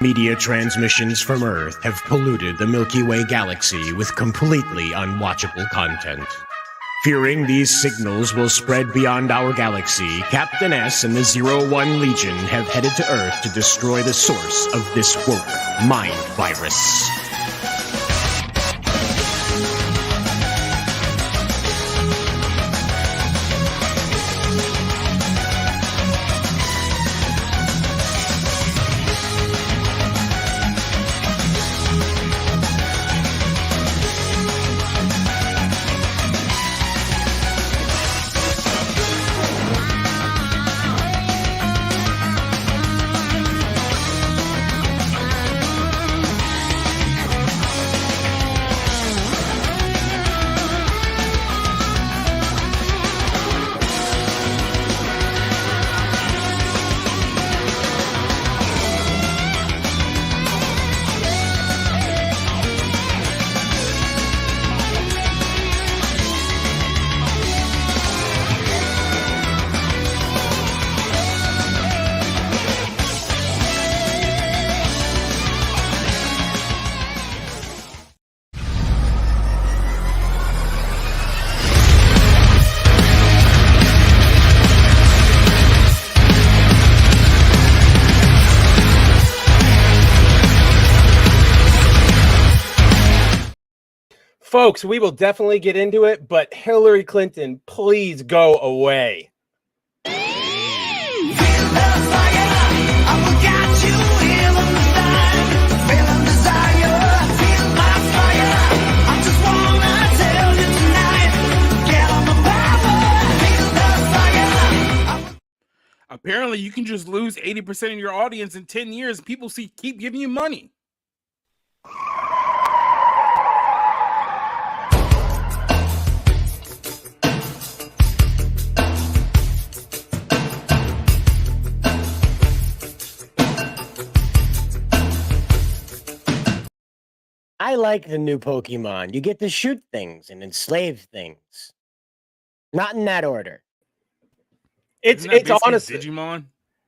Media transmissions from Earth have polluted the Milky Way galaxy with completely unwatchable content. Fearing these signals will spread beyond our galaxy, Captain S and the 01 Legion have headed to Earth to destroy the source of this woke mind virus. Folks, we will definitely get into it, but Hillary Clinton, please go away. Apparently, you can just lose 80% of your audience in 10 years. People keep giving you money. I like the new Pokemon. You get to shoot things and enslave things. Not in that order. It's honestly Digimon.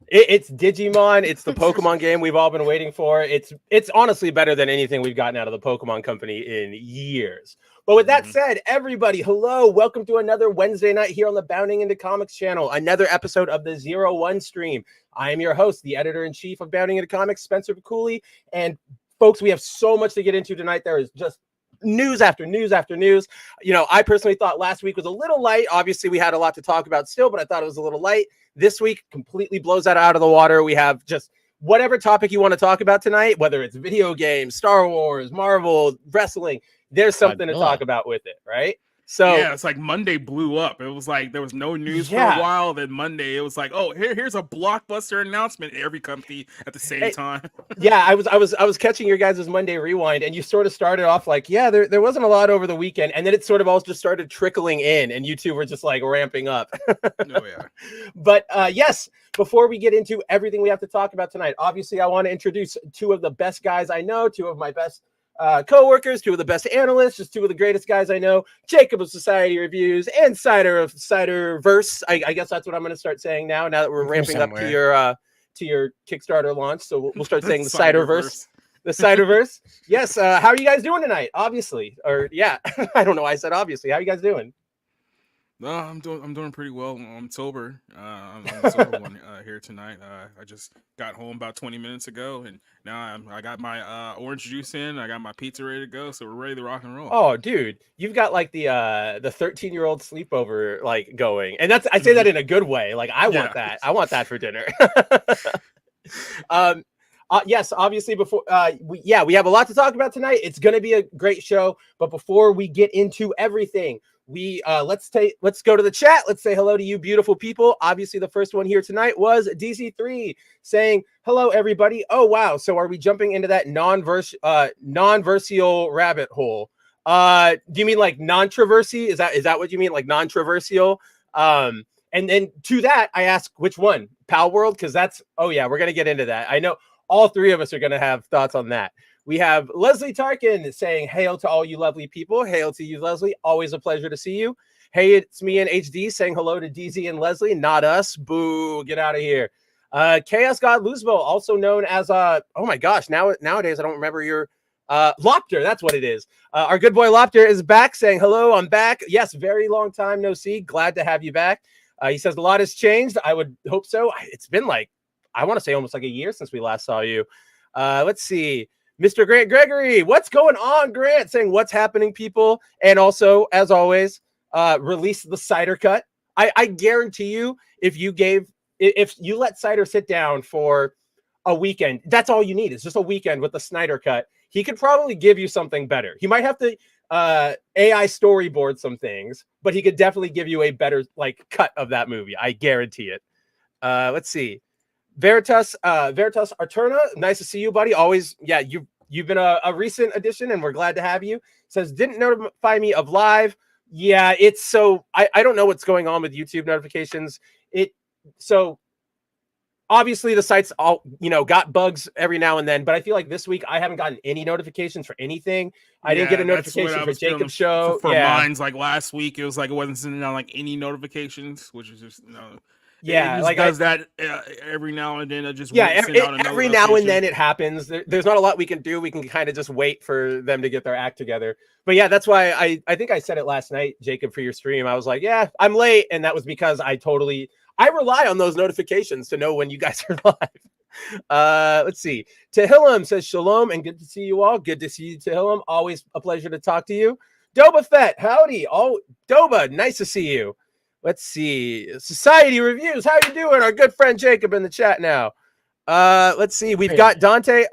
It's Digimon. It's the Pokemon game we've all been waiting for. It's honestly better than anything we've gotten out of the Pokemon company in years. But with that said, everybody, hello. Welcome to another Wednesday night here on the Bounding Into Comics channel. Another episode of the 01 stream. I am your host, the editor-in-chief of Bounding Into Comics, Spencer Cooley. And folks, we have so much to get into tonight. There is just news after news after news. You know, I personally thought last week was a little light. Obviously, we had a lot to talk about still, but I thought it was a little light. This week completely blows that out of the water. We have just whatever topic you want to talk about tonight, whether it's video games, Star Wars, Marvel, wrestling, there's something to talk about with it, right? So yeah, it's like Monday blew up. It was like there was no news for a while. Then Monday, it was like, oh, here's a blockbuster announcement. Every company at the same time. Yeah, I was catching your guys' Monday rewind, and you sort of started off like, yeah, there wasn't a lot over the weekend, and then it sort of all just started trickling in, and you two were just like ramping up. Oh yeah. But yes, before we get into everything we have to talk about tonight, obviously I want to introduce two of the best guys I know, two of my best co-workers, two of the best analysts, just two of the greatest guys I know. Jacob of Society Reviews and Cider of Ciderverse. I guess that's what I'm going to start saying now that we're ramping up to your Kickstarter launch. So we'll start saying the Ciderverse. The Ciderverse. Yes. How are you guys doing tonight? Obviously, or yeah, I don't know why I said obviously. How are you guys doing? No, I'm doing pretty well. I'm sober. I'm the sober one here tonight. I just got home about 20 minutes ago, and now I got my orange juice in. I got my pizza ready to go, so we're ready to rock and roll. Oh, dude, you've got like the 13-year-old sleepover like going, and I say that in a good way. Like I want that. I want that for dinner. Yes, obviously before we have a lot to talk about tonight. It's going to be a great show, but before we get into everything, let's go to the chat. Let's say hello to you beautiful people. Obviously the first one here tonight was DC3 saying hello everybody. Oh wow, so are we jumping into that non-versial rabbit hole? Do you mean like non-traversy? Is that what you mean, like non-traversial? And then to that I ask which one? Palworld, because that's we're gonna get into that. I know all three of us are gonna have thoughts on that. We have Leslie Tarkin saying, hail to all you lovely people. Hail to you, Leslie. Always a pleasure to see you. Hey, it's me and HD saying hello to DZ and Leslie. Not us. Boo. Get out of here. Chaos God Luzbo, also known as oh my gosh, nowadays I don't remember your Lopter, that's what it is. Our good boy Lopter is back, saying hello, I'm back. Yes, very long time no see. Glad to have you back. He says a lot has changed. I would hope so. It's been like, I want to say almost like a year since we last saw you. Let's see. Mr. Grant Gregory, what's going on, Grant? Saying what's happening, people. And also, as always, release the Cider cut. I guarantee you, if you let Cider sit down for a weekend, that's all you need. It's just a weekend with the Snyder cut. He could probably give you something better. He might have to AI storyboard some things, but he could definitely give you a better cut of that movie. I guarantee it. Let's see. Veritas Arturna, nice to see you, buddy. Always, yeah, you've been a recent addition, and we're glad to have you. Says didn't notify me of live. Yeah, it's so I don't know what's going on with YouTube notifications. So obviously the site's all got bugs every now and then, but I feel like this week I haven't gotten any notifications for anything. I didn't get a notification for Jacob's show. For mine's like last week, it was like it wasn't sending out like any notifications, which is just yeah, it like does that every now and then. It just every now and then it happens. There's not a lot we can do. We can kind of just wait for them to get their act together. But yeah, that's why I think I said it last night, Jacob, for your stream. I was like, yeah, I'm late, and that was because I rely on those notifications to know when you guys are live. Let's see. Tehillim says shalom and good to see you all. Good to see you, Tehillim. Always a pleasure to talk to you. Doba Fett, howdy. Oh, Doba, nice to see you. Let's see. Society Reviews. How you doing? Our good friend Jacob in the chat now. Let's see. We've got Dante.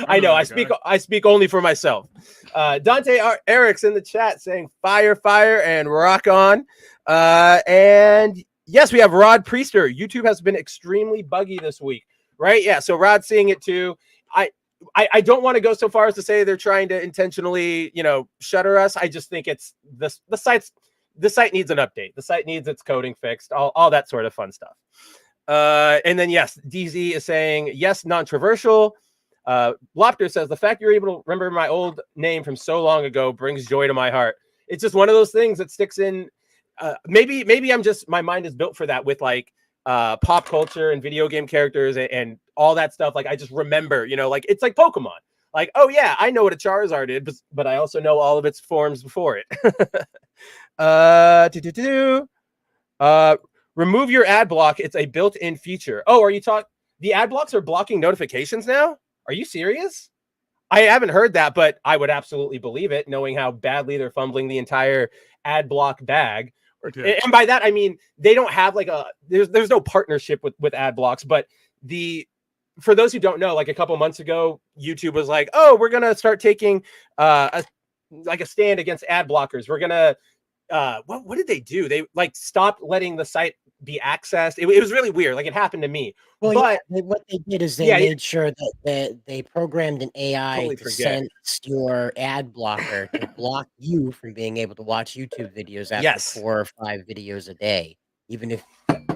I know. I speak only for myself. Dante Eric's in the chat saying fire, and rock on. And yes, we have Rod Priester. YouTube has been extremely buggy this week, right? Yeah. So Rod's seeing it too. I don't want to go so far as to say they're trying to intentionally, shutter us. I just think it's the site needs an update. The site needs its coding fixed, all that sort of fun stuff. And then, yes, DZ is saying, yes, non-controversial. Lopter says, the fact you're able to remember my old name from so long ago brings joy to my heart. It's just one of those things that sticks in. Maybe I'm just, my mind is built for that with pop culture and video game characters and all that stuff. Like, I just remember, it's like Pokemon. Like, oh yeah, I know what a Charizard is, but I also know all of its forms before it. Remove your ad block. It's a built-in feature. Oh, are you talking? The ad blocks are blocking notifications now? Are you serious? I haven't heard that, but I would absolutely believe it, knowing how badly they're fumbling the entire ad block bag. Okay. And by that, I mean, they don't have there's no partnership with ad blocks, but for those who don't know, like a couple months ago, YouTube was like, oh, we're going to start taking a stand against ad blockers. We're going to, what did they do? They stopped letting the site be accessed. It was really weird. Like, it happened to me. Well, but what they did is they made sure that they programmed an AI to sense your ad blocker to block you from being able to watch YouTube videos after 4 or 5 videos a day.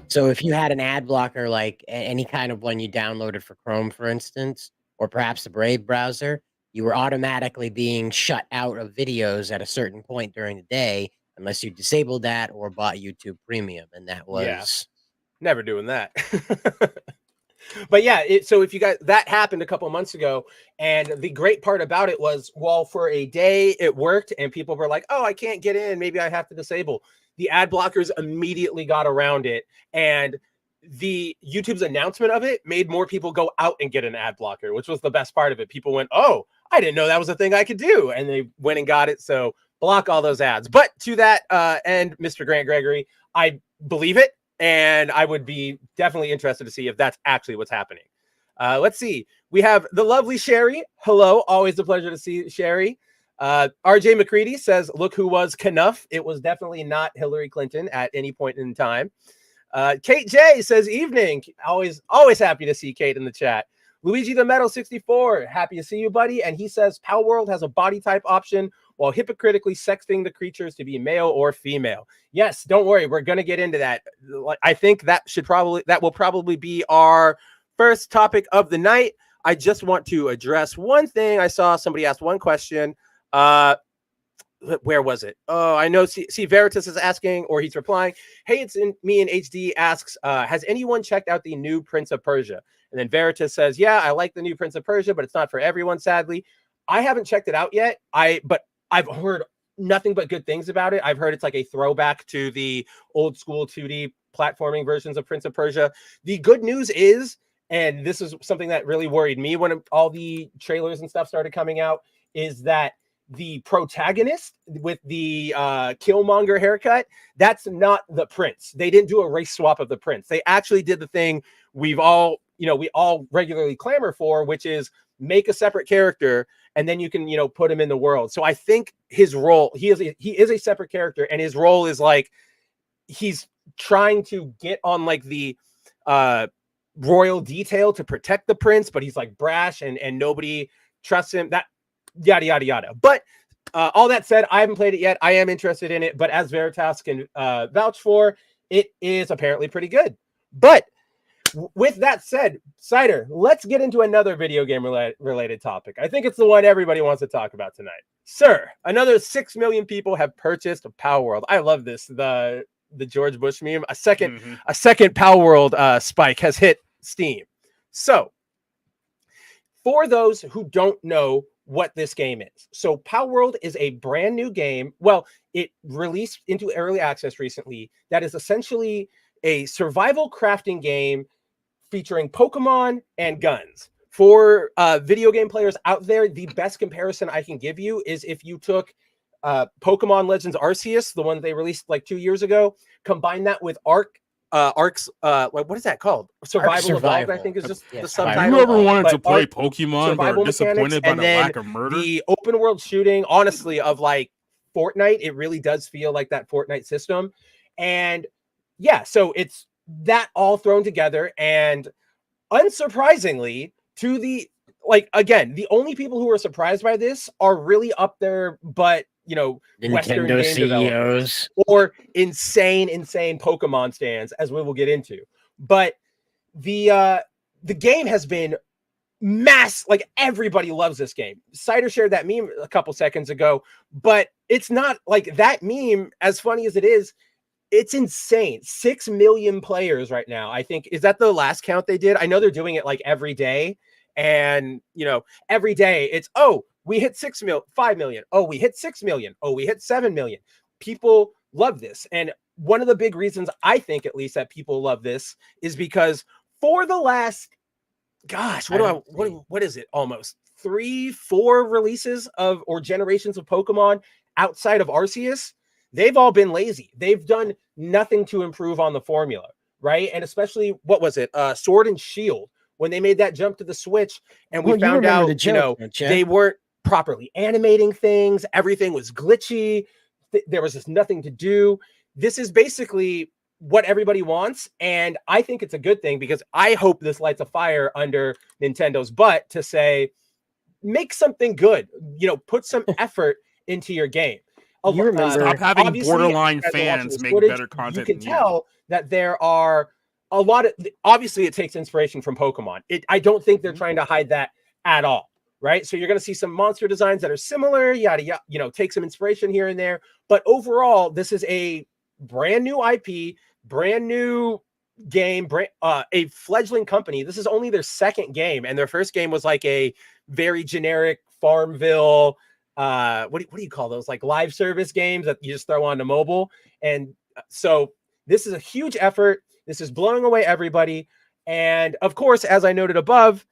So if you had an ad blocker, like any kind of one you downloaded for Chrome, for instance, or perhaps the Brave browser, you were automatically being shut out of videos at a certain point during the day, unless you disabled that or bought YouTube Premium. And that was never doing that. But yeah, so if you guys, that happened a couple months ago, and the great part about it was, well, for a day it worked, and people were like, oh, I can't get in, maybe I have to disable. The ad blockers immediately got around it, and the YouTube's announcement of it made more people go out and get an ad blocker, which was the best part of it. People went, oh, I didn't know that was a thing I could do, and they went and got it. So block all those ads. But to that end, Mr. Grant Gregory, I believe it, and I would be definitely interested to see if that's actually what's happening. Let's see. We have the lovely Sherry. Hello. Always a pleasure to see Sherry. RJ McCready says, look who was Knuff. It was definitely not Hillary Clinton at any point in time. Kate J says, evening. Always happy to see Kate in the chat. Luigi the Metal 64, happy to see you, buddy. And he says, Palworld has a body type option while hypocritically sexting the creatures to be male or female. Yes, don't worry. We're going to get into that. I think that will probably be our first topic of the night. I just want to address one thing. I saw somebody ask one question. where was it? Oh, I know. See, Veritas is asking, or he's replying. Hey, it's me in HD asks, has anyone checked out the new Prince of Persia? And then Veritas says, yeah, I like the new Prince of Persia, but it's not for everyone, sadly. I haven't checked it out yet. But I've heard nothing but good things about it. I've heard it's like a throwback to the old school 2D platforming versions of Prince of Persia. The good news is, and this is something that really worried me when all the trailers and stuff started coming out, is that the protagonist with the Killmonger haircut, that's not the prince. They didn't do a race swap of the prince. They actually did the thing we all regularly clamor for, which is make a separate character and then you can, put him in the world. So I think his role, he is a separate character, and his role is like he's trying to get on like the royal detail to protect the prince, but he's like brash and nobody trusts him. That yada yada yada. But all that said, I haven't played it yet. I am interested in it, but as Veritas can vouch for, it is apparently pretty good. But with that said, Cider, let's get into another video game related topic. I think it's the one everybody wants to talk about tonight. Sir, another 6 million people have purchased Palworld. I love this. The George Bush meme. A second Palworld spike has hit Steam. So, for those who don't know what this game is, so Palworld is a brand new game. Well, it released into early access recently. That is essentially a survival crafting game featuring Pokemon and guns. For video game players out there, the best comparison I can give you is if you took Pokemon Legends Arceus, the one they released like 2 years ago, combine that with Ark's what is that called? Survival Evolved, I think is just the subtitle. Whoever wanted to play Pokemon but are disappointed by the lack of murder. The open world shooting, honestly, of like Fortnite, it really does feel like that Fortnite system. And yeah, so it's that all thrown together, and unsurprisingly, to the again, the only people who are surprised by this are really up there, but Western Nintendo game CEOs or insane Pokemon stands, as we will get into. But the game has been like everybody loves this game. Cider shared that meme a couple seconds ago, but it's not like that meme, as funny as it is. It's insane. 6 million players right now. I think, is that the last count they did? I know they're doing it like every day. And, every day it's, oh, we hit 5 million. Oh, we hit 6 million. Oh, we hit 7 million. People love this. And one of the big reasons I think, at least, that people love this is because for the last, what is it? Almost 3-4 releases or generations of Pokemon outside of Arceus, they've all been lazy. They've done nothing to improve on the formula, right? And especially, what was it? Sword and Shield, when they made that jump to the Switch, and we found out, they weren't properly animating things. Everything was glitchy. There was just nothing to do. This is basically what everybody wants, and I think it's a good thing, because I hope this lights a fire under Nintendo's butt to say, make something good. Put some effort into your game. Stop having borderline fans make better content. You can tell that there are a lot of, obviously it takes inspiration from Pokemon. I don't think they're trying to hide that at all, right? So you're going to see some monster designs that are similar, yada yada, take some inspiration here and there. But overall, this is a brand new IP, brand new game, a fledgling company. This is only their second game, and their first game was like a very generic Farmville. What do you call those? Like live service games that you just throw onto mobile. And so this is a huge effort. This is blowing away everybody. And of course, as I noted above,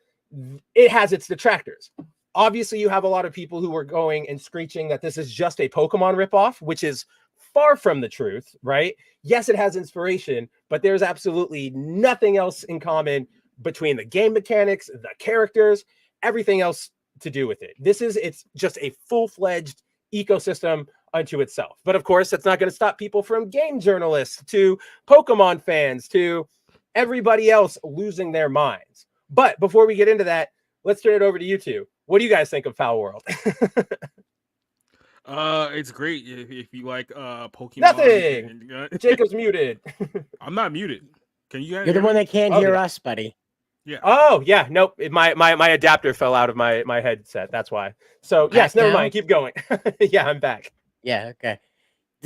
it has its detractors. Obviously, you have a lot of people who are going and screeching that this is just a Pokemon ripoff, which is far from the truth, right? Yes, it has inspiration, but there's absolutely nothing else in common between the game mechanics, the characters, everything else to do with it. It's just a full-fledged ecosystem unto itself. But of course, that's not going to stop people from game journalists to Pokemon fans to everybody else losing their minds. But before we get into that, let's turn it over to you two. What do you guys think of Palworld? It's great if you like Pokemon. Nothing. Jacob's muted. I'm not muted. Can you guys? You're the one that can't hear us, buddy. Yeah. Oh, yeah. Nope. My adapter fell out of my headset. That's why. So, yes, never mind. Keep going. Yeah, I'm back. Yeah, okay.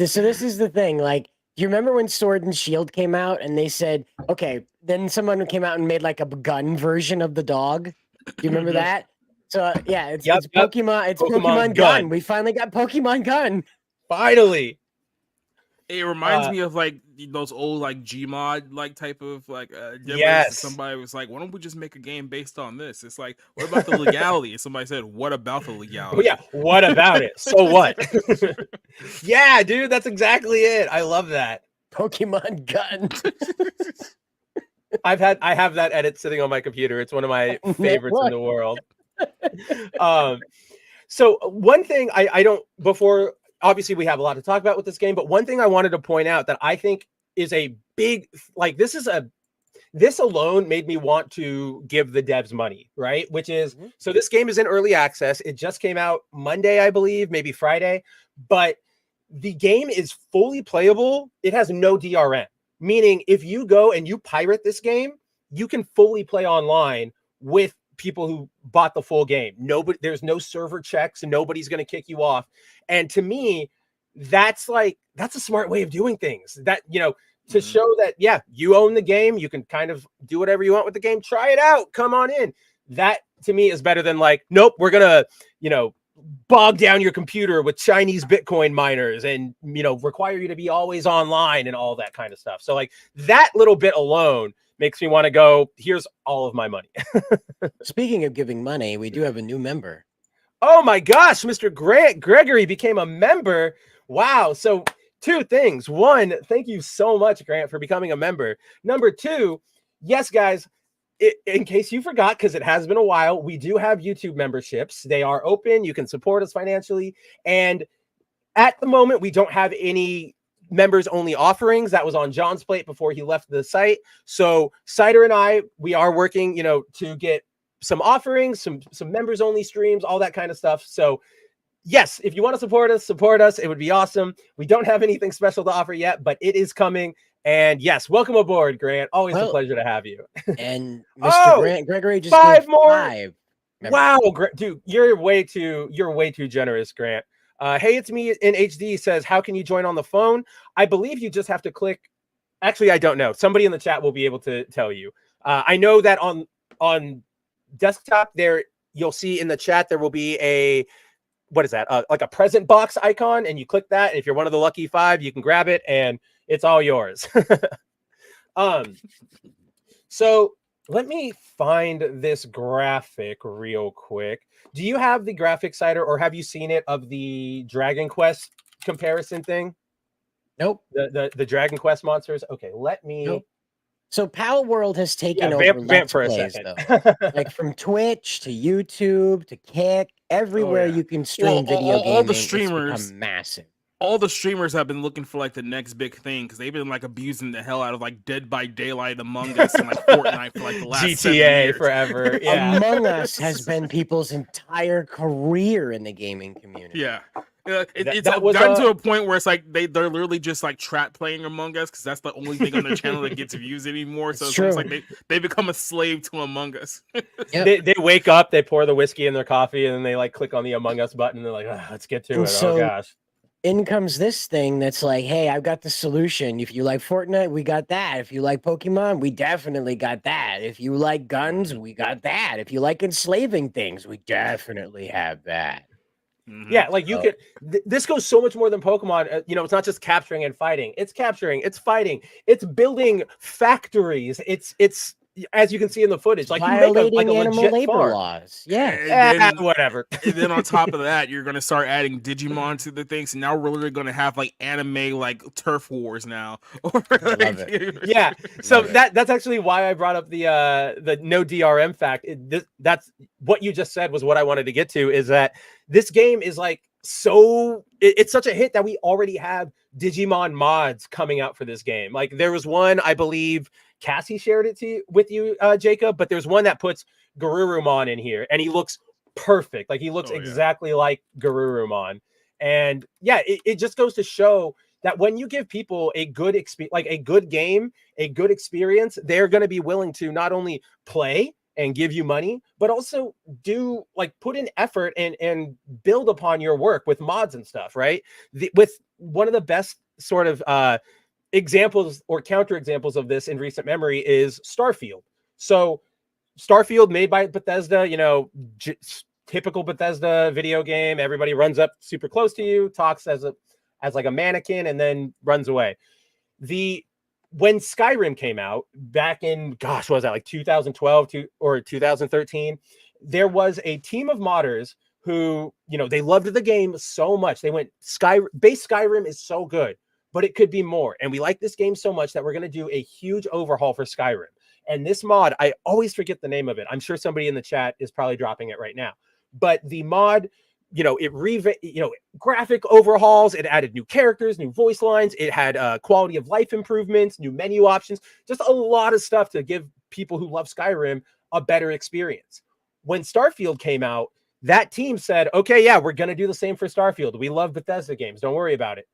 So this is the thing, like, do you remember when Sword and Shield came out and they said, okay, then someone came out and made like a gun version of the dog? Do you remember that? So yeah, it's Pokemon, it's Pokemon Gun. We finally got Pokemon Gun. Finally. It reminds me of like those old like Gmod like type of like yes. Somebody was like, why don't we just make a game based on this? It's like, what about the legality? And somebody said, what about the legality? Well, yeah, what about it? So what? Yeah, dude, that's exactly it. I love that. Pokemon Gun. I have that edit sitting on my computer. It's one of my favorites in the world. So one thing I don't, before, obviously we have a lot to talk about with this game, but one thing I wanted to point out that I think is a big, like, this alone made me want to give the devs money, right? Which is, so this game is in early access. It just came out Monday, I believe, maybe Friday, but the game is fully playable. It has no DRM, meaning if you go and you pirate this game, you can fully play online with people who bought the full game. Nobody, there's no server checks and nobody's going to kick you off. And to me, that's a smart way of doing things, that, you know, to show that, yeah, you own the game. You can kind of do whatever you want with the game. Try it out. Come on in. That to me is better than like, nope, we're going to, you know, bog down your computer with Chinese Bitcoin miners and, you know, require you to be always online and all that kind of stuff. So like that little bit alone makes me want to go, here's all of my money. Speaking of giving money, we do have a new member. Oh my gosh, Mr. Gregory became a member. Wow. So two things. One, thank you so much, Grant, for becoming a member. Number two, yes, guys, in case you forgot, because it has been a while, we do have YouTube memberships. They are open. You can support us financially. And at the moment, we don't have any members only offerings. That was on John's plate before he left the site. So Cider and I, we are working, you know, to get some offerings, some members only streams, all that kind of stuff. So yes, if you want to support us. It would be awesome. We don't have anything special to offer yet, but it is coming. And yes, welcome aboard, Grant. Always a pleasure to have you. And Mr. Gregory just five more. Wow, dude, you're way too generous, Grant. Hey, it's me in HD says, how can you join on the phone? I believe you just have to click. Actually, I don't know. Somebody in the chat will be able to tell you. I know that on desktop there, you'll see in the chat, there will be a, what is that? Like a present box icon, and you click that. If you're one of the lucky 5, you can grab it and it's all yours. So let me find this graphic real quick. Do you have the graphic, Cider, or have you seen it, of the Dragon Quest comparison thing? Nope. The Dragon Quest monsters. Okay, let me. Nope. So Palworld has taken over Let's Plays, though. Like from Twitch to YouTube to Kick, everywhere you can stream video gaming. All the streamers, it's become massive. All the streamers have been looking for like the next big thing, because they've been like abusing the hell out of like Dead by Daylight, Among Us, and like Fortnite for like the last GTA 7 years. Forever. Yeah. Among Us has been people's entire career in the gaming community. Yeah. It's gotten to a point where it's like they're literally just like trap playing Among Us, because that's the only thing on their channel that gets views anymore. So it's like they become a slave to Among Us. Yep. They wake up, they pour the whiskey in their coffee, and then they like click on the Among Us button, and they're like, let's get to it. Oh gosh. In comes this thing that's like, hey, I've got the solution. If you like Fortnite, we got that. If you like Pokemon, we definitely got that. If you like guns, we got that. If you like enslaving things, we definitely have that. Yeah, like you could. This goes so much more than Pokemon. You know, it's not just capturing and fighting. It's capturing. It's fighting. It's building factories. It's as you can see in the footage, like violating you make a animal legit labor farm. laws. Yeah, whatever. And then on top of that, you're gonna start adding Digimon to the things. And now we're literally gonna have like anime like turf wars now. Love it. Yeah. So that's actually why I brought up the no DRM fact. That's what you just said was what I wanted to get to, is that this game is like it's such a hit that we already have Digimon mods coming out for this game. Like there was one, I believe Cassie shared it with you, Jacob, but there's one that puts Garurumon in here, and he looks perfect. Like he looks exactly like Garurumon. And yeah, it just goes to show that when you give people a good experience, like a good game, a good experience, they're going to be willing to not only play and give you money, but also do like put in effort and build upon your work with mods and stuff, right? With one of the best sort of examples or counter examples of this in recent memory is Starfield. So Starfield, made by Bethesda, you know, typical Bethesda video game. Everybody runs up super close to you, talks as like a mannequin, and then runs away. When Skyrim came out back in, gosh, what was that, like 2012 or 2013? There was a team of modders who, you know, they loved the game so much. They went, base Skyrim is so good, but it could be more. And we like this game so much that we're going to do a huge overhaul for Skyrim. And this mod, I always forget the name of it. I'm sure somebody in the chat is probably dropping it right now. But the mod, you know, graphic overhauls, it added new characters, new voice lines, it had quality of life improvements, new menu options, just a lot of stuff to give people who love Skyrim a better experience. When Starfield came out, that team said, okay, yeah, we're going to do the same for Starfield. We love Bethesda games. Don't worry about it.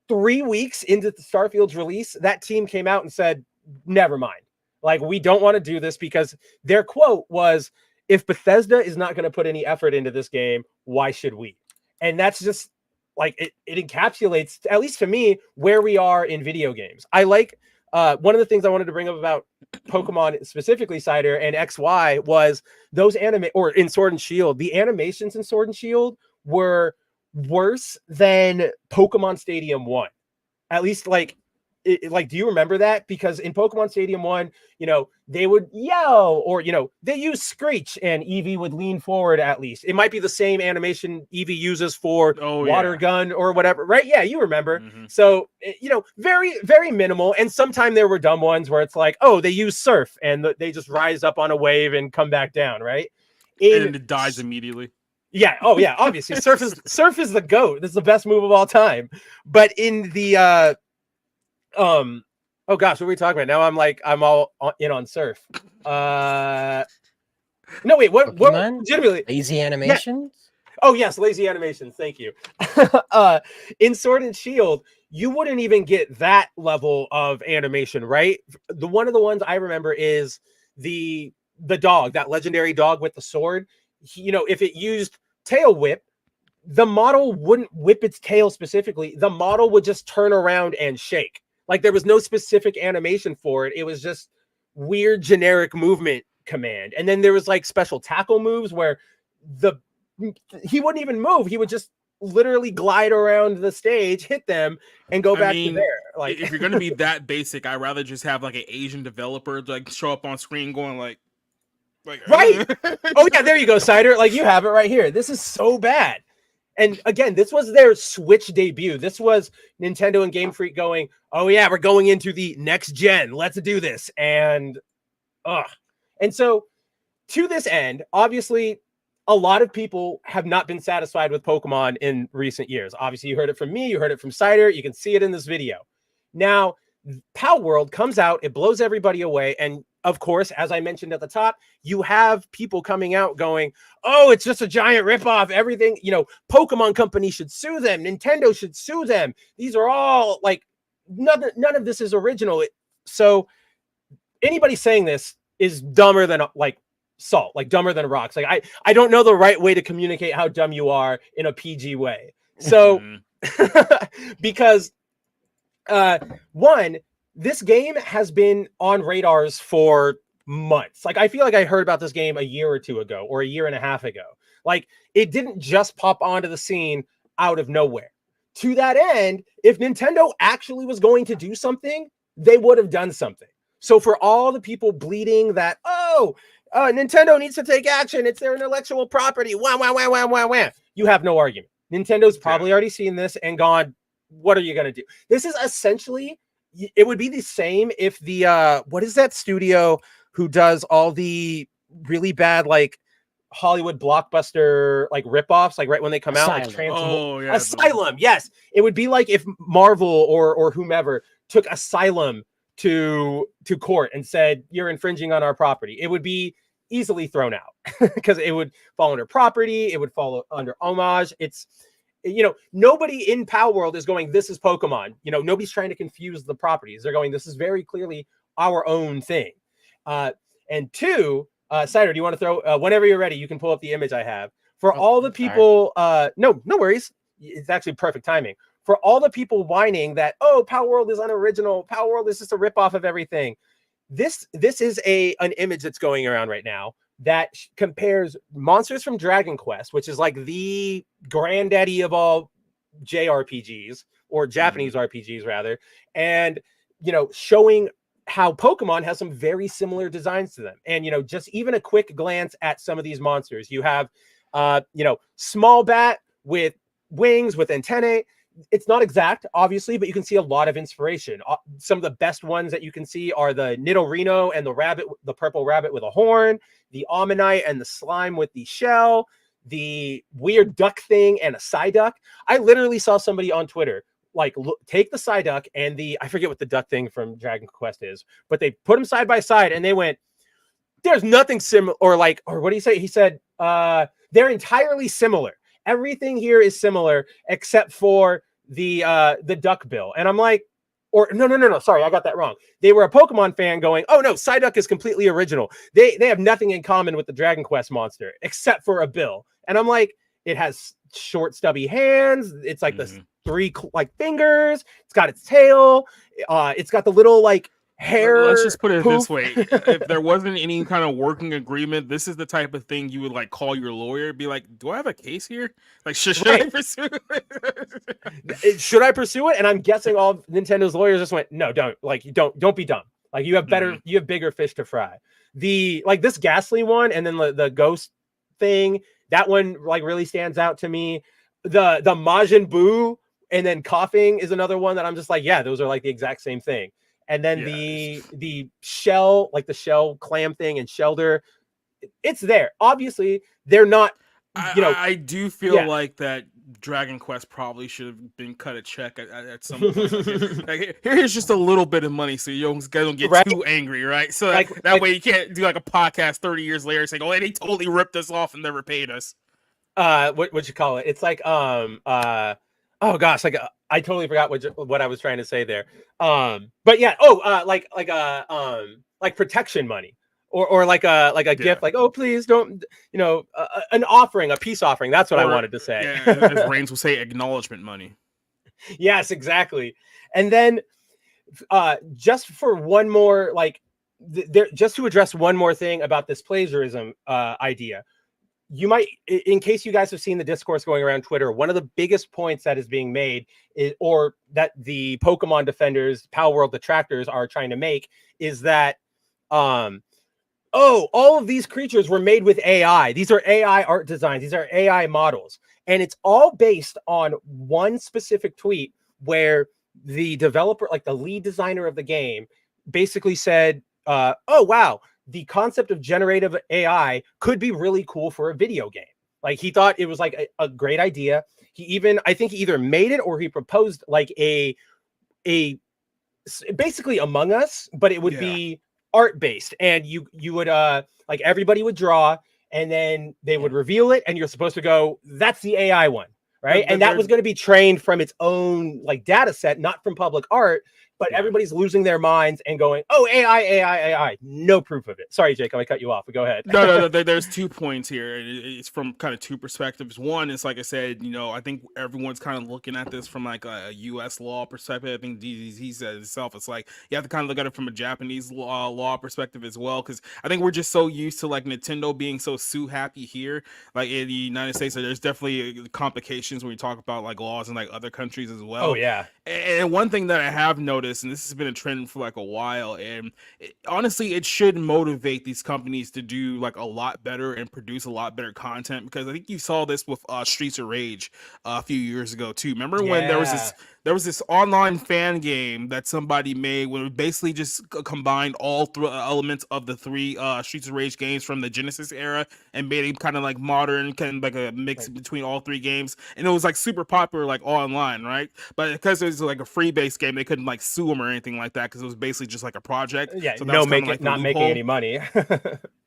3 weeks into the Starfield's release, that team came out and said, never mind. Like, we don't want to do this, because their quote was, if Bethesda is not going to put any effort into this game, why should we? And that's just like, it encapsulates, at least to me, where we are in video games. I like, one of the things I wanted to bring up about Pokemon, specifically Cider and XY, was those or in Sword and Shield, the animations in Sword and Shield were worse than Pokemon Stadium 1. At least, like, do you remember that? Because in Pokemon Stadium 1, you know, they would yell, or, you know, they use Screech and Eevee would lean forward at least. It might be the same animation Eevee uses for water gun or whatever, right? Yeah, you remember. Mm-hmm. So, you know, very, very minimal. And sometimes there were dumb ones where it's like, oh, they use Surf and they just rise up on a wave and come back down, right? And it dies immediately. Yeah. Oh, yeah. Obviously, Surf is the GOAT. This is the best move of all time. But in the oh gosh, what are we talking about? Now I'm all in on Surf. No, wait, what legitimately lazy animations? Yeah. Oh yes, lazy animations, thank you. In Sword and Shield, you wouldn't even get that level of animation, right? One of the ones I remember is the dog, that legendary dog with the sword. You know, if it used tail whip, the model wouldn't whip its tail specifically. The model would just turn around and shake. Like, there was no specific animation for it. It was just weird generic movement command. And then there was like special tackle moves where he wouldn't even move. He would just literally glide around the stage, hit them, and go back to there. Like, if you're going to be that basic, I'd rather just have like an Asian developer like show up on screen going like right. Oh yeah, there you go, Cider. Like, you have it right here. This is so bad. And again, this was their Switch debut. This was Nintendo and Game Freak going, oh yeah, we're going into the next gen. Let's do this. And so to this end, obviously, a lot of people have not been satisfied with Pokemon in recent years. Obviously, you heard it from me. You heard it from Cider. You can see it in this video. Now, Palworld comes out. It blows everybody away. And of course, as I mentioned at the top, you have people coming out going, oh, it's just a giant ripoff. Everything, you know, Pokemon Company should sue them. Nintendo should sue them. These are all like, none of this is original. So anybody saying this is dumber than like salt, like dumber than rocks. Like, I don't know the right way to communicate how dumb you are in a PG way. So because one, this game has been on radars for months. Like, I feel like I heard about this game a year or two ago, or a year and a half ago. Like, it didn't just pop onto the scene out of nowhere. To that end, if Nintendo actually was going to do something, they would have done something. So for all the people bleeding that, Nintendo needs to take action, it's their intellectual property, wah, wah, wah, wah, wah, wah, you have no argument. Nintendo's probably already seen this and gone, what are you going to do? This is essentially, it would be the same if the, what is that studio who does all the really bad, like, Hollywood blockbuster, like, ripoffs, like, right when they come out, like, Asylum, yes. It would be like if Marvel or whomever took Asylum to court and said, you're infringing on our property. It would be easily thrown out because it would fall under property. It would fall under homage. It's, you know, nobody in Palworld is going, this is Pokemon. You know, nobody's trying to confuse the properties. They're going, this is very clearly our own thing. And two, Cider, do you want to throw whenever you're ready? You can pull up the image I have for all the people. No worries. It's actually perfect timing for all the people whining that Palworld is unoriginal. Palworld is just a ripoff of everything. This is an image that's going around right now that compares monsters from Dragon Quest, which is like the granddaddy of all JRPGs or Japanese RPGs rather, and showing how Pokemon has some very similar designs to them. And just even a quick glance at some of these monsters, you have small bat with wings with antennae. It's not exact, obviously, but you can see a lot of inspiration. Some of the best ones that you can see are the Nidorino and the purple rabbit with a horn, the Ammonite and the slime with the shell, the weird duck thing and a Psyduck. I literally saw somebody on Twitter take the Psyduck and I forget what the duck thing from Dragon Quest is, but they put them side by side and they went, there's nothing similar, or what do you say? He said, they're entirely similar. Everything here is similar except for the duck bill. And I'm like, no, sorry, I got that wrong. They were a Pokemon fan going, oh no, Psyduck is completely original. They have nothing in common with the Dragon Quest monster except for a bill. And I'm like, it has short stubby hands. It's like the 3 fingers. It's got its tail. It's got the little hair. Let's just put it poof. This way. If there wasn't any kind of working agreement, this is the type of thing you would call your lawyer, be like, do I have a case here? Should I pursue it? Should I pursue it? And I'm guessing all Nintendo's lawyers just went, no, don't. Don't be dumb. You have you have bigger fish to fry. This Ghastly one, and then the ghost thing, that one really stands out to me. The Majin Buu and then coughing is another one that I'm just yeah, those are the exact same thing. And then the shell, the shell clam thing and Shelter, it's there. Obviously, they're not. I do feel like that Dragon Quest probably should have been cut a check at some point. Here's just a little bit of money, so you don't get too angry, right? So that way you can't do a podcast 30 years later saying, "Oh, they totally ripped us off and never paid us." What you call it? It's oh gosh, I totally forgot what I was trying to say there. But yeah, protection money or a gift, oh please don't, an offering, a peace offering. That's what I wanted to say. Yeah, as Reigns will say, acknowledgement money. Yes, exactly. And then just for one more, just to address one more thing about this plagiarism idea. You might, in case you guys have seen the discourse going around Twitter, one of the biggest points that is being made or that the Pokemon defenders, Palworld detractors are trying to make is that, all of these creatures were made with AI. These are AI art designs. These are AI models. And it's all based on one specific tweet where the developer, the lead designer of the game, basically said, oh, wow, the concept of generative AI could be really cool for a video game. He thought it was a great idea. I think he either made it or he proposed a basically Among Us, but it would be art based, and you would everybody would draw, and then they would reveal it, and you're supposed to go, that's the AI one, right? And that was going to be trained from its own data set, not from public art. But everybody's losing their minds and going, oh, AI. No proof of it. Sorry, Jacob, I cut you off, but go ahead. No. There's 2 points here. It's from kind of 2 perspectives. One is, like I said, I think everyone's kind of looking at this from a U.S. law perspective. I think he said himself, it's you have to kind of look at it from a Japanese law perspective as well, because I think we're just so used to Nintendo being so sue happy here, in the United States. So there's definitely complications when we talk about laws in other countries as well. Oh yeah. And one thing that I have noticed, and this has been a trend for a while, and honestly, it should motivate these companies to do a lot better and produce a lot better content, because I think you saw this with Streets of Rage a few years ago too. Remember when there was this online fan game that somebody made where it basically just combined all elements of the 3 Streets of Rage games from the Genesis era and made it kind of modern, kind of a mix between all 3 games, and it was super popular online, right? But because it was a free based game, they couldn't sue them or anything like that, because it was basically just a project. Yeah, so not making any money.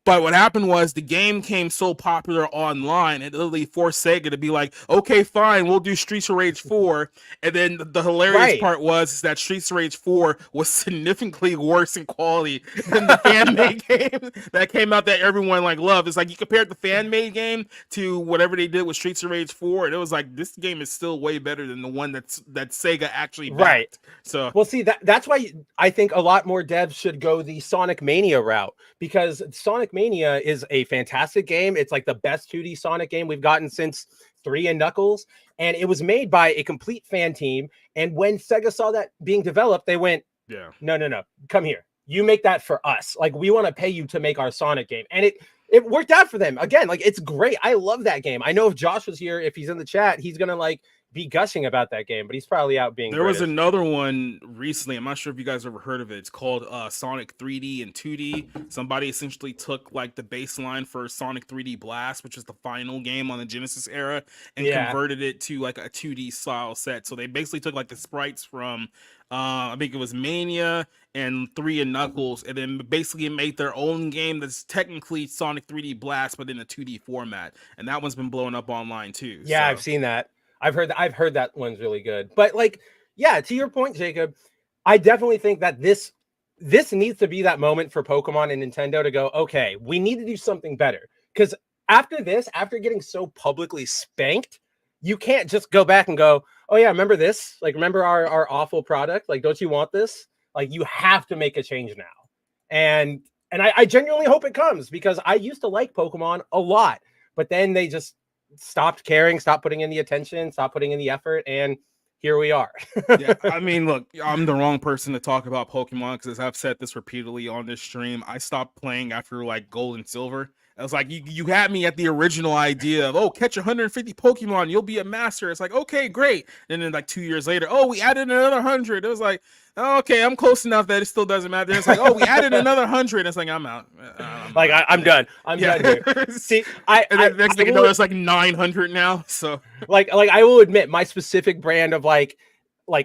But what happened was the game came so popular online, it literally forced Sega to be like, okay, fine, we'll do Streets of Rage 4. And then the hilarious part was that Streets of Rage 4 was significantly worse in quality than the fan-made game that came out that everyone like loved. It's like you compared the fan-made game to whatever they did with Streets of Rage 4, and it was like, this game is still way better than the one that Sega actually backed. Right. So well, see, that's why I think a lot more devs should go the Sonic Mania route, because Sonic Mania is a fantastic game. It's like the best 2D Sonic game we've gotten since 3 and Knuckles, and it was made by a complete fan team. And when Sega saw that being developed, they went, no, come here. You make that for us. Like, we want to pay you to make our Sonic game. And it worked out for them. Again, like, it's great. I love that game. I know if Josh was here, if he's in the chat, he's gonna like be gushing about that game, but he's probably out being there British. Was another one recently, I'm not sure if you guys ever heard of it. It's called Sonic 3D and 2D. Somebody essentially took like the baseline for Sonic 3D Blast, which is the final game on the Genesis era, and converted it to like a 2D style set. So they basically took like the sprites from I think it was Mania and 3 and Knuckles, and then basically made their own game that's technically Sonic 3D Blast, but in a 2D format. And that one's been blowing up online too. Yeah, so. I've seen that. I've heard that one's really good. But like, yeah, to your point, Jacob, I definitely think that this needs to be that moment for Pokemon and Nintendo to go, okay, we need to do something better. Because after this, after getting so publicly spanked, you can't just go back and go, oh yeah, remember this? Like, remember our awful product? Like, don't you want this? Like, you have to make a change now. And I genuinely hope it comes, because I used to like Pokemon a lot, but then they just stopped caring, stopped putting in the attention, stopped putting in the effort, and here we are. Yeah, I mean, look, I'm the wrong person to talk about Pokemon, because I've said this repeatedly on this stream. I stopped playing after like Gold and Silver. I was like, you had me at the original idea of, oh, catch 150 Pokemon, you'll be a master. It's like, okay, great. And then like 2 years later, oh, we added another 100. It was like, oh, okay, I'm close enough that it still doesn't matter. It's like, oh, we added another 100. It's like, I'm out. I'm done. I'm done here. See, and then next thing you know, there's like 900 now. So like I will admit, my specific brand of like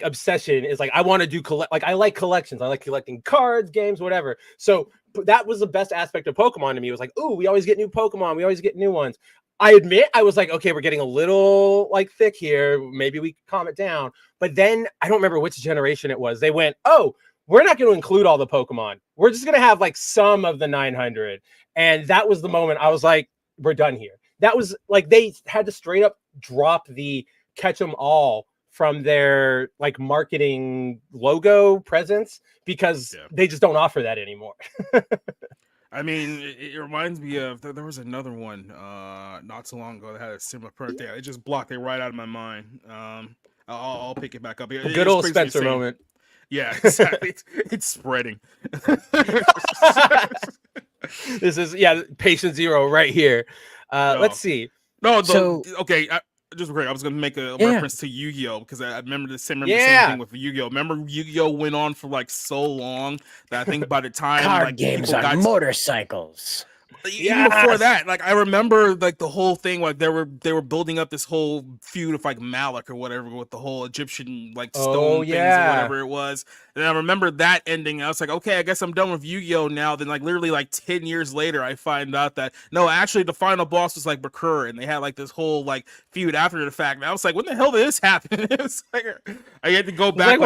obsession is like, I want to do I like collections. I like collecting cards, games, whatever. So that was the best aspect of Pokemon to me. It was like, ooh, we always get new Pokemon. We always get new ones. I admit, I was like, okay, we're getting a little like thick here. Maybe we can calm it down. But then I don't remember which generation it was. They went, oh, we're not going to include all the Pokemon. We're just going to have like some of the 900. And that was the moment I was like, we're done here. That was like, they had to straight up drop the catch 'em all from their like marketing logo presence, because they just don't offer that anymore. I mean, it reminds me of, there was another one not so long ago that had a similar product. It just blocked it right out of my mind. I'll pick it back up. Good old Spencer moment. Yeah, exactly. It's spreading. This is patient zero right here. Let's see. Okay. Just great. I was going to make a reference to Yu-Gi-Oh, because I remember the same thing with Yu-Gi-Oh. Remember Yu-Gi-Oh went on for like so long that I think by the time card games on motorcycles. Even before that, like I remember like the whole thing, like they were building up this whole feud of like Malik or whatever with the whole Egyptian like stone things or whatever it was. And I remember that ending. I was like, okay, I guess I'm done with Yu-Gi-Oh now. Then like literally like 10 years later, I find out that no, actually the final boss was like Bakura, and they had like this whole like feud after the fact. And I was like, when the hell did this happen? It was like I had to go back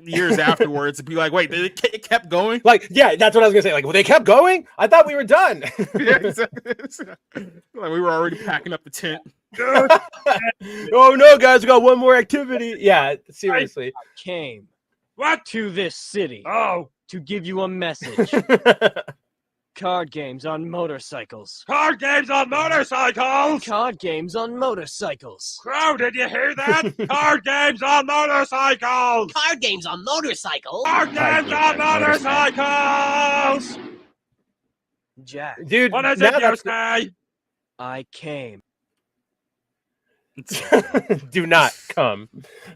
years afterwards to be like, wait, it kept going? Like, yeah, that's what I was gonna say. Like, well, they kept going? I thought we were done. Yeah, exactly. Like we were already packing up the tent. Oh no, guys, we got one more activity. Yeah, seriously. I came to this city to give you a message. Card games on motorcycles. Card games on motorcycles! Card games on motorcycles. Crow, did you hear that? Card games on motorcycles! Card games on motorcycles? Card games on motorcycles! Jack. Dude, what is it you say? I came. Do not come.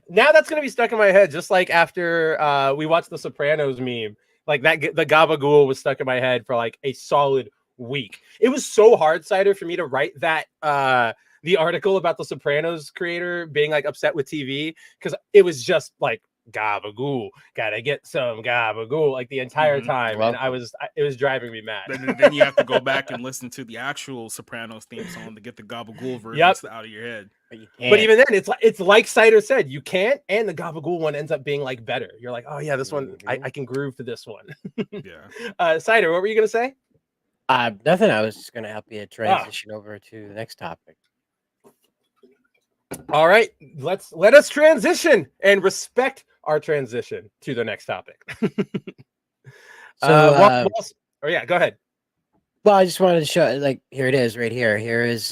Now that's gonna be stuck in my head, just like after we watched the Sopranos meme. Like that, the Gabagool was stuck in my head for like a solid week. It was so hard, Cider, for me to write that the article about the Sopranos creator being like upset with TV, because it was just like gabagool, gotta get some gabagool, like the entire time, and it was driving me mad. Then you have to go back and listen to the actual Sopranos theme song to get the gabagool version out of your head. But even then, it's like Cider said, you can't, and the gabagool one ends up being like better. You're like, oh yeah, this one I can groove to this one. Yeah. Cider, what were you gonna say? Nothing. I was just gonna help you transition over to the next topic. All right, let us transition and respect our transition to the next topic. So, go ahead. Well, I just wanted to show, like, here it is, right here. Here is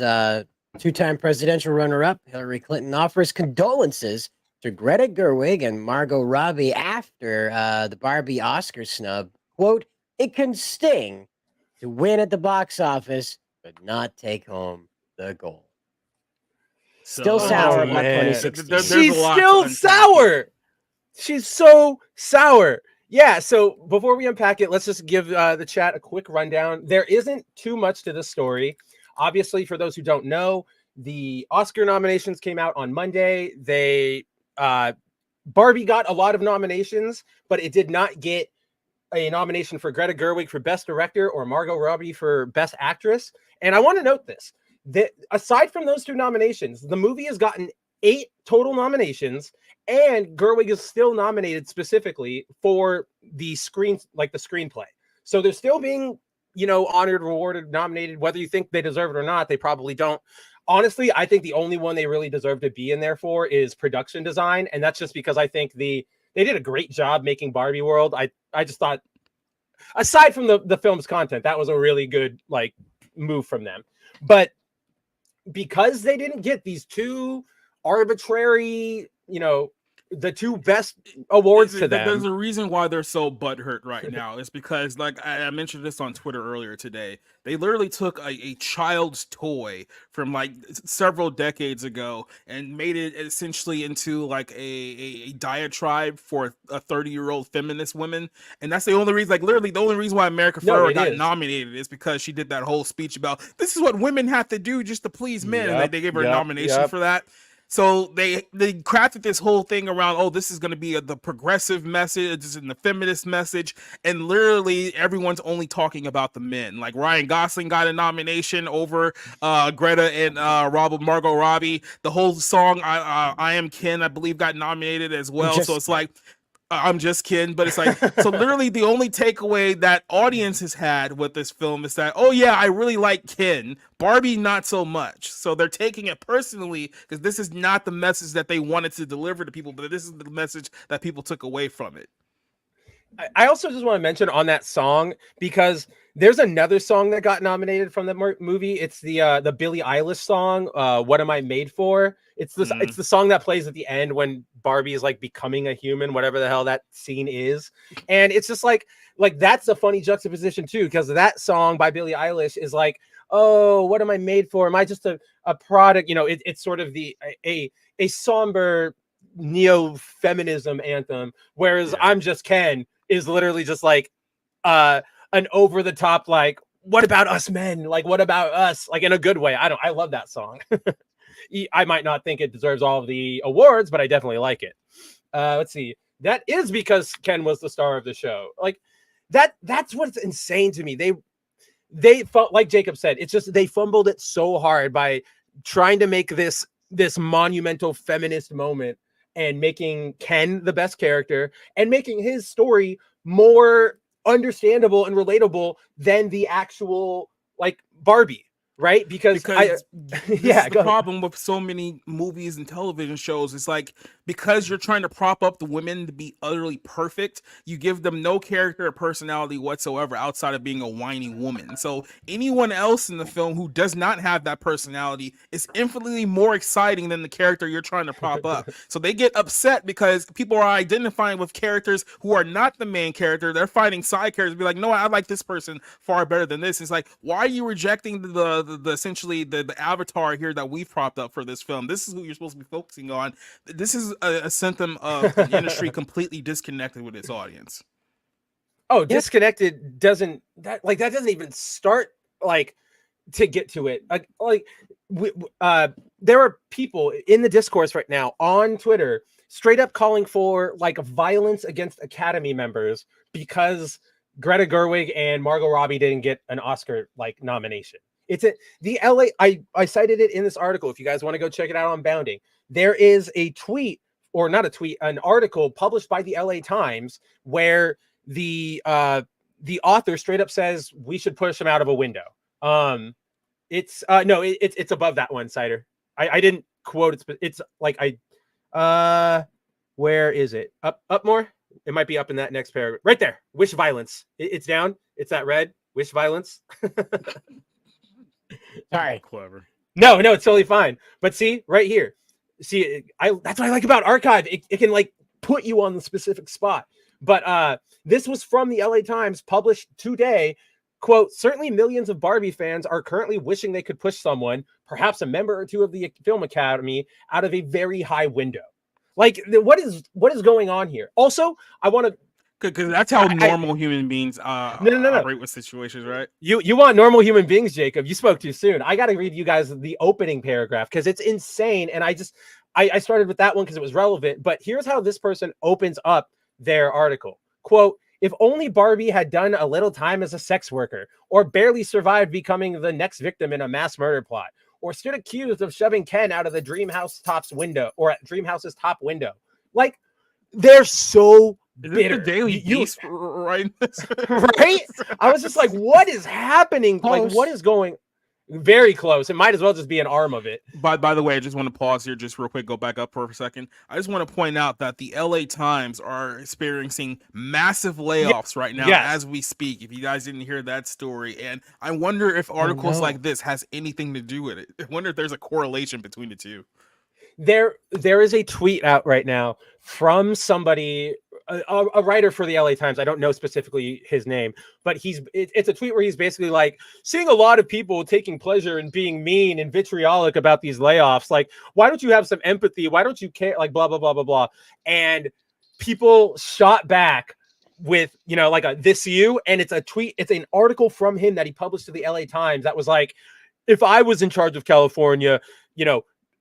two-time presidential runner-up Hillary Clinton offers condolences to Greta Gerwig and Margot Robbie after the Barbie Oscar snub. Quote, "It can sting to win at the box office, but not take home the gold." Still sour about 2016. She's still sour. She's so sour. Yeah, so before we unpack it, let's just give the chat a quick rundown. There isn't too much to this story. Obviously, for those who don't know, the Oscar nominations came out on Monday. Barbie got a lot of nominations, but it did not get a nomination for Greta Gerwig for Best Director or Margot Robbie for Best Actress. And I want to note this, that aside from those two nominations, the movie has gotten 8 total nominations, and Gerwig is still nominated specifically for the screenplay. So they're still being, honored, rewarded, nominated, whether you think they deserve it or not. They probably don't. Honestly, I think the only one they really deserve to be in there for is production design. And that's just because I think they did a great job making Barbie World. I just thought, aside from the film's content, that was a really good move from them. But because they didn't get these two arbitrary, the two best awards to them. There's a reason why they're so butthurt right now. It's because, like I mentioned this on Twitter earlier today, they literally took a child's toy from several decades ago and made it essentially into a diatribe for a 30-year-old feminist women. And that's the only reason, literally the only reason why America Ferrera got nominated is because she did that whole speech about this is what women have to do just to please men. And they gave her a nomination for that. So they crafted this whole thing around, this is going to be the progressive message and the feminist message, and literally everyone's only talking about the men. Like Ryan Gosling got a nomination over Greta and Margot Robbie. The whole song I Am Ken, I believe, got nominated as well. So it's like, I'm just kidding, but it's like, so literally the only takeaway that audience has had with this film is that, I really like Ken, Barbie not so much. So they're taking it personally because this is not the message that they wanted to deliver to people, but this is the message that people took away from it. I also just want to mention on that song, because there's another song that got nominated from the movie. It's the Billie Eilish song, "What Am I Made For?" It's the song that plays at the end when Barbie is becoming a human, whatever the hell that scene is. And it's just like that's a funny juxtaposition too, because that song by Billie Eilish is like, oh, what am I made for? Am I just a product? It's sort of a somber neo-feminism anthem, whereas I'm Just Ken is literally just an over-the-top, what about us men? What about us? In a good way. I love that song. I might not think it deserves all of the awards, but I definitely like it. Let's see. That is because Ken was the star of the show. That's what's insane to me. They felt, like Jacob said, it's just they fumbled it so hard by trying to make this monumental feminist moment and making Ken the best character and making his story more understandable and relatable than the actual Barbie. Right? Because the problem with so many movies and television shows is because you're trying to prop up the women to be utterly perfect, you give them no character or personality whatsoever outside of being a whiny woman. So anyone else in the film who does not have that personality is infinitely more exciting than the character you're trying to prop up. So they get upset because people are identifying with characters who are not the main character. They're finding side characters and be like, no, I like this person far better than this. It's like, why are you rejecting the essentially the avatar here that we've propped up for this film? This is who you're supposed to be focusing on. This is a symptom of the industry completely disconnected with its audience. Disconnected doesn't even start to get to it. There are people in the discourse right now on Twitter straight up calling for like violence against Academy members because Greta Gerwig and Margot Robbie didn't get an Oscar like nomination. It's the LA. I cited it in this article. If you guys want to go check it out on Bounding, there is a tweet, or not a tweet, an article published by the LA Times where the author straight up says we should push him out of a window. It's above that one, Cider. I didn't quote it, but it's like where is it? Up more? It might be up in that next paragraph. Right there. Wish violence. It's down. It's that red. Wish violence. Sorry. Clever. No, it's totally fine. But see, right here. See, that's what I like about Archive. It can like put you on the specific spot. But this was from the LA Times, published today. Quote, certainly millions of Barbie fans are currently wishing they could push someone, perhaps a member or two of the Film Academy, out of a very high window. Like, what is going on here? Also, I want to... Because that's how normal human beings operate with situations, right? You want normal human beings, Jacob. You spoke too soon. I got to read you guys the opening paragraph because it's insane. And I started with that one because it was relevant. But here's how this person opens up their article. Quote, if only Barbie had done a little time as a sex worker, or barely survived becoming the next victim in a mass murder plot, or stood accused of shoving Ken out of the Dreamhouse's top window. Like, they're so bitter. The Daily Beast right? Right? I was just like, what is happening? Like, what is going... Very close. It might as well just be an arm of it. By the way, I just want to pause here just real quick, go back up for a second. I just want to point out that the LA Times are experiencing massive layoffs right now as we speak. If you guys didn't hear that story, and I wonder if articles like this has anything to do with it. I wonder if there's a correlation between the two. There is a tweet out right now from somebody, a writer for the LA Times. I don't know specifically his name, but it's a tweet where he's basically like, seeing a lot of people taking pleasure in being mean and vitriolic about these layoffs. Like, why don't you have some empathy? Why don't you care? Like, blah, blah, blah, blah, blah. And people shot back with, like this you, and it's a tweet. It's an article from him that he published to the LA Times that was like, if I was in charge of California,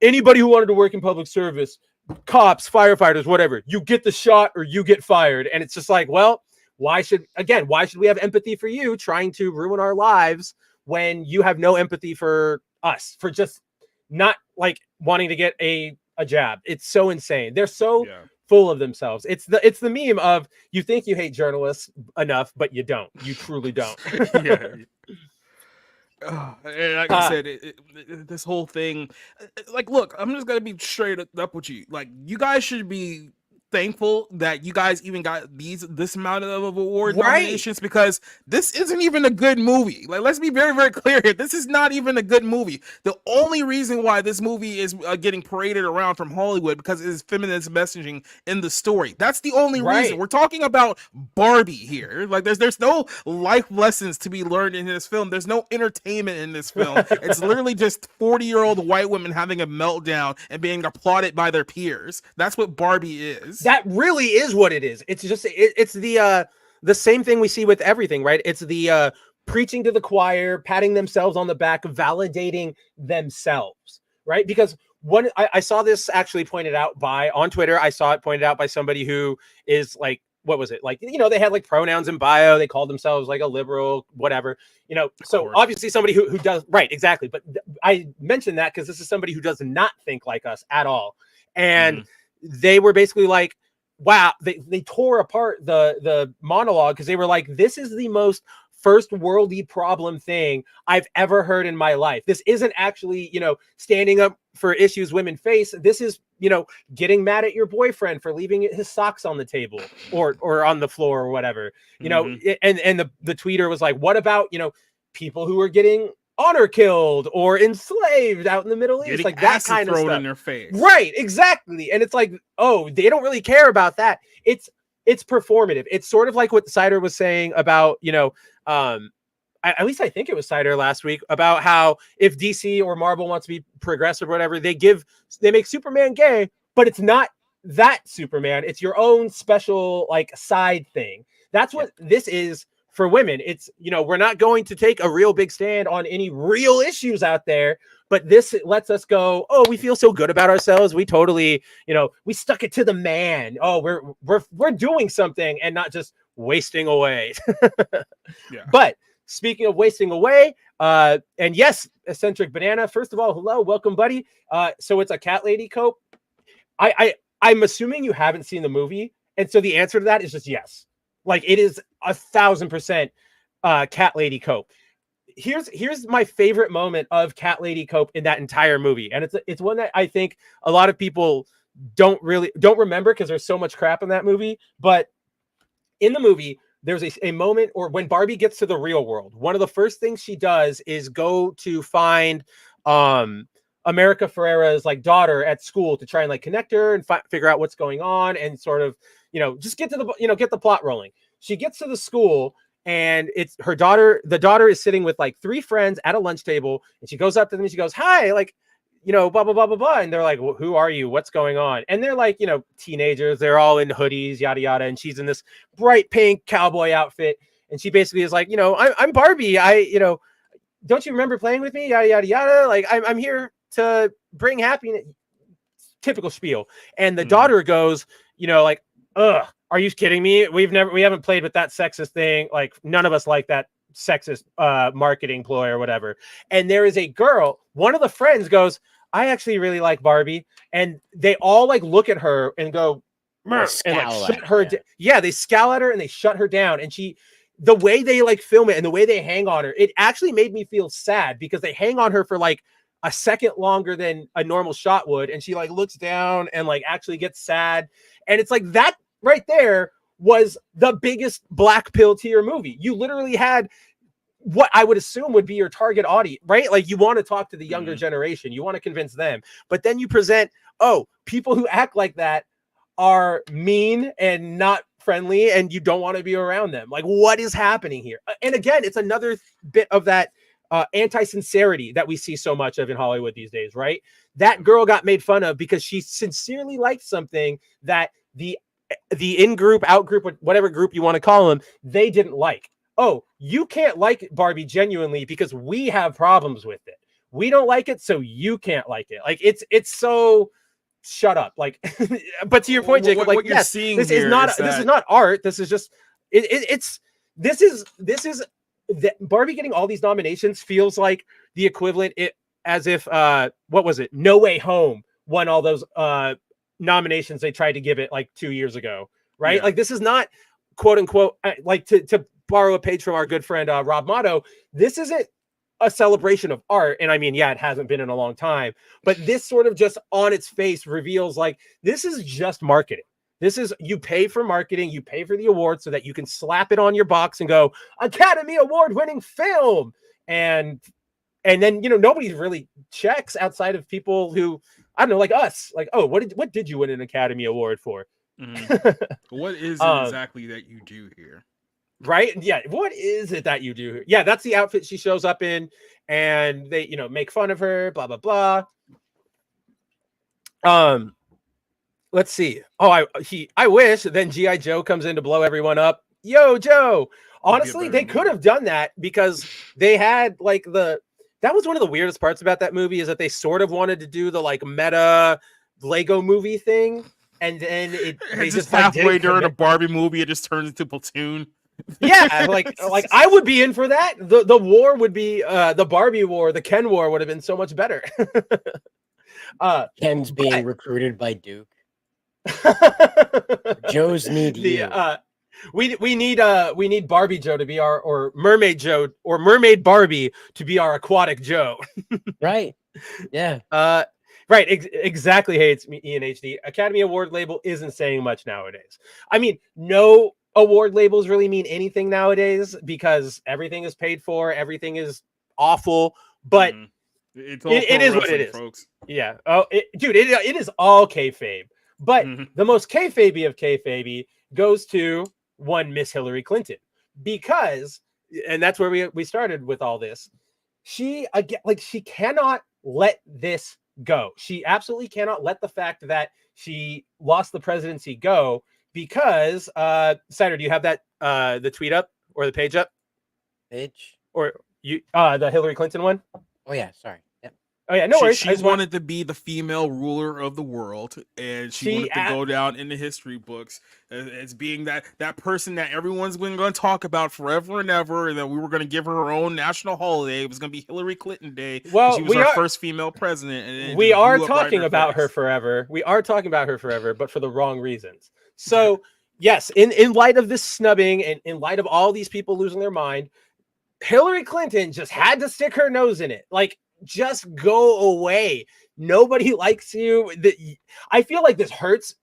anybody who wanted to work in public service, cops, firefighters, whatever, you get the shot or you get fired. And it's just like, well, why should we have empathy for you trying to ruin our lives when you have no empathy for us, for just not like wanting to get a jab? It's so insane. They're so full of themselves. It's the meme of, you think you hate journalists enough, but you don't. You truly don't. And like I said, this whole thing, like, look, I'm just gonna be straight up with you. Like, you guys should be thankful that you guys even got this amount of award nominations, because this isn't even a good movie. Like, let's be very, very clear here. This is not even a good movie. The only reason why this movie is getting paraded around from Hollywood because it is feminist messaging in the story. That's the only reason. We're talking about Barbie here. Like, there's no life lessons to be learned in this film. There's no entertainment in this film. It's literally just 40-year-old white women having a meltdown and being applauded by their peers. That's what Barbie is. That really is what it is. It's just it's the same thing we see with everything, right? It's the preaching to the choir, patting themselves on the back, validating themselves, right? Because I saw this actually pointed out on Twitter. I saw it pointed out by somebody who is like, what was it? Like, they had like pronouns in bio. They called themselves like a liberal, whatever, so obviously somebody who does, right, exactly. But I mentioned that because this is somebody who does not think like us at all. And they were basically like, wow, they tore apart the monologue because they were like, this is the most first worldy problem thing I've ever heard in my life. This isn't actually, standing up for issues women face. This is, getting mad at your boyfriend for leaving his socks on the table or on the floor or whatever, and the tweeter was like, what about, people who are getting honor killed or enslaved out in the Middle East, like that kind of stuff in their face. Right, exactly. And it's like, oh, they don't really care about that. It's performative. It's sort of like what Cider was saying about, at least I think it was Cider last week, about how if DC or Marvel wants to be progressive or whatever, they make Superman gay, but it's not that Superman. It's your own special like side thing. That's what this is. For women, it's, we're not going to take a real big stand on any real issues out there, But this lets us go, oh, we feel so good about ourselves. We totally, we stuck it to the man. Oh, we're doing something and not just wasting away. Yeah. But speaking of wasting away, and yes, Eccentric Banana, first of all, hello, welcome, buddy. So it's a cat lady cope. I'm assuming you haven't seen the movie. And so the answer to that is just yes. Like it is 1,000% cat lady cope. Here's my favorite moment of cat lady cope in that entire movie. And it's one that I think a lot of people don't remember because there's so much crap in that movie. But in the movie, there's a moment, or when Barbie gets to the real world, one of the first things she does is go to find America Ferrera's like daughter at school to try and like connect her and figure out what's going on and sort of, just get to the, get the plot rolling. She gets to the school and it's her daughter. The daughter is sitting with like 3 friends at a lunch table, and she goes up to them and she goes, "Hi, like, blah, blah, blah, blah, blah." And they're like, well, "Who are you? What's going on?" And they're like, teenagers, they're all in hoodies, yada, yada. And she's in this bright pink cowboy outfit. And she basically is like, I'm Barbie. Don't you remember playing with me? Yada, yada, yada. Like, I'm here to bring happiness. Typical spiel. And the daughter goes, like, "Ugh, are you kidding me? We haven't played with that sexist thing. Like, none of us like that sexist marketing ploy or whatever." And there is a girl, one of the friends goes, "I actually really like Barbie." And they all like look at her and go, and like shut her. Yeah, they scowl at her and they shut her down. And the way they like film it and the way they hang on her, it actually made me feel sad because they hang on her for like a second longer than a normal shot would. And she like looks down and like actually gets sad. And it's like that right there was the biggest black pill to your movie. You literally had what I would assume would be your target audience, right? Like you want to talk to the younger generation. You want to convince them. But then you present, people who act like that are mean and not friendly and you don't want to be around them. Like, what is happening here? And again, it's another bit of that anti-sincerity that we see so much of in Hollywood these days, right? That girl got made fun of because she sincerely liked something that the in-group, out-group, whatever group you want to call them, they didn't like. Oh, you can't like Barbie genuinely because we have problems with it. We don't like it, so you can't like it. Like it's so shut up. Like, but to your point, Jacob, like, yes, this is not art. This is just this is Barbie getting all these nominations feels like the equivalent as if what was it? No Way Home won all those nominations they tried to give it like 2 years ago, right? Yeah. Like this is not quote unquote like to borrow a page from our good friend Rob Motto. This isn't a celebration of art, and I mean, yeah, it hasn't been in a long time, but this sort of just on its face reveals like this is just marketing. This is, you pay for marketing, you pay for the award so that you can slap it on your box and go Academy Award winning film, and then nobody really checks outside of people who, I don't know, like us, like, oh, what did you win an Academy Award for? What is it exactly that you do here? Right? Yeah. What is it that you do here? Yeah, that's the outfit she shows up in, and they, make fun of her, blah, blah, blah. Let's see. Oh, I wish then G.I. Joe comes in to blow everyone up. Yo, Joe. Honestly, they could have done that because they had like that was one of the weirdest parts about that movie is that they sort of wanted to do the like meta Lego movie thing. And then they just halfway during a Barbie movie, it just turns into Platoon. Yeah, like I would be in for that. The war would be the Barbie war, the Ken war would have been so much better. Ken's being recruited by Duke. Joe's need you. We need Barbie Joe to be or Mermaid Joe or Mermaid Barbie to be our aquatic Joe. Right. Yeah. Right. Exactly. Hey, it's me, Ian HD. Academy Award label isn't saying much nowadays. I mean, no award labels really mean anything nowadays because everything is paid for. Everything is awful, but it is what it is. Folks. Yeah. Oh, dude, it is all kayfabe. But the most kayfabe of kayfabe goes to one Miss Hillary Clinton because, and that's where we started with all this. She cannot let this go. She absolutely cannot let the fact that she lost the presidency go because Cider, do you have that the tweet up or the page up? Page? Or you the Hillary Clinton one? Oh yeah, sorry. Yep. Oh yeah, no worries. She wanted to be the female ruler of the world, and she wanted to go down in the history books as being that person that everyone's going to talk about forever and ever, and that we were going to give her own national holiday. It was going to be Hillary Clinton Day. Well, she was our first female president. And we are talking about her forever. We are talking about her forever, but for the wrong reasons. So yes, in light of this snubbing and in light of all these people losing their mind, Hillary Clinton just had to stick her nose in it. Like, just go away. Nobody likes you. I feel like this hurts.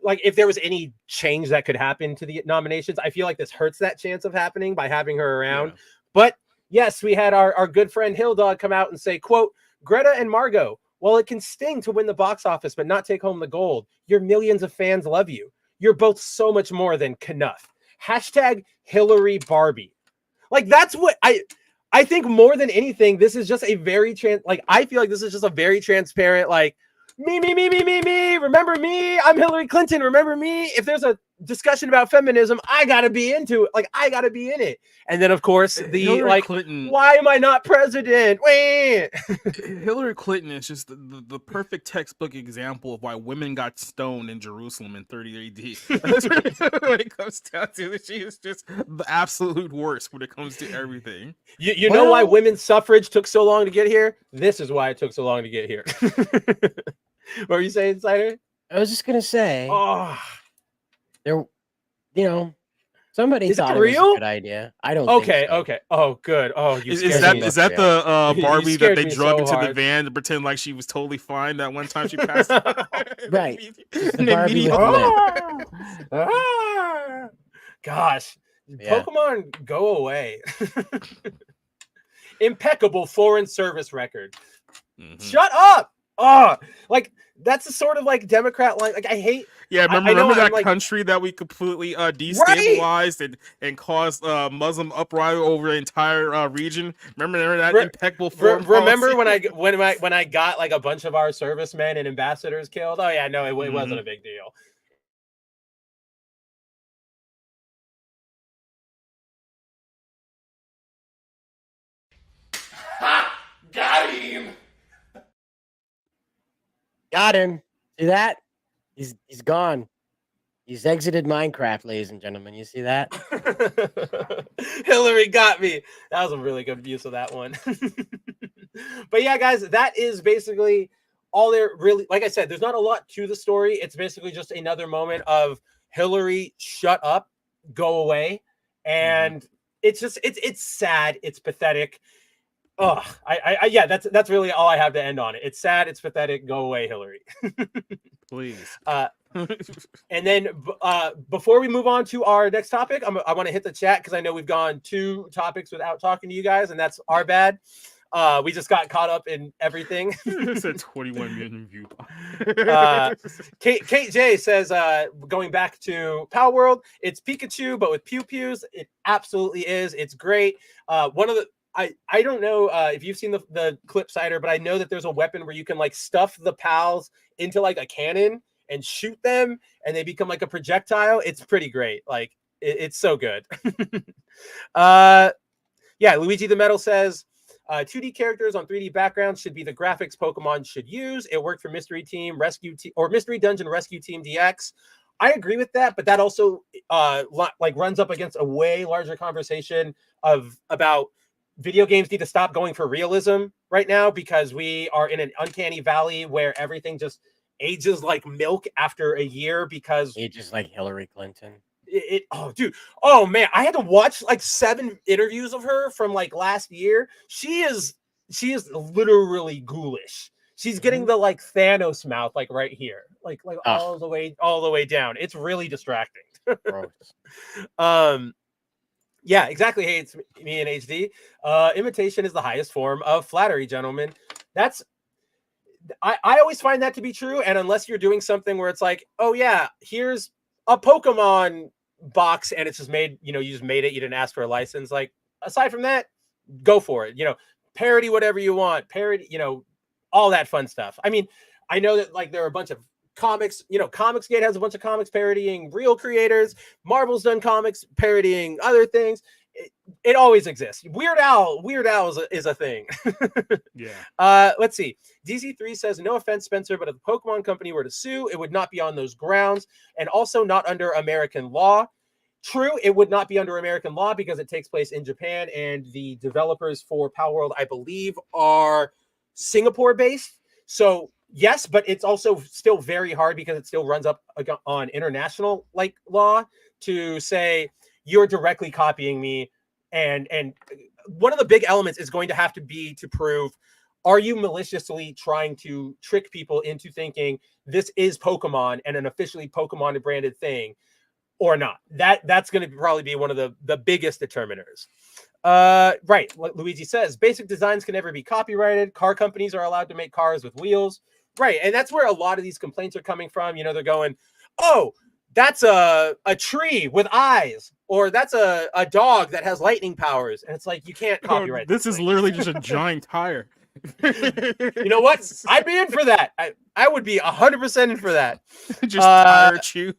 Like, if there was any change that could happen to the nominations, I feel like this hurts that chance of happening by having her around. Yeah. But yes, we had our good friend Hill Dog come out and say, quote, Greta and Margot, well, it can sting to win the box office, but not take home the gold. Your millions of fans love you. You're both so much more than Knuff. Hashtag Hillary Barbie. Like, that's what I think more than anything, this is just a very I feel like this is just a very transparent, like, me. Remember me? I'm Hillary Clinton. Remember me? If there's a discussion about feminism, I gotta be into it. Like, I gotta be in it. And then, of course, the Clinton, why am I not president? Wait. Hillary Clinton is just the perfect textbook example of why women got stoned in Jerusalem in 30 AD. That's when it comes down to it. She is just the absolute worst when it comes to everything. You know why women's suffrage took so long to get here? This is why it took so long to get here. What were you saying, Cider? I was just gonna say, somebody thought it was a good idea. I don't. Okay, think so. okay. Oh, good. Oh, is that the Barbie that they drug into the van to pretend like she was totally fine that one time she passed? Right. Gosh, Pokemon, go away. Impeccable foreign service record. Mm-hmm. Shut up. Oh, like, that's the sort of like Democrat line. Like, I hate. Yeah, remember that country that we completely destabilized and caused Muslim uprising over the entire region. Remember that impeccable foreign remember when I got like a bunch of our servicemen and ambassadors killed? Oh yeah, no, it wasn't a big deal. Ha! Got him. Got him. See that? He's gone. He's exited Minecraft, ladies and gentlemen. You see that? Hillary got me. That was a really good use of that one. But yeah, guys, that is basically all there really. Like I said, there's not a lot to the story. It's basically just another moment of Hillary, shut up, go away. And it's just, it's sad. It's pathetic. Oh, yeah, that's really all I have to end on it. It's sad, it's pathetic. Go away, Hillary. Please. And then before we move on to our next topic, I want to hit the chat because I know we've gone 2 topics without talking to you guys, and that's our bad. We just got caught up in everything. It's a 21 million view. Kate J says, going back to Palworld, it's Pikachu, but with pew-pews. It absolutely is. It's great. One of the I don't know if you've seen the clip, Cider, but I know that there's a weapon where you can like stuff the pals into like a cannon and shoot them and they become like a projectile. It's pretty great. Like it's so good. Yeah, Luigi the Metal says 2D characters on 3D backgrounds should be the graphics Pokemon should use. It worked for Mystery Team Rescue or Mystery Dungeon Rescue Team DX. I agree with that, but that also like runs up against a way larger conversation about video games need to stop going for realism right now because we are in an uncanny valley where everything just ages like milk after a year because ages like Hillary Clinton. Oh, dude. Oh, man. I had to watch like 7 interviews of her from like last year. She is literally ghoulish. She's getting the like Thanos mouth like right here, like all the way down. It's really distracting. Yeah, exactly. Hey, it's me in HD. Imitation is the highest form of flattery, gentlemen. I always find that to be true. And unless you're doing something where it's like, oh yeah, here's a Pokemon box and it's just made, you just made it. You didn't ask for a license. Like, aside from that, go for it. Parody whatever you want. Parody, all that fun stuff. I mean, I know that like there are a bunch of comics, Comicsgate has a bunch of comics parodying real creators. Marvel's done comics parodying other things. it always exists. Weird Al is a thing. Yeah. Let's see. DZ3 says, no offense, Spencer, but if the Pokemon Company were to sue, it would not be on those grounds, and also not under American law. True, it would not be under American law because it takes place in Japan, and the developers for Palworld, I believe, are Singapore-based. So yes, but it's also still very hard because it still runs up on international law to say you're directly copying me. And one of the big elements is going to have to be to prove, are you maliciously trying to trick people into thinking this is Pokemon and an officially Pokemon branded thing or not? That's going to probably be one of the biggest determiners. Right. Like Luigi says, basic designs can never be copyrighted. Car companies are allowed to make cars with wheels. Right. And that's where a lot of these complaints are coming from. They're going, oh, that's a tree with eyes, or that's a dog that has lightning powers. And it's like, you can't copyright this is literally just a giant tire. You know what? I'd be in for that. I would be 100% in for that. Just tire chew.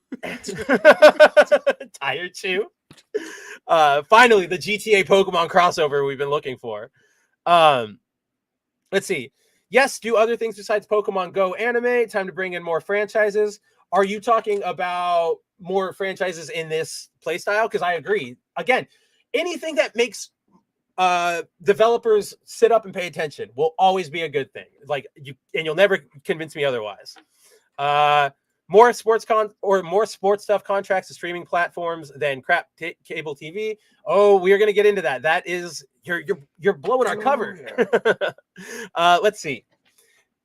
Tire chew. Finally, the GTA Pokemon crossover we've been looking for. Let's see. Yes, do other things besides Pokemon Go anime. Time to bring in more franchises. Are you talking about more franchises in this playstyle? Because I agree. Again, anything that makes developers sit up and pay attention will always be a good thing. You'll never convince me otherwise. More sports stuff contracts to streaming platforms than crap cable TV. Oh, we're gonna get into that. That is you're blowing our cover. Let's see.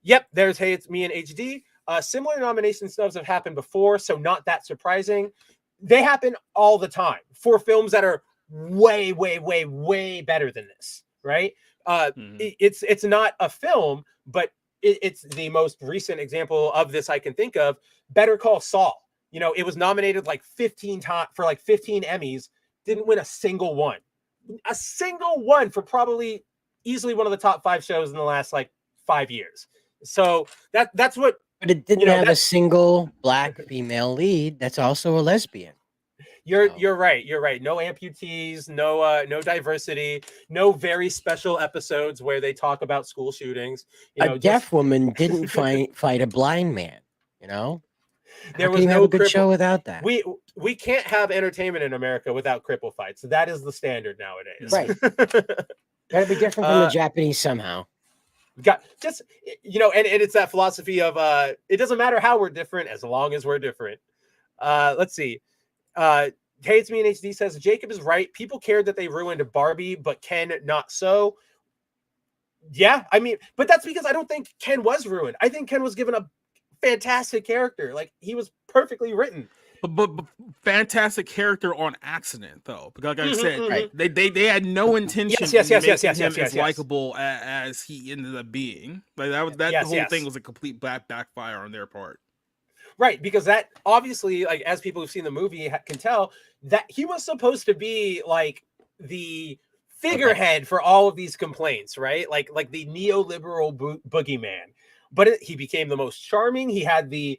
Yep, there's Hey It's Me in HD. Similar nomination snubs have happened before, so not that surprising. They happen all the time for films that are way, way, way, way better than this, right? It's not a film, but it's the most recent example of this I can think of. Better Call Saul. It was nominated 15 times for 15 Emmys, didn't win a single one. A single one for probably easily one of the top 5 shows in the last 5 years. So that's what. But it didn't have a single black female lead that's also a lesbian. You're right. You're right. No amputees, no diversity, no very special episodes where they talk about school shootings. A deaf woman didn't fight a blind man. There was no good show without that. We can't have entertainment in America without cripple fights. That is the standard nowadays. Right. Gotta be different from the Japanese somehow. And it's that philosophy of it doesn't matter how we're different as long as we're different. Let's see. Hey It's Me in HD says Jacob is right. People cared that they ruined Barbie, but Ken not so. Yeah, but that's because I don't think Ken was ruined. I think Ken was given a fantastic character. He was perfectly written. But fantastic character on accident, though. Because like I said, they had no intention of making him as likable as he ended up being. The whole thing was a complete backfire on their part. Right, because that obviously, as people who've seen the movie can tell, that he was supposed to be the figurehead for all of these complaints, right? Like the neoliberal boogeyman. But he became the most charming. He had he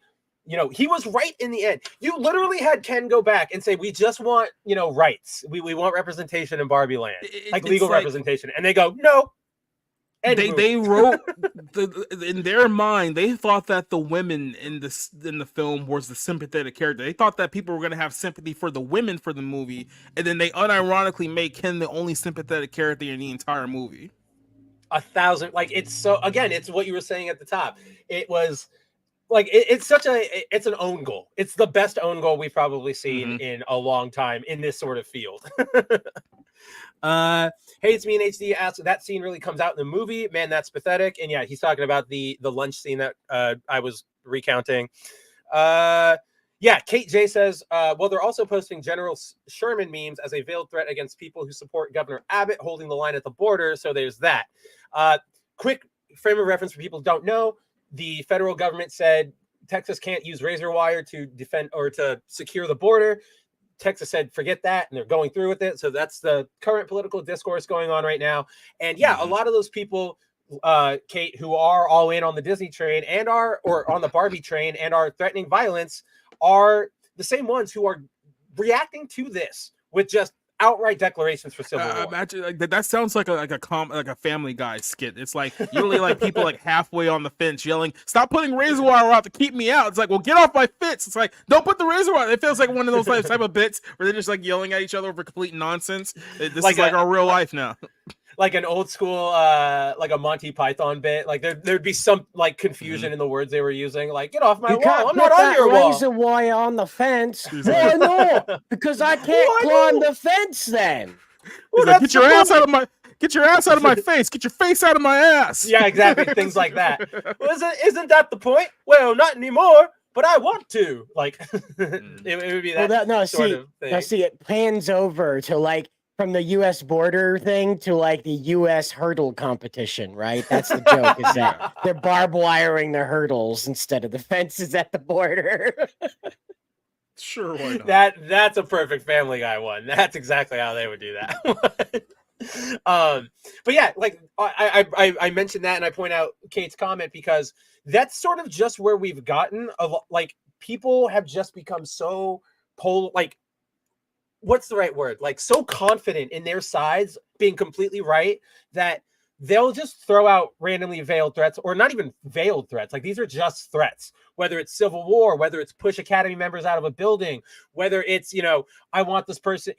was right in the end. You literally had Ken go back and say, we just want, rights. We want representation in Barbie Land, legal representation. And they go, no. They wrote in their mind, they thought that the women in the film was the sympathetic character. They thought that people were going to have sympathy for the women for the movie, and then they unironically make Ken the only sympathetic character in the entire movie. 1,000, it's what you were saying at the top. It was it's an own goal. It's the best own goal we've probably seen in a long time in this sort of field. Hey It's Me in HD asks, that scene really comes out in the movie. Man, that's pathetic. And yeah, he's talking about the lunch scene that I was recounting. Kate J says, well, they're also posting General Sherman memes as a veiled threat against people who support Governor Abbott holding the line at the border. So there's that. Quick frame of reference for people who don't know. The federal government said Texas can't use razor wire to defend or to secure the border. Texas said, forget that, and they're going through with it. So that's the current political discourse going on right now. And a lot of those people, Kate, who are all in on the Disney train or on the Barbie train and are threatening violence are the same ones who are reacting to this with just outright declarations for Civil War. Imagine like that sounds like a Family Guy skit. It's like usually like people like halfway on the fence yelling, "Stop putting razor wire out to keep me out." It's like, well, get off my fence. It's like, don't put the razor wire. It feels like one of those type of bits where they're just like yelling at each other over complete nonsense. This is like our real life now. Like an old school, like a Monty Python bit. Like there'd be some like confusion in the words they were using. Like, get off my wall! I'm not on your wall. Razor wire on the fence. Why not? Because I can't climb the fence. Then well, get your ass out of my face. Get your face out of my ass. Yeah, exactly. Things like that. Well, isn't that the point? Well, not anymore. But I want to. Like, it would be that. Well, see, it pans over to like. From the U.S. border thing to like the U.S. hurdle competition, right? That's the joke, is that they're barbed wiring the hurdles instead of the fences at the border. Sure, why not? That's a perfect Family Guy one. That's exactly how they would do that. But yeah, like I mentioned that, and I point out Kate's comment because that's sort of just where we've gotten. Like people have just become so what's the right word? Like so confident in their sides being completely right that they'll just throw out randomly veiled threats, or not even veiled threats. Like these are just threats, whether it's civil war, whether it's push Academy members out of a building, whether it's, I want this person,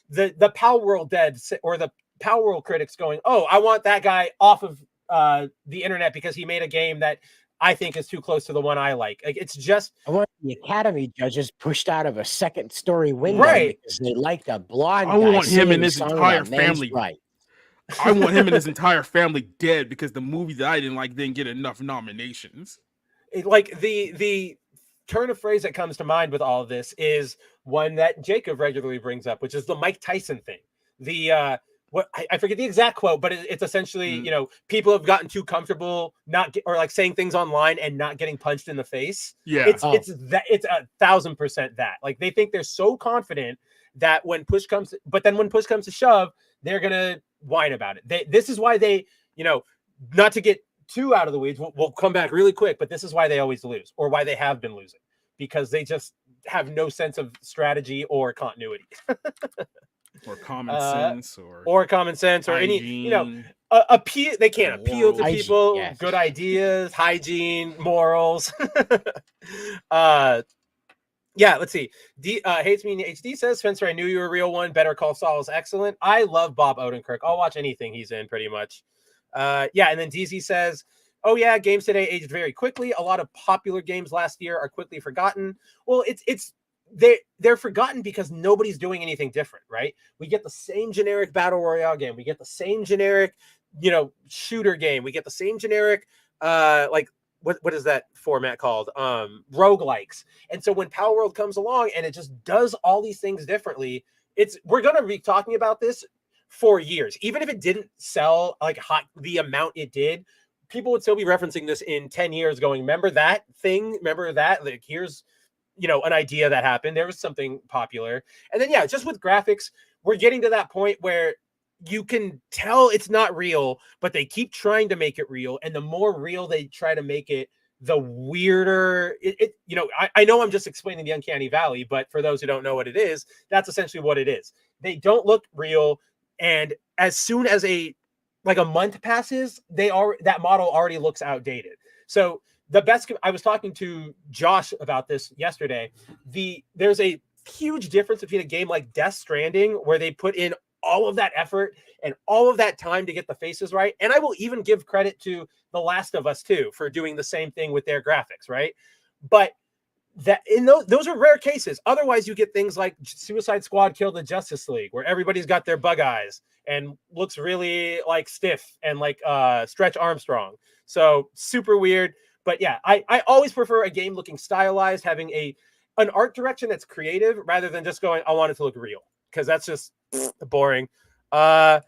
the Palworld devs or the Palworld critics going, oh, I want that guy off of the internet because he made a game that I think is too close to the one I like. Like it's just I want the Academy judges pushed out of a second-story window because they liked a blonde guy. I want him and his entire family. Right. I want him and his entire family dead because the movie that I didn't like didn't get enough nominations. Like the turn of phrase that comes to mind with all of this is one that Jacob regularly brings up, which is the Mike Tyson thing. I forget the exact quote, but it's essentially, people have gotten too comfortable or saying things online and not getting punched in the face. Yeah. It's 1,000% that. Like they think they're so confident that when push comes to shove, they're going to whine about it. This is why they, not to get too out of the weeds, we'll come back really quick, but this is why they always lose, or why they have been losing, because they just have no sense of strategy or continuity. Or common sense, or hygiene. any, appeal. They can't appeal to people. Yes. Good ideas, hygiene, morals. Yeah. Let's see. Hates Me in HD says, Spencer, I knew you were a real one. Better Call Saul is excellent. I love Bob Odenkirk. I'll watch anything he's in, pretty much. Yeah. And then DZ says, oh yeah, games today aged very quickly. A lot of popular games last year are quickly forgotten. Well, they're forgotten because nobody's doing anything different, right? We get the same generic battle royale game. We get the same generic, shooter game. We get the same generic, what is that format called? Roguelikes. And so when Palworld comes along and it just does all these things differently, we're going to be talking about this for years. Even if it didn't sell the amount it did, people would still be referencing this in 10 years going, remember that thing? Remember that? Like, here's, an idea that happened. There was something popular. And then, yeah, just with graphics, we're getting to that point where you can tell it's not real, but they keep trying to make it real. And the more real they try to make it, the weirder I know I'm just explaining the uncanny valley, but for those who don't know what it is, that's essentially what it is. They don't look real. And as soon as a month passes, that model already looks outdated. So I was talking to Josh about this yesterday. There's a huge difference between a game like Death Stranding, where they put in all of that effort and all of that time to get the faces right. And I will even give credit to The Last of Us 2 for doing the same thing with their graphics, right? But that in those are rare cases. Otherwise, you get things like Suicide Squad Kill the Justice League, where everybody's got their bug eyes and looks really stiff and like Stretch Armstrong. So super weird. But yeah, I always prefer a game looking stylized, having an art direction that's creative rather than just going, I want it to look real, because that's just boring. Yeah,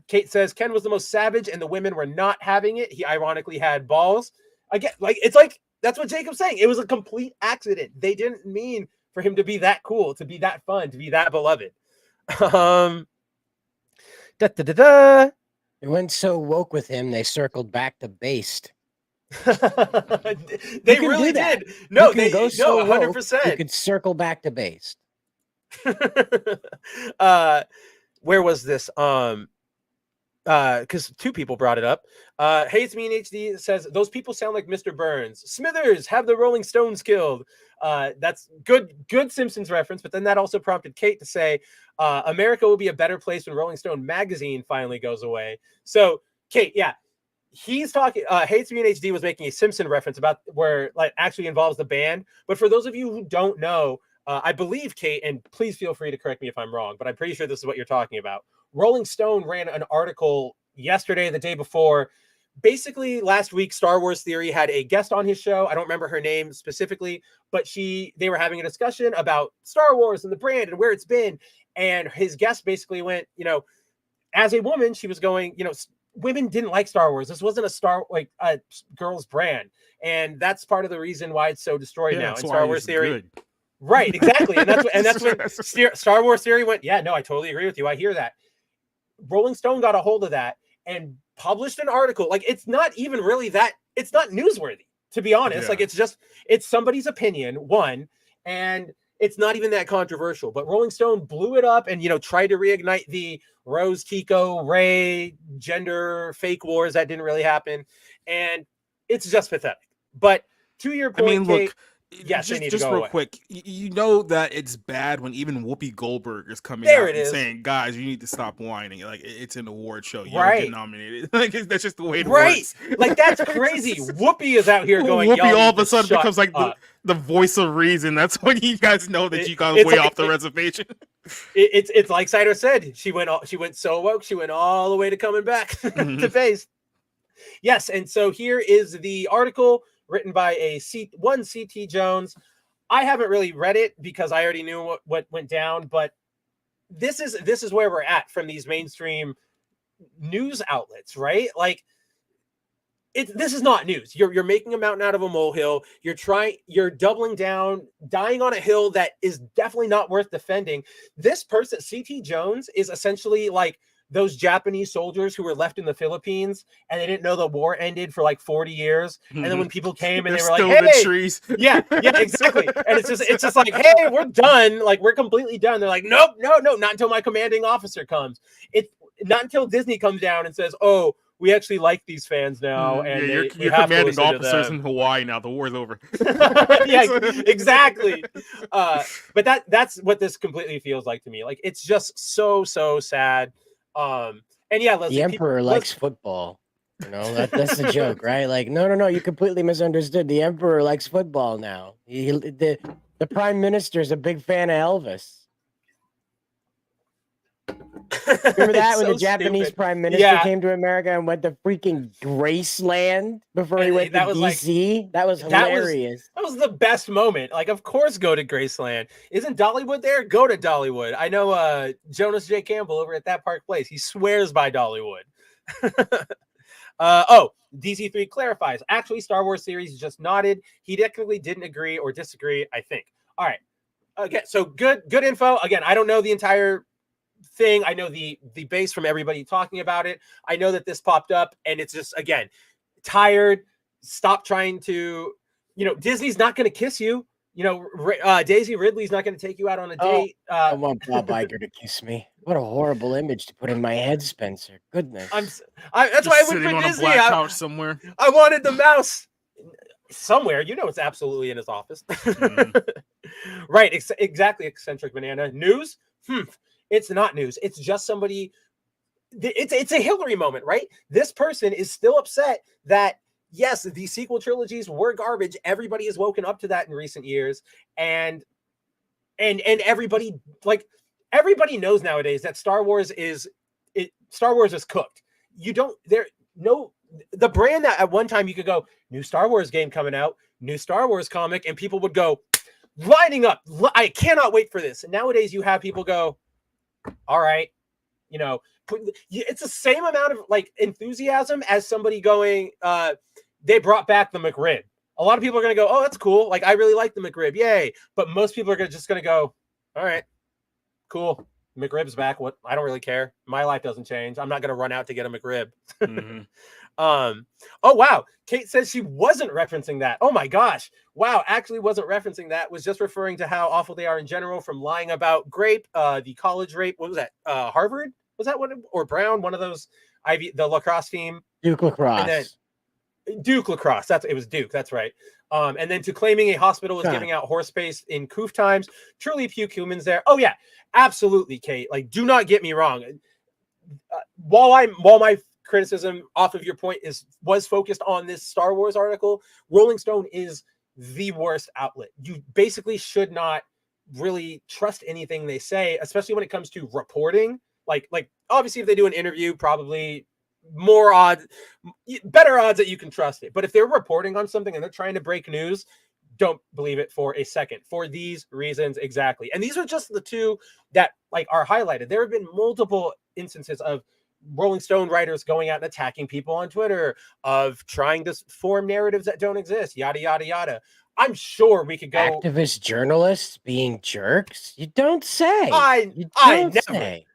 Kate says Ken was the most savage and the women were not having it. He ironically had balls. Again, that's what Jacob's saying. It was a complete accident. They didn't mean for him to be that cool, to be that fun, to be that beloved. They went so woke with him, they circled back to based. They really did. No, they go so 100%. You could circle back to based. Where was this? Because two people brought it up. Hates Me in HD says those people sound like Mr. Burns. Smithers, have the Rolling Stones killed. That's good Simpsons reference, but then that also prompted Kate to say America will be a better place when Rolling Stone magazine finally goes away. So Kate, yeah, he's talking. Hates Me in HD was making a Simpson reference about where like actually involves the band. But for those of you who don't know, I believe Kate, and please feel free to correct me if I'm wrong, but I'm pretty sure this is what you're talking about. Rolling Stone ran an article yesterday, the day before. Basically, last week, Star Wars Theory had a guest on his show. I don't remember her name specifically, but they were having a discussion about Star Wars and the brand and where it's been. And his guest basically went, as a woman, she was going, women didn't like Star Wars. This wasn't a girl's brand. And that's part of the reason why it's so destroyed now. And Star Wars Theory. Good. Right, exactly. And that's when Star Wars Theory went, yeah, no, I totally agree with you. I hear that. Rolling Stone got a hold of that and published an article. Like, it's not even really it's not newsworthy, to be honest. Yeah. Like, it's somebody's opinion, one, and it's not even that controversial. But Rolling Stone blew it up and, tried to reignite the Rose, Tico, Ray, gender fake wars that didn't really happen. And it's just pathetic. But to your point, Kate, look, yes, just real quick, you know that it's bad when even Whoopi Goldberg is coming out and saying, guys, you need to stop whining. Like, it's an award show. You don't get nominated. Like, that's just the way it works. Like, that's crazy. Whoopi is out here going, Whoopi all of a sudden becomes like the voice of reason. That's when you guys know that you got way off the reservation. It's like Cider said. She went so woke. She went all the way to coming back to face. Yes, and so here is the article written by one CT Jones. I haven't really read it because I already knew what went down, but this is where we're at from these mainstream news outlets, right? Like, this is not news. You're making a mountain out of a molehill. You're doubling down, dying on a hill that is definitely not worth defending. This person, CT Jones, is essentially like those Japanese soldiers who were left in the Philippines and they didn't know the war ended for like 40 years. And then when people came and they were like, hey, trees. yeah, exactly. And it's just like, hey, we're done. Like, we're completely done. They're like, nope, no, not until my commanding officer comes. It's not until Disney comes down and says, oh, we actually like these fans now. And your commanding officers in Hawaii now. The war's over. Yeah, exactly. But that's what this completely feels like to me. Like, it's just so sad. And yeah, Leslie, the Emperor likes football. That's the joke, right? Like, no, you completely misunderstood. The Emperor likes football now. The Prime Minister is a big fan of Elvis. Remember that when the Japanese Prime Minister came to America and went to freaking Graceland before he went to DC? That was hilarious. That was the best moment. Like, of course, go to Graceland. Isn't Dollywood there? Go to Dollywood. I know Jonas J. Campbell over at that Park Place. He swears by Dollywood. DC3 clarifies. Actually, Star Wars series just nodded. He technically didn't agree or disagree, I think. All right. Okay, so good info. Again, I don't know the entire thing. I know the base from everybody talking about it. I know that this popped up and it's just, again, tired. Stop trying to, Disney's not going to kiss you. Daisy Ridley's not going to take you out on a date. I want Bob Iger to kiss me. What a horrible image to put in my head, Spencer. Goodness. That's why I went for Disney. Black couch somewhere. I wanted the mouse somewhere. It's absolutely in his office. Right. Exactly. Eccentric Banana. News? It's not news. It's just somebody. It's a Hillary moment, right? This person is still upset that, yes, the sequel trilogies were garbage. Everybody has woken up to that in recent years. And everybody knows nowadays that Star Wars is cooked. The brand that at one time you could go, new Star Wars game coming out, new Star Wars comic, and people would go lining up. I cannot wait for this. And nowadays you have people go, all right, it's the same amount of like enthusiasm as somebody going, they brought back the McRib. A lot of people are going to go, oh, that's cool. Like, I really like the McRib. Yay. But most people are just going to go, all right, cool. McRib's back. What? I don't really care. My life doesn't change. I'm not going to run out to get a McRib. Oh, wow. Kate says she wasn't referencing that. Oh, my gosh. Wow. Actually wasn't referencing that. Was just referring to how awful they are in general from lying about Grape, the college rape. What was that? Harvard? Was that one? Or Brown? One of those, the lacrosse team? Duke lacrosse. And then Duke lacrosse. It was Duke. That's right. And then to claiming a hospital was giving out horse paste in coof times. Truly puke humans there. Oh, yeah. Absolutely, Kate. Like, do not get me wrong. While my criticism off of your point was focused on this Star Wars article, Rolling Stone is the worst outlet. You basically should not really trust anything they say, especially when it comes to reporting. Like obviously if they do an interview, probably better odds that you can trust it. But if they're reporting on something and they're trying to break news, don't believe it for a second, for these reasons exactly. And these are just the two that are highlighted. There have been multiple instances of Rolling Stone writers going out and attacking people on Twitter, of trying to form narratives that don't exist, yada, yada, yada. I'm sure we could go. Activist journalists being jerks? You don't say. I never. Say.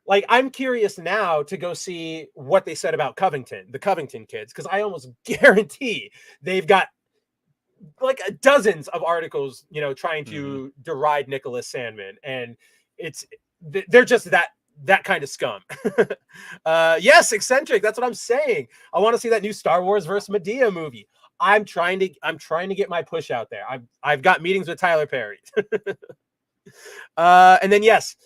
Like, I'm curious now to go see what they said about the Covington kids, because I almost guarantee they've got like dozens of articles, trying to deride Nicholas Sandmann, and they're just that kind of scum. Yes, eccentric. That's what I'm saying. I want to see that new Star Wars versus Medea movie. I'm trying to get my push out there. I've got meetings with Tyler Perry. And then yes,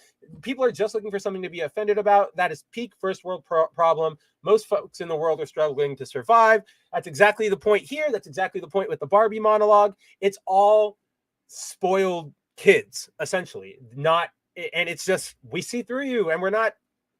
people are just looking for something to be offended about. That is peak first world problem. Most folks in the world are struggling to survive. That's exactly the point here. That's exactly the point with the Barbie monologue. It's all spoiled kids, essentially. And it's just, we see through you, and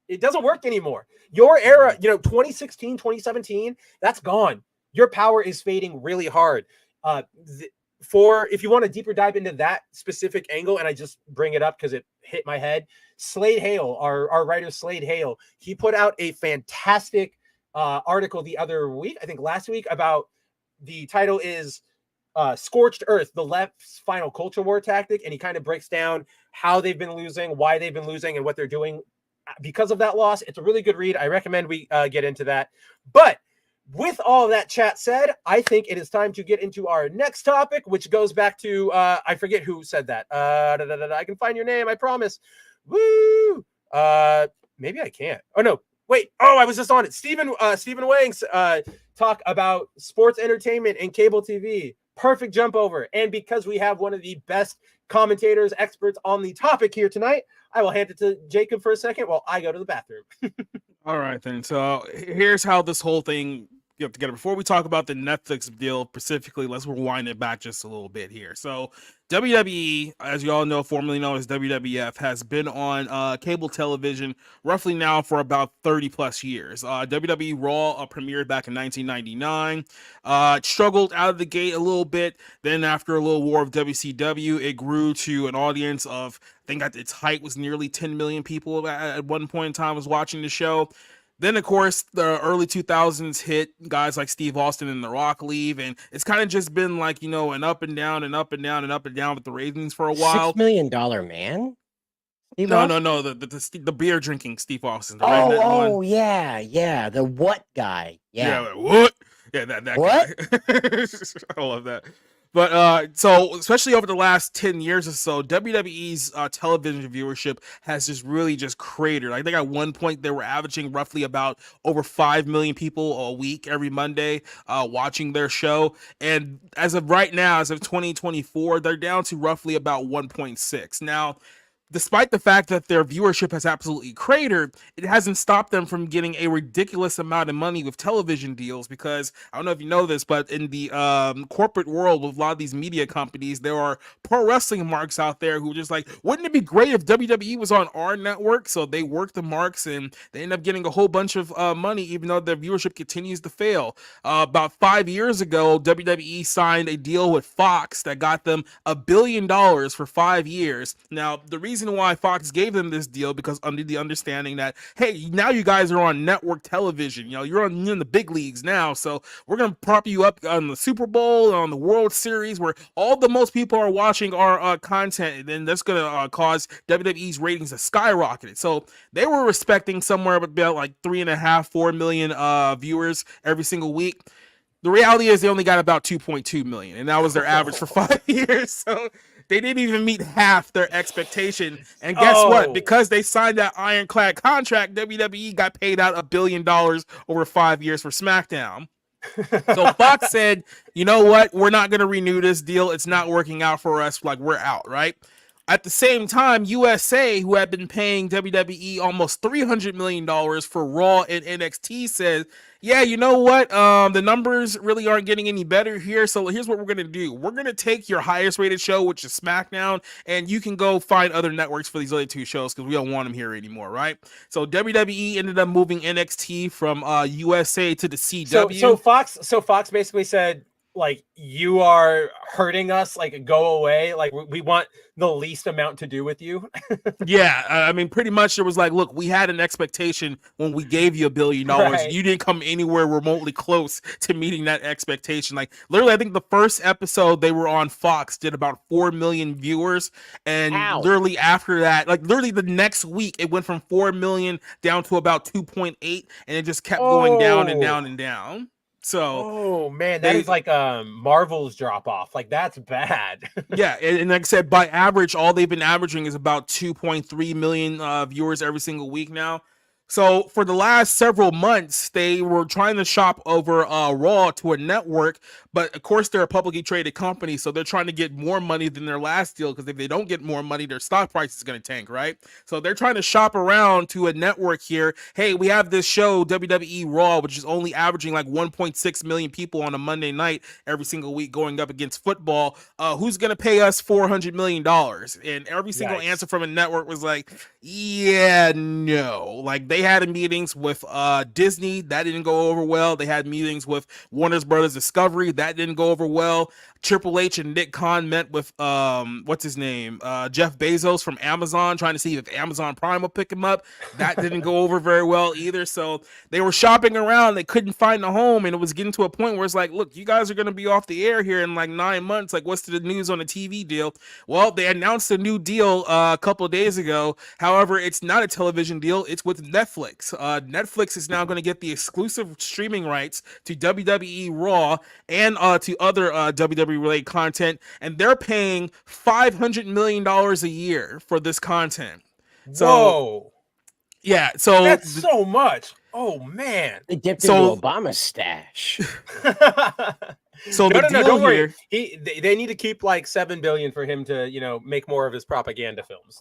it doesn't work anymore. Your era, 2016, 2017, that's gone. Your power is fading really hard. If you want a deeper dive into that specific angle, and I just bring it up because it hit my head, Slade Hale, our writer Slade Hale, he put out a fantastic article the other week, I think last week, about, the title is Scorched Earth, the left's final culture war tactic, and he kind of breaks down how they've been losing, why they've been losing, and what they're doing because of that loss. It's a really good read. I recommend we get into that. But with all that chat said, I think it is time to get into our next topic, which goes back to, I forget who said that. I can find your name, I promise. Woo! Maybe I can't. Oh, no. Wait. Oh, I was just on it. Stephen Wang's talk about sports entertainment and cable TV. Perfect jump over. And because we have one of the best commentators, experts on the topic here tonight, I will hand it to Jacob for a second while I go to the bathroom. All right, then. So here's how this whole thing got together. Before we talk about the Netflix deal specifically, let's rewind it back just a little bit here. So WWE, as you all know, formerly known as WWF, has been on cable television roughly now for about 30 plus years. WWE Raw premiered back in 1999. It struggled out of the gate a little bit. Then after a little war of WCW, it grew to an audience of, I think at its height was nearly 10 million people at one point in time was watching the show. Then, of course, the early 2000s hit, guys like Steve Austin and The Rock leave, and it's kind of just been like, an up and down and up and down and up and down with the ratings for a while. $6 Million Man? Steve Austin? No, the beer drinking Steve Austin. Yeah, the what guy? Yeah, what? Yeah, that what? Guy. I love that. But so especially over the last 10 years or so, WWE's television viewership has just cratered. I think at one point they were averaging roughly about over 5 million people a week every Monday watching their show. And as of right now, as of 2024, they're down to roughly about 1.6. Now, despite the fact that their viewership has absolutely cratered, it hasn't stopped them from getting a ridiculous amount of money with television deals, because I don't know if you know this, but in the corporate world with a lot of these media companies, there are pro wrestling marks out there who are just like, wouldn't it be great if WWE was on our network? So they work the marks and they end up getting a whole bunch of money, even though their viewership continues to fail. About 5 years ago, WWE signed a deal with Fox that got them $1 billion for 5 years. Now, the reason why Fox gave them this deal, because under the understanding that, hey, now you guys are on network television, you're in the big leagues now, so we're gonna prop you up on the Super Bowl, on the World Series, where all the most people are watching our content, and then that's gonna cause WWE's ratings to skyrocket. So they were expecting somewhere about like 3.5-4 million viewers every single week. The reality is they only got about 2.2 million, and that was their average for 5 years. So they didn't even meet half their expectation. And guess what? Because they signed that ironclad contract, WWE got paid out $1 billion over 5 years for SmackDown. So Fox said, you know what? We're not going to renew this deal. It's not working out for us. Like, we're out, right? At the same time, USA, who had been paying WWE almost $300 million for Raw and NXT, says, yeah, you know what? The numbers really aren't getting any better here. So here's what we're going to do. We're going to take your highest rated show, which is SmackDown, and you can go find other networks for these other two shows because we don't want them here anymore, right? So WWE ended up moving NXT from USA to the CW. So Fox basically said, like, you are hurting us, like, go away, like, we want the least amount to do with you. Yeah, I mean, pretty much it was like, look, we had an expectation when we gave you $1 billion. Right. You didn't come anywhere remotely close to meeting that expectation. Like, literally, I think the first episode they were on Fox did about 4 million viewers, and literally after that, like, literally the next week, it went from 4 million down to about 2.8, and it just kept going down and down and down. So, man, that is like Marvel's drop off. Like, that's bad. Yeah, and like I said, by average, all they've been averaging is about 2.3 million viewers every single week now. So for the last several months, they were trying to shop over Raw to a network, but of course they're a publicly traded company, so they're trying to get more money than their last deal, because if they don't get more money, their stock price is going to tank, right? So they're trying to shop around to a network here. Hey, we have this show, WWE Raw, which is only averaging like 1.6 million people on a Monday night every single week going up against football. Who's going to pay us $400 million? And every single answer from a network was like, yeah, no. Like, they had meetings with Disney, that didn't go over well. They had meetings with Warner Brothers Discovery, that didn't go over well. Triple H and Nick Khan met with what's his name, Jeff Bezos from Amazon, trying to see if Amazon Prime will pick him up. That didn't go over very well either. So they were shopping around, they couldn't find a home, and it was getting to a point where it's like, look, you guys are going to be off the air here in like 9 months. Like, what's the news on the TV deal? Well, they announced a new deal a couple of days ago. However, it's not a television deal, it's with Netflix. Netflix is now going to get the exclusive streaming rights to WWE Raw and to other WWE related content, and they're paying $500 million a year for this content. So, whoa. Yeah, so that's so much. Oh man, they dipped into Obama's stash. So no, don't worry. They need to keep like $7 billion for him to, you know, make more of his propaganda films.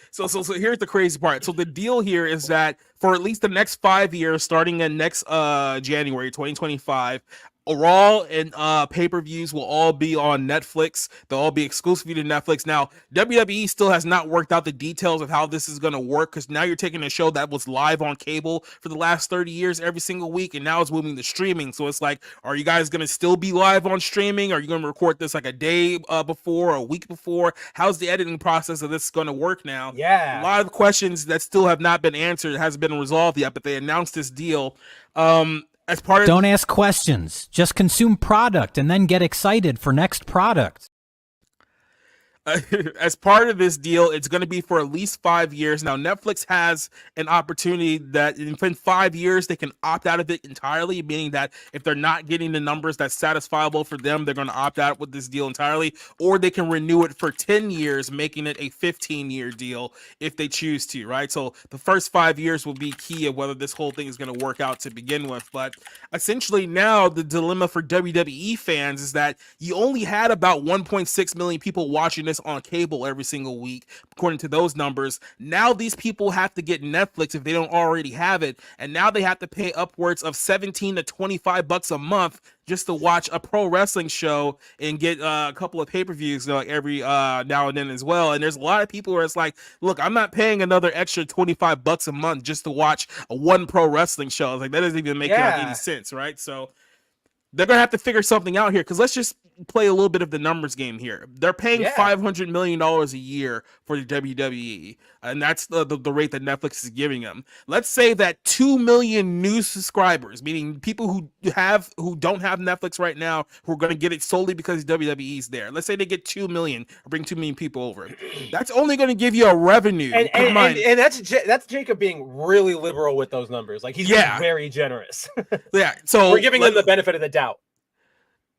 So here's the crazy part. So the deal here is that for at least the next 5 years, starting in next January 2025, Raw and pay-per-views will all be on Netflix. They'll all be exclusively to Netflix. Now, WWE still has not worked out the details of how this is going to work, because now you're taking a show that was live on cable for the last 30 years every single week, and now it's moving to streaming. So it's like, are you guys going to still be live on streaming? Are you going to record this like a day before or a week before? How's the editing process of this going to work now? Yeah. A lot of questions that still have not been answered. It hasn't been resolved yet, but they announced this deal. As part of Don't ask questions. Just consume product and then get excited for next product. As part of this deal, it's going to be for at least 5 years. Now, Netflix has an opportunity that in 5 years, they can opt out of it entirely, meaning that if they're not getting the numbers that's satisfiable for them, they're going to opt out with this deal entirely, or they can renew it for 10 years, making it a 15-year deal if they choose to, right? So the first 5 years will be key of whether this whole thing is going to work out to begin with. But essentially now the dilemma for WWE fans is that you only had about 1.6 million people watching this on cable every single week, according to those numbers. Now these people have to get Netflix if they don't already have it, and now they have to pay upwards of $17 to $25 a month just to watch a pro wrestling show and get a couple of pay-per-views like every now and then as well. And there's a lot of people where it's like, look, I'm not paying another extra $25 a month just to watch one pro wrestling show. It's like, that doesn't even make any sense, right? So they're going to have to figure something out here, because let's just play a little bit of the numbers game here. They're paying $500 million a year for the WWE, and that's the rate that Netflix is giving them. Let's say that 2 million new subscribers, meaning people who don't have Netflix right now, who are going to get it solely because WWE's there. Let's say they get 2 million, or bring 2 million people over. That's only going to give you a revenue. And that's Jacob being really liberal with those numbers. Like, he's being very generous. Yeah, so we're giving them the benefit of the doubt.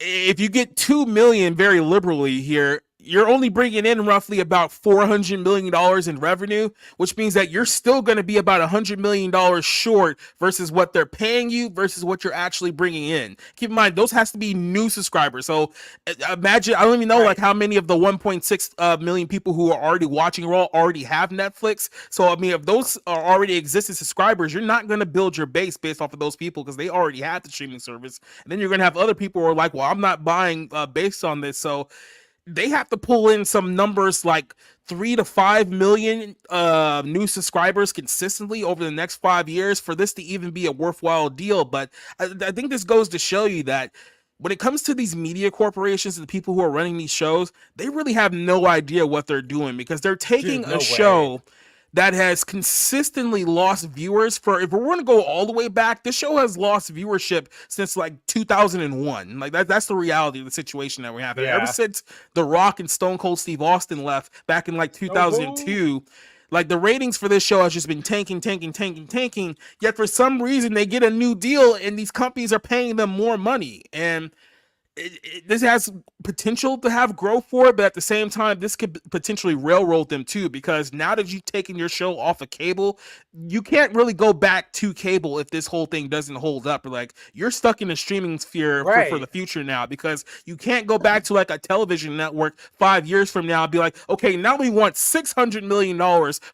if you get 2 million very liberally here, you're only bringing in roughly about $400 million in revenue, which means that you're still going to be about $100 million short versus what they're paying you versus what you're actually bringing in. Keep in mind, those has to be new subscribers. So imagine, I don't even know like how many of the 1.6 million people who are already watching Raw already have Netflix. So, I mean, if those are already existing subscribers, you're not going to build your base based off of those people because they already have the streaming service. And then you're going to have other people who are like, well, I'm not buying based on this. So, they have to pull in some numbers like 3 to 5 million new subscribers consistently over the next 5 years for this to even be a worthwhile deal. But I think this goes to show you that when it comes to these media corporations and the people who are running these shows, they really have no idea what they're doing because they're taking a show that has consistently lost viewers for, if we're going to go all the way back, this show has lost viewership since like 2001. Like that's the reality of the situation that we have. Ever since The Rock and Stone Cold Steve Austin left back in like 2002, like the ratings for this show has just been tanking. Yet for some reason they get a new deal and these companies are paying them more money. And this has potential to have growth for it, but at the same time, this could potentially railroad them too, because now that you've taken your show off of cable, you can't really go back to cable if this whole thing doesn't hold up. Like, you're stuck in the streaming sphere for the future now, because you can't go back to like a television network 5 years from now and be like, okay, now we want $600 million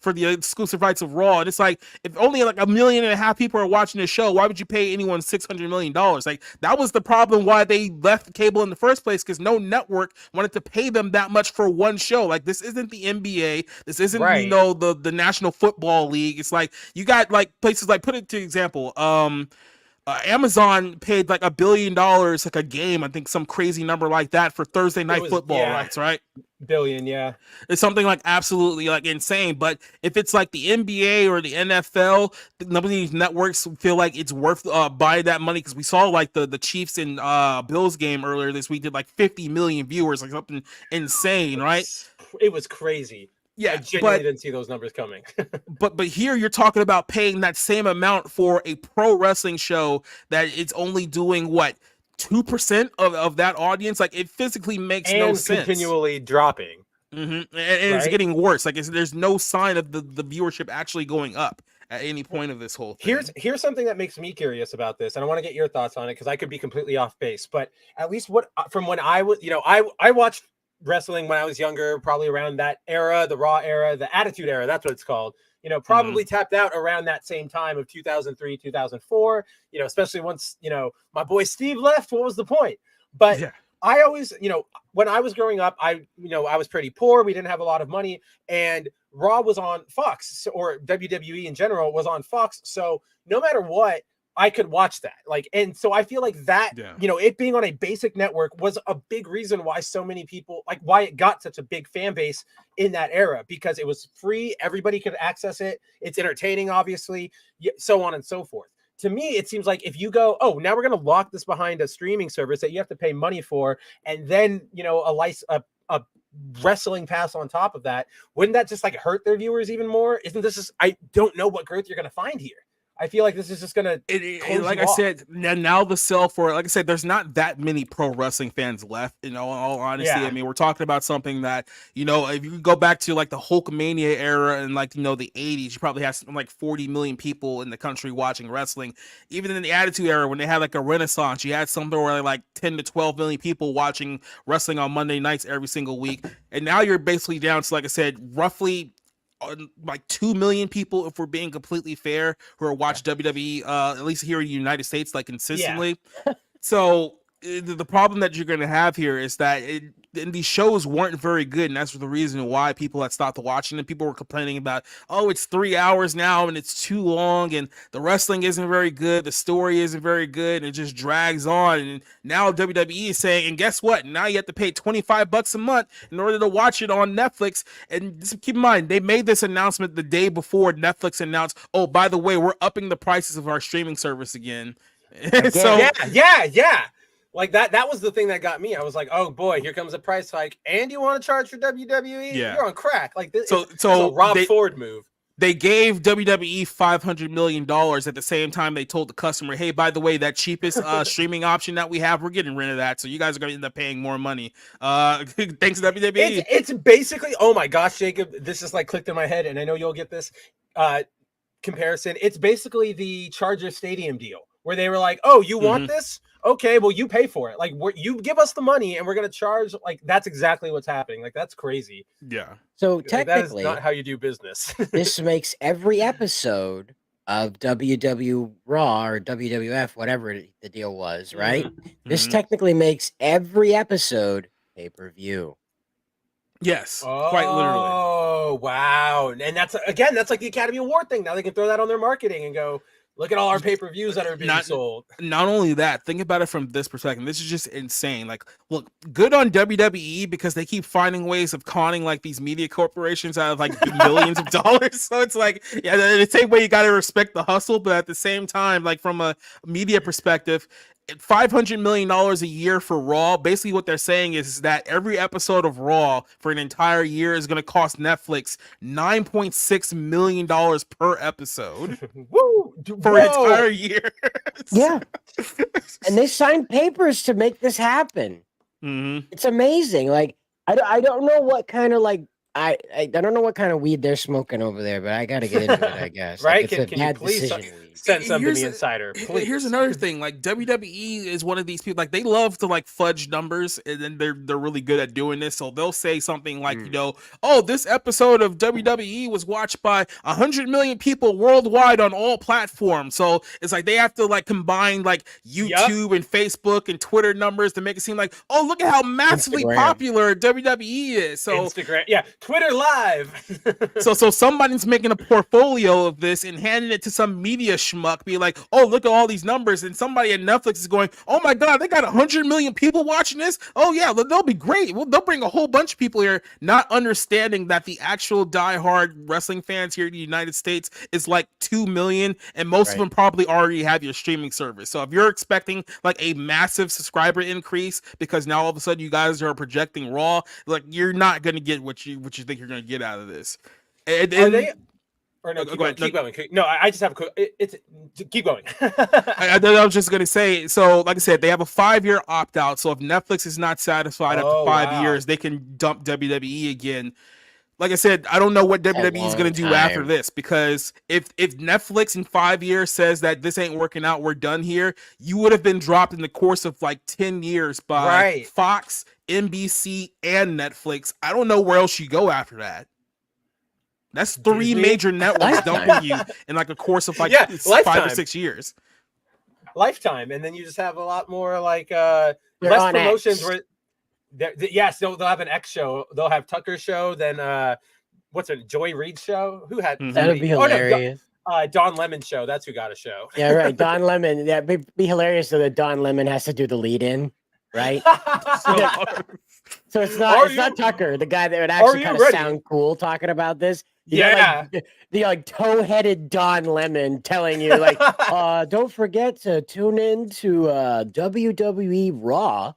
for the exclusive rights of Raw. And it's like, if only like 1.5 million people are watching this show, why would you pay anyone $600 million? Like, that was the problem why they left cable in the first place, because no network wanted to pay them that much for one show. Like, this isn't the NBA, this isn't you know, the National Football League. It's like you got like places like, put it to example, Amazon paid like $1 billion like a game, I think some crazy number like that, for Thursday night football rights, right? Billion, yeah. It's something like absolutely like insane. But if it's like the NBA or the NFL, none of these networks feel like it's worth buying that money, because we saw like the Chiefs and Bills game earlier this week did like 50 million viewers, like something insane, right? It was crazy. Yeah, I genuinely didn't see those numbers coming. but here you're talking about paying that same amount for a pro wrestling show that it's only doing what, 2% of that audience. Like, it physically makes no sense. Continually dropping. And it's getting worse. Like, there's no sign of the viewership actually going up at any point of this whole thing. Here's something that makes me curious about this, and I want to get your thoughts on it, because I could be completely off base. But at least from when I was, I watched wrestling when I was younger, probably around that era, the Raw era, the Attitude Era, that's what it's called. Probably tapped out around that same time of 2003, 2004, especially once, my boy Steve left, what was the point? But I always, when I was growing up, I was pretty poor. We didn't have a lot of money, and Raw was on Fox, or WWE in general was on Fox. So no matter what, I could watch that. Like, and so I feel like that, it being on a basic network was a big reason why so many people, like, why it got such a big fan base in that era, because it was free. Everybody could access it. It's entertaining, obviously, so on and so forth. To me, it seems like if you go, oh, now we're going to lock this behind a streaming service that you have to pay money for, and then, a wrestling pass on top of that, wouldn't that just like hurt their viewers even more? Isn't this just, I don't know what growth you're going to find here. I feel like this is just gonna, like I said, now the sell for, like I said, there's not that many pro wrestling fans left. In all honesty, I mean, we're talking about something that, if you go back to like the Hulkamania era and like the 80s, you probably have something like 40 million people in the country watching wrestling. Even in the Attitude Era, when they had like a renaissance, you had something where like 10 to 12 million people watching wrestling on Monday nights every single week, and now you're basically down to, like I said, roughly like 2 million people, if we're being completely fair, who are watch WWE, at least here in the United States, like consistently. So the problem that you're going to have here is that these shows weren't very good, and that's the reason why people had stopped watching them. People were complaining about, oh, it's 3 hours now and it's too long, and the wrestling isn't very good, the story isn't very good, and it just drags on. And now WWE is saying, and guess what? Now you have to pay $25 a month in order to watch it on Netflix. And just keep in mind, they made this announcement the day before Netflix announced, oh, by the way, we're upping the prices of our streaming service again. So yeah. Like that was the thing that got me. I was like, oh boy, here comes a price hike, and you want to charge for WWE? You're on crack. Like this. So it's a Rob Ford move. They gave WWE $500 million at the same time they told the customer, hey, by the way, that cheapest streaming option that we have, we're getting rid of that. So you guys are going to end up paying more money. Thanks, WWE. It's basically, oh my gosh, Jacob, this just like clicked in my head, and I know you'll get this comparison. It's basically the Charger Stadium deal where they were like, oh, you want this? Okay, well, you pay for it. Like, you give us the money and we're going to charge. Like, that's exactly what's happening. Like, that's crazy. Yeah. So like, technically, that is not how you do business. This makes every episode of WW Raw or WWF, whatever the deal was, right? This technically makes every episode pay-per-view. Yes, quite literally. Oh, wow. And that's like the Academy Award thing. Now they can throw that on their marketing and go, look at all our pay-per-views that are being sold. Not only that, think about it from this perspective. This is just insane. Like, look, good on WWE because they keep finding ways of conning like these media corporations out of like millions of dollars. So it's like, yeah, the same way you got to respect the hustle, but at the same time, like from a media perspective, $500 million a year for Raw. Basically, what they're saying is that every episode of Raw for an entire year is going to cost Netflix $9.6 million per episode. Woo! For an entire year. Yeah. And they signed papers to make this happen. It's amazing. Like, I don't know what kind of like I don't know what kind of weed they're smoking over there, but I got to get into it, I guess. Right? Like, Can you please send some to the insider? Please. Here's another thing. Like, WWE is one of these people, like, they love to like fudge numbers, and then they're really good at doing this. So they'll say something like, you know, oh, this episode of WWE was watched by 100 million people worldwide on all platforms. So it's like they have to like combine like YouTube and Facebook and Twitter numbers to make it seem like, oh, look at how massively popular WWE is. So Instagram, Twitter Live. so somebody's making a portfolio of this and handing it to some media schmuck, be like, oh, look at all these numbers, and somebody at Netflix is going, oh my god, they got 100 million people watching this. Oh yeah, they'll be great. Well, they'll bring a whole bunch of people here, not understanding that the actual diehard wrestling fans here in the United States is like 2 million, and most of them probably already have your streaming service. So if you're expecting like a massive subscriber increase because now all of a sudden you guys are projecting Raw, like you're not going to get what you think you're going to get out of this. And are they? Or no, keep going. No, I just have a quick. Keep going. I was just gonna say. So, like I said, they have a 5-year opt out. So if Netflix is not satisfied after 5 years, they can dump WWE again. Like I said, I don't know what WWE is going to do after this, because if Netflix in 5 years says that this ain't working out, we're done here, you would have been dropped in the course of like 10 years by Fox, NBC, and Netflix. I don't know where else you go after that. That's 3 major networks dumping you in like a course of like 5 or 6 years. Lifetime, and then you just have a lot more like less promotions where they'll have an X show, they'll have Tucker's show, then what's it, Joy Reid's show? Who had that'd be hilarious. Don Lemon show, that's who got a show. Yeah, right. Don Lemon. That'd be hilarious, so that Don Lemon has to do the lead in, right? So it's not Tucker, the guy that would actually kind of sound cool talking about this. The like toe-headed Don Lemon telling you like, don't forget to tune in to WWE Raw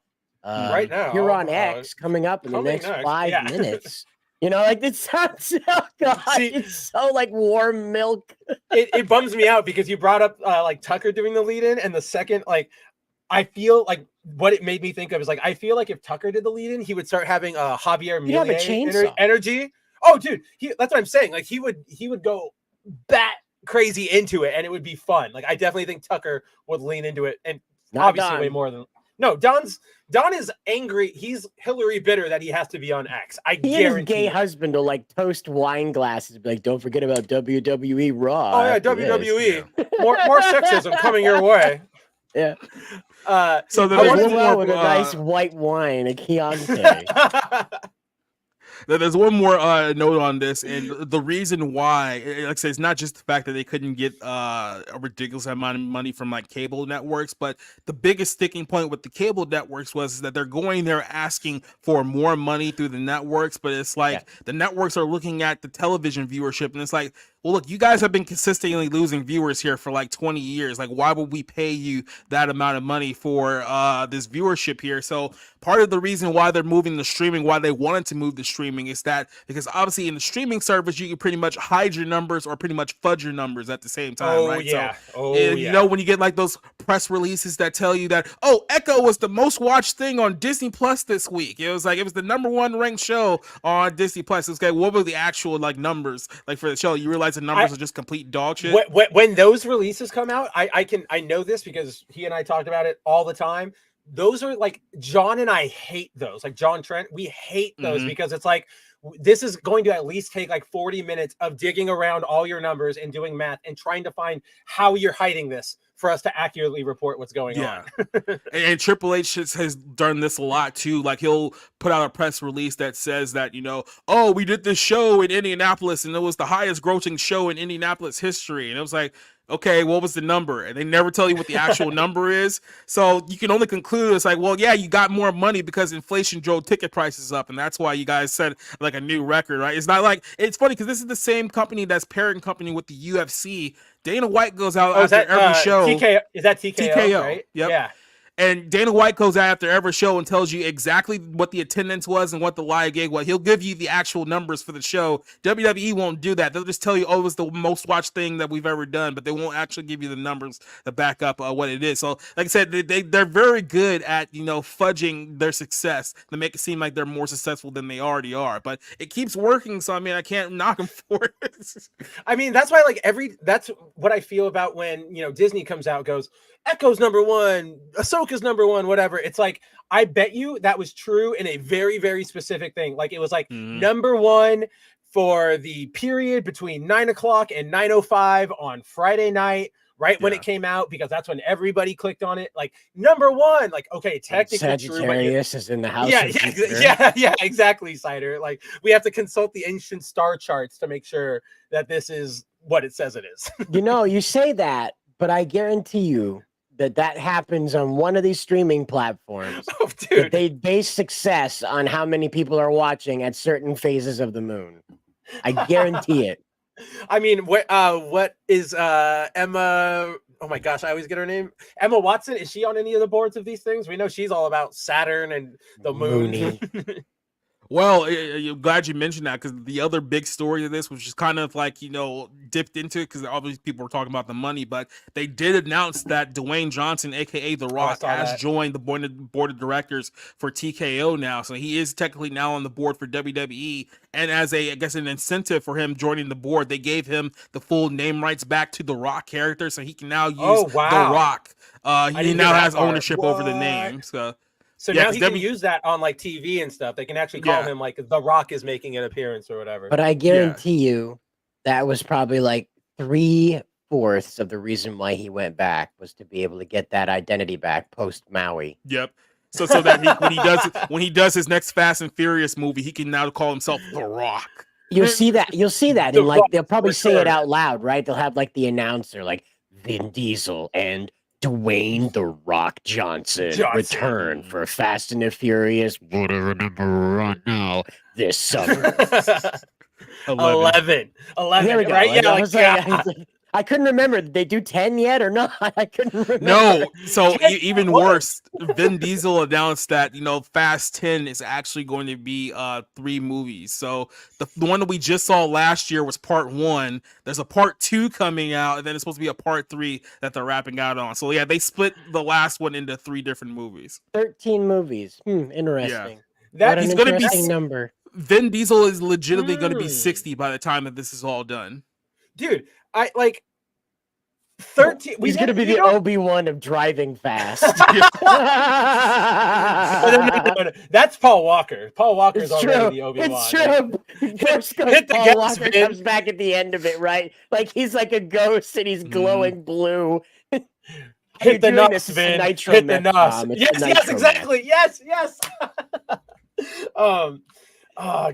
right now here on X coming up in the next 5 minutes. You know, like it sounds it's so like warm milk. it bums me out because you brought up like Tucker doing the lead-in, and the second like I feel like what it made me think of is like I feel like if Tucker did the lead-in, he would start having a Javier Milei energy. Oh, dude, that's what I'm saying. Like he would go bat crazy into it, and it would be fun. Like I definitely think Tucker would lean into it, and obviously way more than Don is angry. He's Hillary bitter that he has to be on X. I guarantee. His gay husband will like toast wine glasses, be like, "Don't forget about WWE Raw." Oh yeah, WWE. More sexism coming your way. Yeah. So there's one more with a nice white wine, a Chianti. There's one more note on this, and the reason why, like I say, it's not just the fact that they couldn't get a ridiculous amount of money from like cable networks, but the biggest sticking point with the cable networks was that they're going there asking for more money through the networks, but it's like the networks are looking at the television viewership, and it's like, well, look, you guys have been consistently losing viewers here for like 20 years. Like, why would we pay you that amount of money for this viewership here? So part of the reason why they're moving the streaming, why they wanted to move the streaming, is that because obviously in the streaming service, you can pretty much hide your numbers or pretty much fudge your numbers at the same time, right? Yeah. So, you know, when you get like those press releases that tell you that, oh, Echo was the most watched thing on Disney Plus this week. It was like, it was the #1 ranked show on Disney Plus. It's okay, what were the actual like numbers like for the show? You realize the numbers are just complete dog shit. When those releases come out, I know this because he and I talked about it all the time. Those are like, John and I hate those. Like John Trent, we hate those because it's like, this is going to at least take like 40 minutes of digging around all your numbers and doing math and trying to find how you're hiding this for us to accurately report what's going on. And Triple H has done this a lot too. Like, he'll put out a press release that says that, you know, oh, we did this show in Indianapolis and it was the highest grossing show in Indianapolis history. And it was like, okay, what was the number? And they never tell you what the actual number is. So you can only conclude it's like, well, yeah, you got more money because inflation drove ticket prices up. And that's why you guys set like a new record, right? It's not like, it's funny because this is the same company that's parent company with the UFC. Dana White goes out after every show. Is that TKO? Right? Yep. Yeah. And Dana White goes out after every show and tells you exactly what the attendance was and what the live gig was. He'll give you the actual numbers for the show. WWE won't do that. They'll just tell you, oh, it was the most watched thing that we've ever done, but they won't actually give you the numbers to back up what it is. So, like I said, they're very good at, you know, fudging their success to make it seem like they're more successful than they already are. But it keeps working, so I mean, I can't knock them for it. I mean, that's why that's what I feel about when, you know, Disney comes out, goes, Echo's #1, Ahsoka's #1, whatever. It's like, I bet you that was true in a very, very specific thing. Like, it was like #1 for the period between 9 o'clock and 9:05 on Friday night, right when it came out, because that's when everybody clicked on it. Like, #1, like, okay, technically Sagittarius is in the house. Yeah, exactly, Cider. Like, we have to consult the ancient star charts to make sure that this is what it says it is. You know, you say that, but I guarantee you that happens on one of these streaming platforms. Oh, dude. They base success on how many people are watching at certain phases of the moon. I guarantee it. I mean, what is Emma? Oh my gosh, I always get her name. Emma Watson. Is she on any of the boards of these things? We know she's all about Saturn and the moon. Well, I'm glad you mentioned that, because the other big story of this, which is kind of like, you know, dipped into it, because obviously people were talking about the money, but they did announce that Dwayne Johnson, aka The Rock, has joined the board of directors for TKO now. So he is technically now on the board for WWE. And as I guess an incentive for him joining the board, they gave him the full name rights back to the Rock character, so he can now use The Rock. He now has ownership over the name. So now he can use that on like TV and stuff. They can actually call him like The Rock is making an appearance or whatever. But I guarantee you that was probably like 3/4 of the reason why he went back, was to be able to get that identity back post Maui. Yep. So that when he does his next Fast and Furious movie, he can now call himself The Rock. You'll see that. And like, they'll probably say it out loud, right? They'll have like the announcer, like Vin Diesel and Dwayne The Rock Johnson return for Fast and the Furious, whatever number we're on now, this summer. 11. There we go. Right? Yeah, I couldn't remember. Did they do 10 yet or not? I couldn't remember. No. So even worse, Vin Diesel announced that, you know, Fast 10 is actually going to be 3 movies. So the one that we just saw last year was part 1. There's a part 2 coming out, and then it's supposed to be a part 3 that they're wrapping out on. So yeah, they split the last one into 3 different movies. 13 movies. Interesting. That is going to be number. Vin Diesel is legitimately going to be 60 by the time that this is all done. Dude, I like 13. He's going to be the Obi-Wan of driving fast. No. That's Paul Walker. Paul Walker's already the Obi-Wan. It's true. First Paul Walker comes back at the end of it, right? Like he's like a ghost and he's glowing blue. Hit the nuts, Vin. Hit the nuts. Yes, exactly. Yes. Oh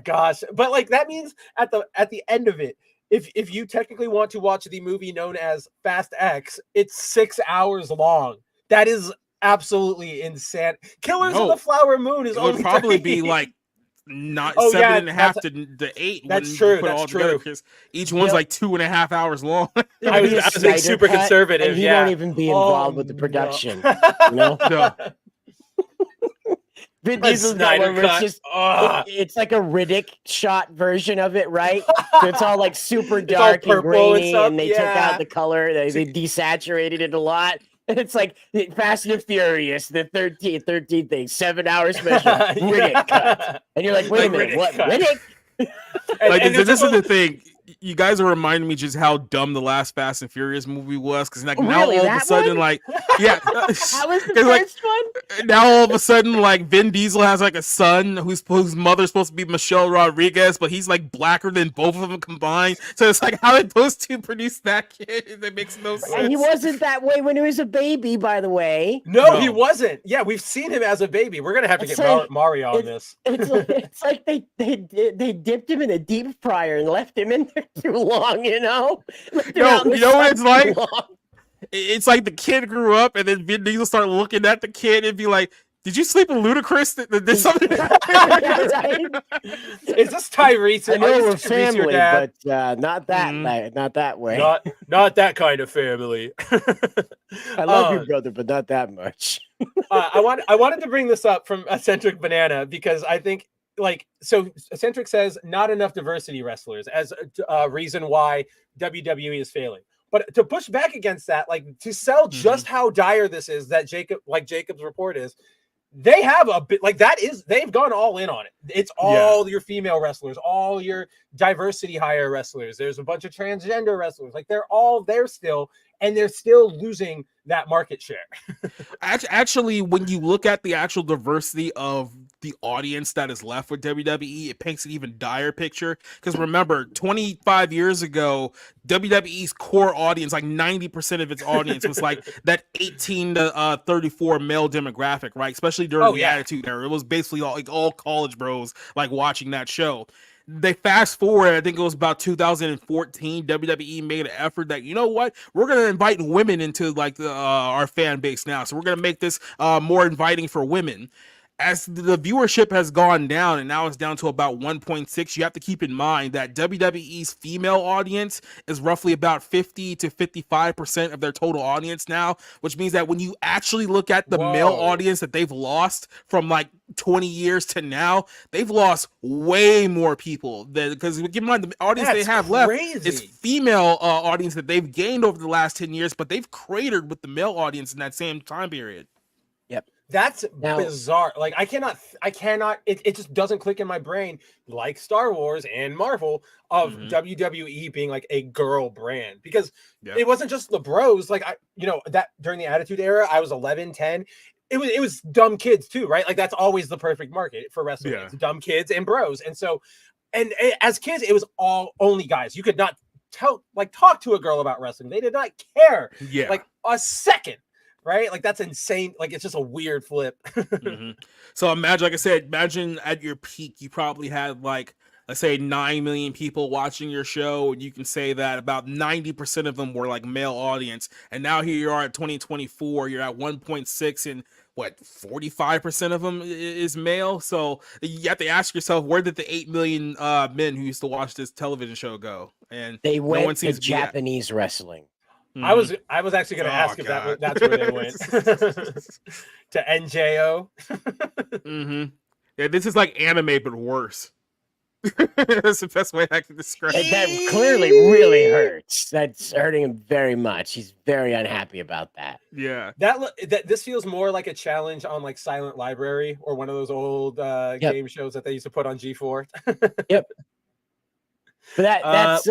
gosh, but like that means at the end of it, if you technically want to watch the movie known as Fast X, it's 6 hours long. That is absolutely insane. Killers of the Flower Moon is only would probably 30. be like not 7.5 to 8. That's true. Put it all together, because each one's like 2.5 hours long. I was being super conservative. And he won't even be involved with the production. You know? No. Vin Diesel's got one where it's like a Riddick shot version of it, right? So it's all like super dark and grainy, and they took out the color. They desaturated it a lot. And it's like Fast and Furious, the 13 thing, 7 hours special, Riddick cut. And you're like, wait a minute, what, Riddick? This is the thing. You guys are reminding me just how dumb the last Fast and Furious movie was, because now all of a sudden, that was the first one. Now all of a sudden, like Vin Diesel has like a son whose mother's supposed to be Michelle Rodriguez, but he's like blacker than both of them combined. So it's like, how did those two produce that kid? That makes no sense. And he wasn't that way when he was a baby, by the way. No, he wasn't. Yeah, we've seen him as a baby. We're gonna have to get Mario on this. It's like they dipped him in a deep fryer and left him in there too long, you know? No, you know what it's like? It's like the kid grew up, and then Vin Diesel started looking at the kid and be like, "Did you sleep with Ludacris? Did something?" Is this Tyrese? I know we're family, but not that way. Not that kind of family. I love you, brother, but not that much. I wanted to bring this up from Eccentric Banana, because I think, so Eccentric says not enough diversity wrestlers as a reason why WWE is failing. But to push back against that, to sell just how dire this is, that Jacob's report is, they have a bit they've gone all in on it. It's all your female wrestlers, all your diversity hire wrestlers. There's a bunch of transgender wrestlers. They're all there still, and they're still losing that market share. Actually, when you look at the actual diversity of the audience that is left with WWE, it paints an even dire picture. Because remember, 25 years ago, WWE's core audience, like 90% of its audience, was like that 18 to 34 male demographic, right? Especially during the Attitude Era. It was basically all college bros watching that show. They fast forward, I think it was about 2014, WWE made an effort that, you know what, we're going to invite women into our fan base now. So we're going to make this more inviting for women. As the viewership has gone down, and now it's down to about 1.6, you have to keep in mind that WWE's female audience is roughly about 50 to 55% of their total audience now, which means that when you actually look at the male audience that they've lost from 20 years to now, they've lost way more people. Because keep in mind, the audience they have left is female audience that they've gained over the last 10 years, but they've cratered with the male audience in that same time period. Yep. That's bizarre. I cannot, it just doesn't click in my brain, like Star Wars and Marvel, of WWE being a girl brand, because it wasn't just the bros. That during the Attitude Era, I was 11, 10. It was dumb kids too, right? That's always the perfect market for wrestling. It's dumb kids and bros. And so, as kids, it was only guys. You could not talk to a girl about wrestling. They did not care. A second. Right? That's insane. It's just a weird flip. So imagine at your peak, you probably had let's say 9 million people watching your show, and you can say that about 90% of them were male audience. And now here you are at 2024, you're at 1.6, and 45% of them is male. So you have to ask yourself, where did the 8 million men who used to watch this television show go? And they went to Japanese wrestling. I was actually going to ask if that's where they went. To NJO. Yeah, this is like anime but worse. That's the best way I can describe it. That clearly really hurts. That's hurting him very much. He's very unhappy about that. Yeah. This feels more like a challenge on Silent Library, or one of those old game shows that they used to put on G4. Yep. But that's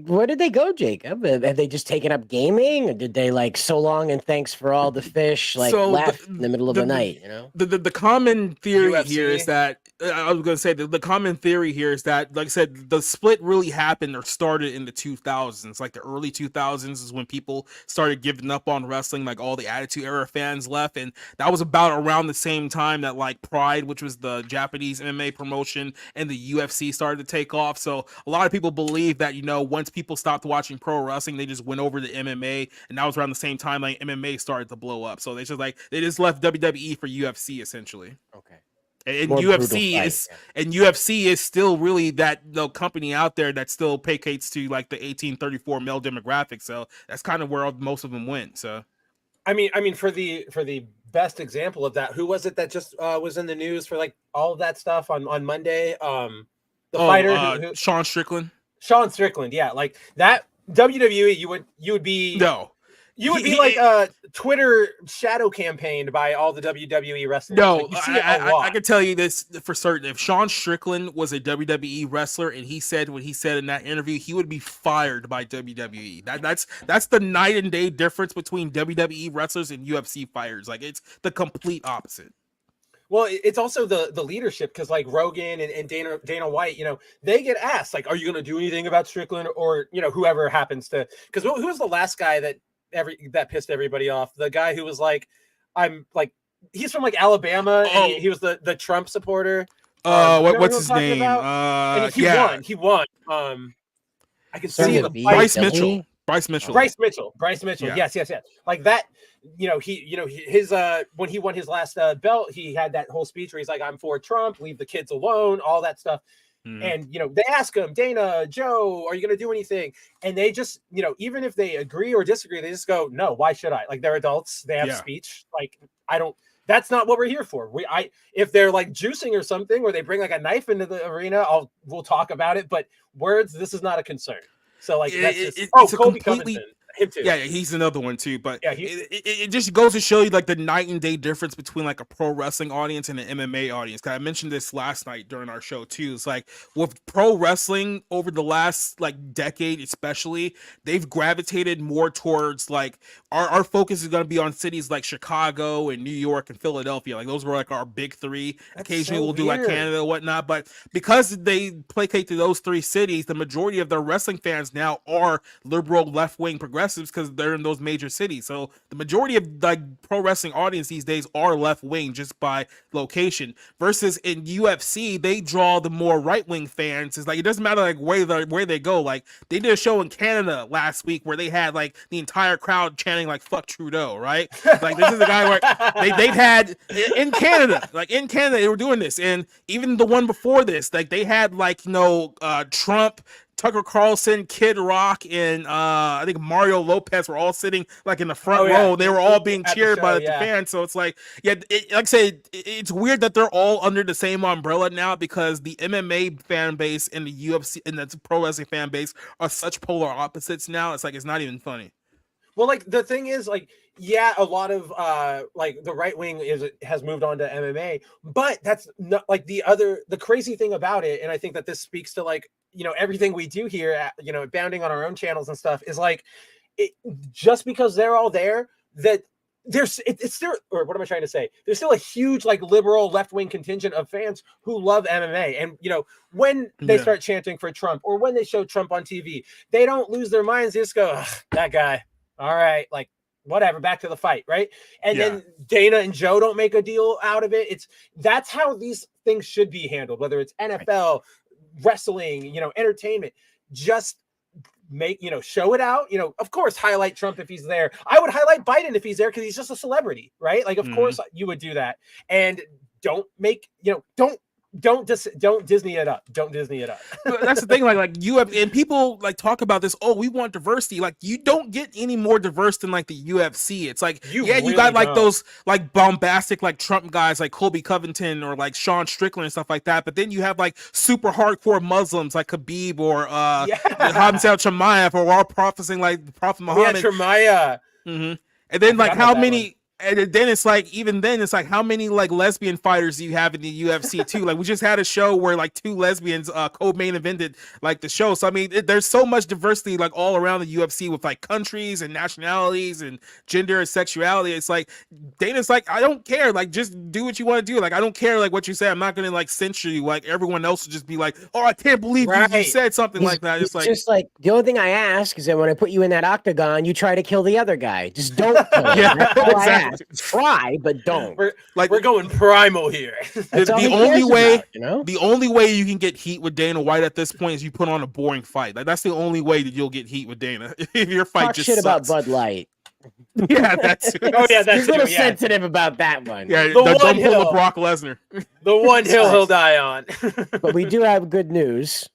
where did they go, Jacob? Have they just taken up gaming, or did they so long and thanks for all the fish left in the middle of the night? The common theory here is that I was going to say the common theory here is that, like I said, the split really happened or started in the 2000s. The early 2000s is when people started giving up on wrestling. All the Attitude Era fans left, and that was about around the same time that Pride, which was the Japanese MMA promotion, and the UFC started to take off. So a lot of people believe that once people stopped watching pro wrestling, they just went over to MMA, and that was around the same time MMA started to blow up. So they just left WWE for UFC essentially. Okay. And UFC is still really that company out there that still placates to like the 18-34 male demographic. So that's kind of where most of them went. So, I mean, for the best example of that, who was it that just was in the news for like all of that stuff on Monday? Fighter, Sean Strickland. Sean Strickland, yeah, like that. WWE, you would be like a Twitter shadow campaigned by all the WWE wrestlers. No, like, you see it a lot. I can tell you this for certain. If Sean Strickland was a WWE wrestler and he said what he said in that interview, he would be fired by WWE. That's the night and day difference between WWE wrestlers and UFC fighters. Like, it's the complete opposite. Well, it's also the leadership, because like Rogan and Dana White, they get asked like, are you going to do anything about Strickland, or whoever happens to, because who was the last guy that pissed everybody off? The guy who was like, I'm like, he's from like Alabama, and he was the Trump supporter. What's his name? And he won. I can see the Bryce Mitchell. Bryce Mitchell. Yeah. Yes. Like that. His when he won his last belt, he had that whole speech where he's like, I'm for Trump, leave the kids alone, all that stuff. And they ask him, Dana, Joe, are you going to do anything? And they just, even if they agree or disagree, they just go, no, why should I? Like, they're adults, they have speech. Like, that's not what we're here for. If they're like juicing or something, or they bring like a knife into the arena, we'll talk about it. But words, this is not a concern. So like, that's just Colby Covington. Him too. Yeah, he's another one too. But yeah, it just goes to show you like the night and day difference between like a pro wrestling audience and an MMA audience. Cause I mentioned this last night during our show too. It's like with pro wrestling over the last like decade, especially, they've gravitated more towards like our focus is going to be on cities like Chicago and New York and Philadelphia. Like those were like our big three. That's occasionally we'll do like Canada and whatnot. But because they placate to those three cities, the majority of their wrestling fans now are liberal, left wing, progressive, because they're in those major cities. So the majority of like pro wrestling audience these days are left wing just by location, versus in UFC they draw the more right wing fans. It's like it doesn't matter like where they go. Like they did a show in Canada last week where they had like the entire crowd chanting like fuck Trudeau, right? Like this is a guy where they've had in Canada they were doing this, and even the one before this, like they had like Trump, Tucker Carlson, Kid Rock, and I think Mario Lopez were all sitting like in the front row. They were all being cheered by the fans. So it's like, like I said, it's weird that they're all under the same umbrella now, because the MMA fan base and the UFC and the pro wrestling fan base are such polar opposites now. It's like, it's not even funny. Well, like the thing is, like, a lot of like the right wing has moved on to MMA, but that's not like the crazy thing about it. And I think that this speaks to like, everything we do here at, Bounding on our own channels and stuff is like, just because they're all there, that it's still, or what am I trying to say? There's still a huge like liberal left-wing contingent of fans who love MMA. And, when they start chanting for Trump, or when they show Trump on TV, they don't lose their minds. They just go, that guy. All right. Like, whatever, back to the fight, right? And then Dana and Joe don't make a deal out of it. That's how these things should be handled, whether it's NFL, wrestling, entertainment. Just make, show it out. Of course, highlight Trump if he's there. I would highlight Biden if he's there, because he's just a celebrity, right? Like, of course you would do that. And don't make, don't Disney it up. Don't Disney it up. That's the thing. Like you have, and people like talk about this. Oh, we want diversity. Like, you don't get any more diverse than like the UFC. It's like, you got like those like bombastic like Trump guys like Colby Covington or like Sean Strickland and stuff like that. But then you have like super hardcore Muslims like Khabib or Hamza Chimaev, or all prophesying like Prophet Muhammad. Chimaev. And then like how many? And then it's like, even then it's like, how many like lesbian fighters do you have in the UFC too? Like, we just had a show where like two lesbians co-main evented like the show. So I mean, there's so much diversity like all around the UFC with like countries and nationalities and gender and sexuality. It's like Dana's like, I don't care. Like, just do what you want to do. Like, I don't care like what you say. I'm not gonna like censure you. Like everyone else will just be like, oh, I can't believe you said something like that. It's like the only thing I ask is that when I put you in that octagon, you try to kill the other guy. Just don't kill him. Exactly. Try, but don't. We're going primal here. The only way you can get heat with Dana White at this point is you put on a boring fight. Like, that's the only way that you'll get heat with Dana. If your fight Talk just shit sucks. about Bud Light. Yeah, that's oh yeah, that's He's a little sensitive about that one. Yeah, the one don't pull hill. a Brock Lesnar. The one hill he'll die on. But we do have good news.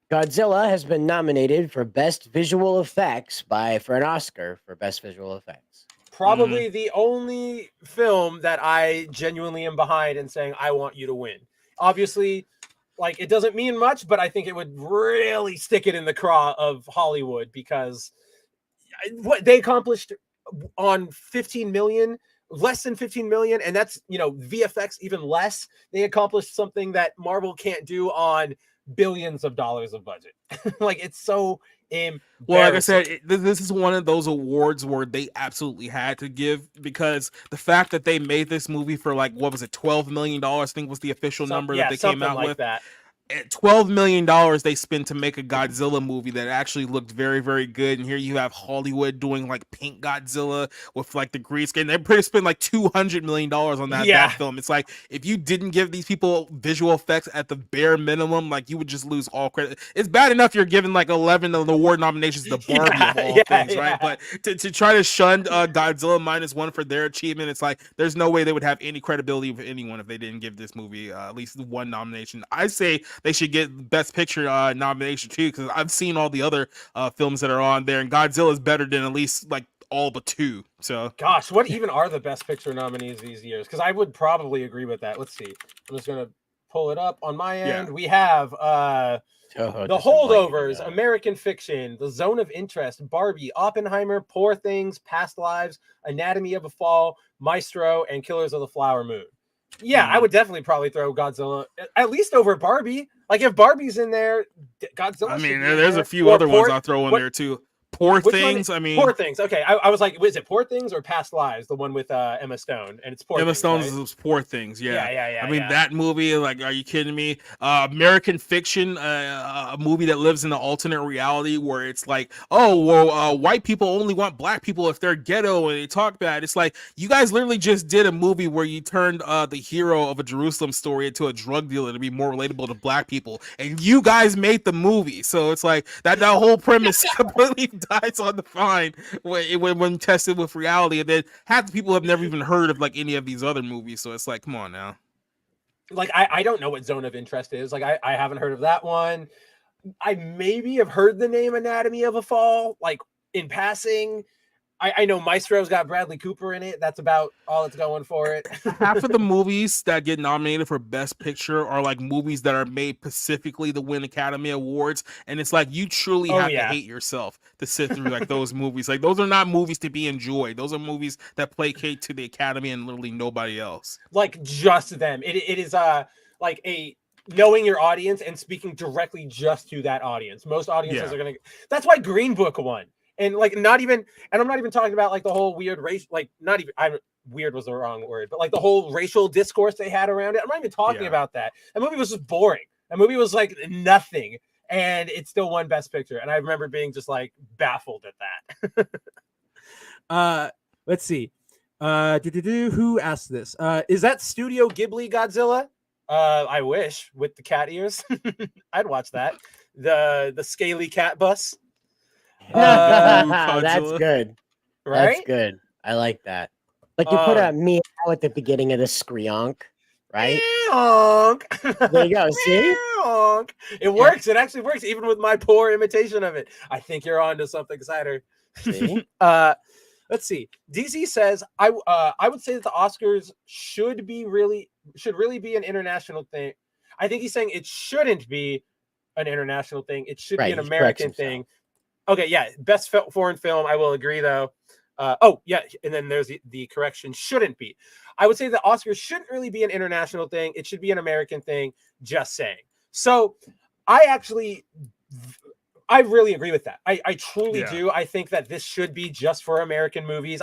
Godzilla has been nominated for Best Visual Effects for an Oscar for Best Visual Effects. Probably the only film that I genuinely am behind in saying I want you to win. Obviously, like, it doesn't mean much, but I think it would really stick it in the craw of Hollywood, because what they accomplished on 15 million, less than 15 million, and that's, VFX even less. They accomplished something that Marvel can't do on billions of dollars of budget. Like, it's so well, like I said, this is one of those awards where they absolutely had to give, because the fact that they made this movie for, like, what was it, $12 million, I think was the official number that they came out with. That. $12 million they spent to make a Godzilla movie that actually looked very, very good. And here you have Hollywood doing like pink Godzilla with like the green screen. They pretty spent like $200 million on that film. It's like, if you didn't give these people visual effects at the bare minimum, like, you would just lose all credit. It's bad enough you're giving like 11 of the award nominations to Barbie of all things, right? But to try to shun Godzilla -1 for their achievement, it's like, there's no way they would have any credibility with anyone if they didn't give this movie at least one nomination. I say they should get Best Picture nomination too, because I've seen all the other films that are on there, and Godzilla is better than at least like all but two. So, gosh, what even are the Best Picture nominees these years? Because I would probably agree with that. Let's see. I'm just gonna pull it up on my end. Yeah. We have The Holdovers, American Fiction, The Zone of Interest, Barbie, Oppenheimer, Poor Things, Past Lives, Anatomy of a Fall, Maestro, and Killers of the Flower Moon. Yeah, I would definitely probably throw Godzilla at least over Barbie. Like, if Barbie's in there, Godzilla. I mean, there's a few other ones I'll throw in there too. Poor Things. Poor Things. Okay, I was like, was it Poor Things or Past Lives? The one with Emma Stone, and it's Poor Emma Things. Emma Right? Stone's Poor Things. Yeah. I mean, yeah. that movie. Like, are you kidding me? American Fiction, a movie that lives in an alternate reality where it's like, oh, well, white people only want black people if they're ghetto and they talk bad. It's like, you guys literally just did a movie where you turned the hero of a Jerusalem story into a drug dealer to be more relatable to black people, and you guys made the movie. So it's like that whole premise completely dies on the vine when tested with reality, and then half the people have never even heard of like any of these other movies. So it's like, come on now. Like, I don't know what Zone of Interest is. Like, I haven't heard of that one. I maybe have heard the name Anatomy of a Fall, like, in passing. I know Maestro's got Bradley Cooper in it. That's about all it's going for it. Half of the movies that get nominated for Best Picture are like movies that are made specifically to win Academy Awards. And it's like, you truly have to hate yourself to sit through like those movies. Like, those are not movies to be enjoyed. Those are movies that placate to the Academy and literally nobody else. Like, just them. It is like a knowing your audience and speaking directly just to that audience. Most audiences are going to. That's why Green Book won. And like, I'm not even talking about like the whole weird race, like weird was the wrong word, but like the whole racial discourse they had around it. I'm not even talking about that. That movie was just boring. That movie was like nothing, and it still won Best Picture. And I remember being just like baffled at that. Let's see. Who asked this? Is that Studio Ghibli Godzilla? I wish, with the cat ears. I'd watch that. The scaly cat bus. That's good. Right? That's good. I like that. Like, you put a meow at the beginning of the Screonk, right? There you go. See? It works. It actually works, even with my poor imitation of it. I think you're on to something, Cider. See? Let's see. DZ says, I would say that the Oscars should really be an international thing. I think he's saying it shouldn't be an international thing. It should be an American thing. Okay, yeah. Best foreign film, I will agree, though. And then there's the correction, shouldn't be. I would say the Oscars shouldn't really be an international thing. It should be an American thing, just saying. So I really agree with that. I truly do. I think that this should be just for American movies.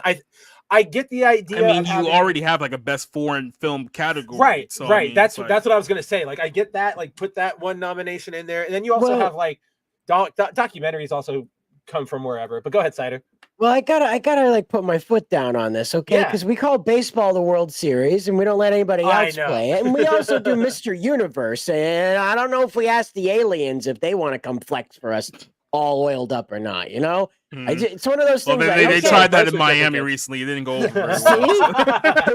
I get the idea. I mean, you already have like a best foreign film category. Right, so, right. I mean, that's what I was going to say. Like, I get that. Like, put that one nomination in there. And then you also have like documentaries also come from wherever. But go ahead, Cider. Well, I gotta like put my foot down on this, okay? Because we call baseball the World Series, and we don't let anybody else play it. And we also do Mr. Universe, and I don't know if we ask the aliens if they want to come flex for us all oiled up or not. You know, Mhm. it's one of those things. Well, they tried that in Miami recently. It didn't go over very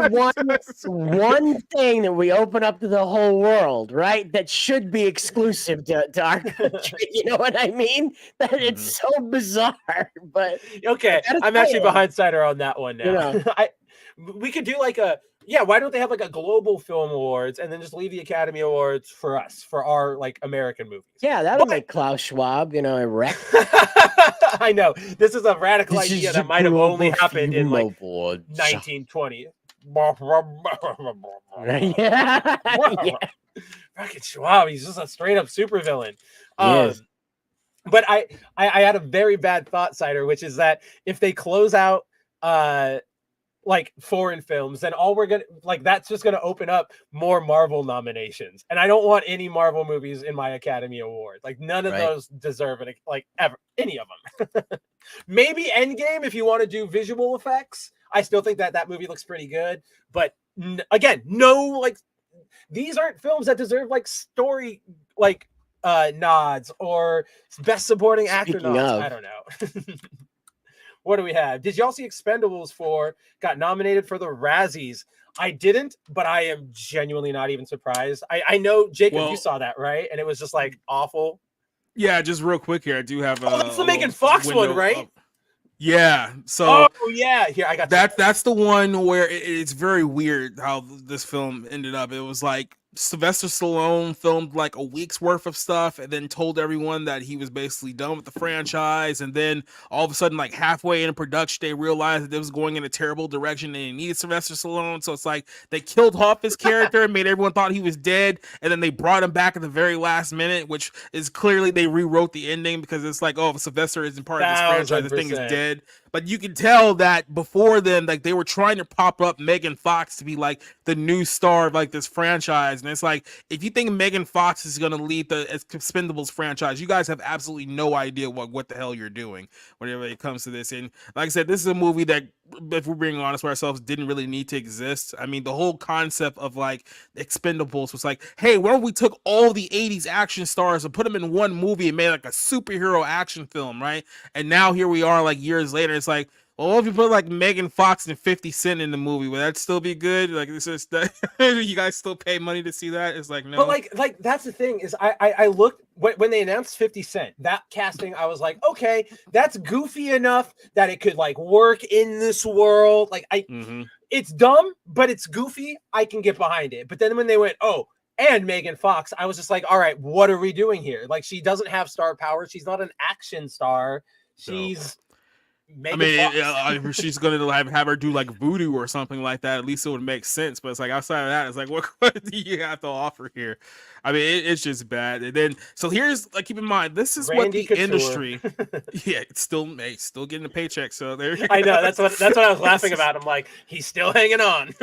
well. The one thing that we open up to the whole world, right? That should be exclusive to our country. You know what I mean? That it's so bizarre. But okay, I'm actually behind Cider on that one now. You know. We could do like why don't they have like a global film awards and then just leave the Academy Awards for us, for our like American movies? Yeah, that'll make Klaus Schwab, erect. I know. This is a radical idea that might have only happened in like 1920. Yeah. Fucking Schwab, he's just a straight up supervillain. But I had a very bad thought, Cider, which is that if they close out like foreign films, then all we're gonna that's just gonna open up more Marvel nominations, and I don't want any Marvel movies in my Academy Award. Like none of those deserve it, like ever, any of them. Maybe Endgame if you want to do visual effects. I still think that movie looks pretty good, but again, no, like these aren't films that deserve like story nods or best supporting actor nods. I don't know. What do we have? Did y'all see Expendables 4 got nominated for the Razzies? I didn't, but I am genuinely not even surprised. I know, Jacob, you saw that, right? And it was just like awful. Yeah, just real quick here. I do have that's the Megan Fox one, right? Yeah. So yeah, here I got that's the one where it's very weird how this film ended up. It was like Sylvester Stallone filmed like a week's worth of stuff and then told everyone that he was basically done with the franchise, and then all of a sudden, like halfway into production, they realized that it was going in a terrible direction and they needed Sylvester Stallone. So it's like they killed off his character and made everyone thought he was dead, and then they brought him back at the very last minute, which is clearly they rewrote the ending because it's like, oh, if Sylvester isn't part of this franchise, the thing is dead. But you can tell that before then, like they were trying to pop up Megan Fox to be like the new star of like this franchise. And it's like, if you think Megan Fox is going to lead the Expendables franchise, you guys have absolutely no idea what the hell you're doing whenever it comes to this. And like I said, this is a movie that, if we're being honest with ourselves, didn't really need to exist. I mean, the whole concept of like Expendables was like, hey, what if we took all the 80s action stars and put them in one movie and made like a superhero action film, right? And now here we are like years later. It's like, well, if you put like Megan Fox and 50 Cent in the movie, would that still be good? Like, it's just that you guys still pay money to see that? It's like, no. But like that's the thing is I looked when they announced 50 Cent, that casting, I was like, okay, that's goofy enough that it could like work in this world. Like it's dumb, but it's goofy. I can get behind it. But then when they went, oh, and Megan Fox, I was just like, all right, what are we doing here? Like, she doesn't have star power. She's not an action star. She's she's gonna have her do like voodoo or something like that. At least it would make sense. But it's like outside of that, it's like, what do you have to offer here? I mean, it's just bad. And then so here's like, keep in mind, this is what the industry. Yeah, it's still getting a paycheck. So there. I know that's what I was laughing about. I'm like, he's still hanging on.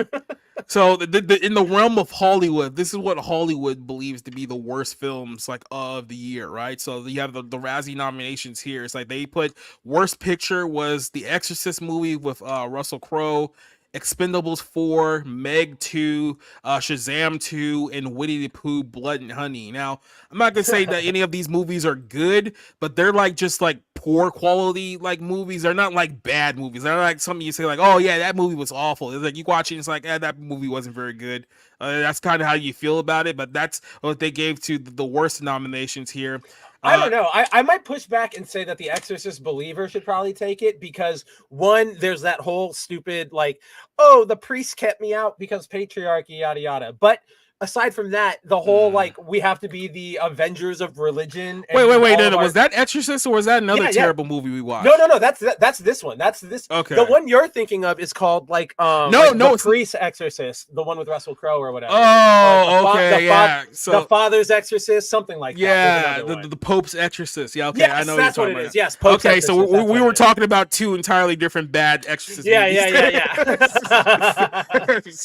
So in the realm of Hollywood, this is what Hollywood believes to be the worst films like of the year, right? So you have the Razzie nominations here. It's like they put worst picture was The Exorcist movie with Russell Crowe, Expendables 4, Meg 2, Shazam 2, and Winnie the Pooh Blood and Honey. Now, I'm not gonna say that any of these movies are good, but they're like just like poor quality like movies. They're not like bad movies. They're like something you say like, oh yeah, that movie was awful. It's like you watch it, it's like, that movie wasn't very good. That's kind of how you feel about it, but that's what they gave to the worst nominations here. I don't know. I might push back and say that The Exorcist Believer should probably take it because, one, there's that whole stupid, like, oh, the priest kept me out because patriarchy, yada, yada. But aside from that, the whole, like, we have to be the Avengers of religion. Wait. No. Was that Exorcist or was that another terrible movie we watched? No. That's this one. That's this. Okay. The one you're thinking of is called, like, the Priest Exorcist, the one with Russell Crowe or whatever. Oh, okay. The Father's Exorcist, something like that. Yeah, the Pope's Exorcist. Yeah, okay. Yes, I know that's what it is. Yes, Pope's Exorcist. So we were talking about two entirely different bad Exorcist movies.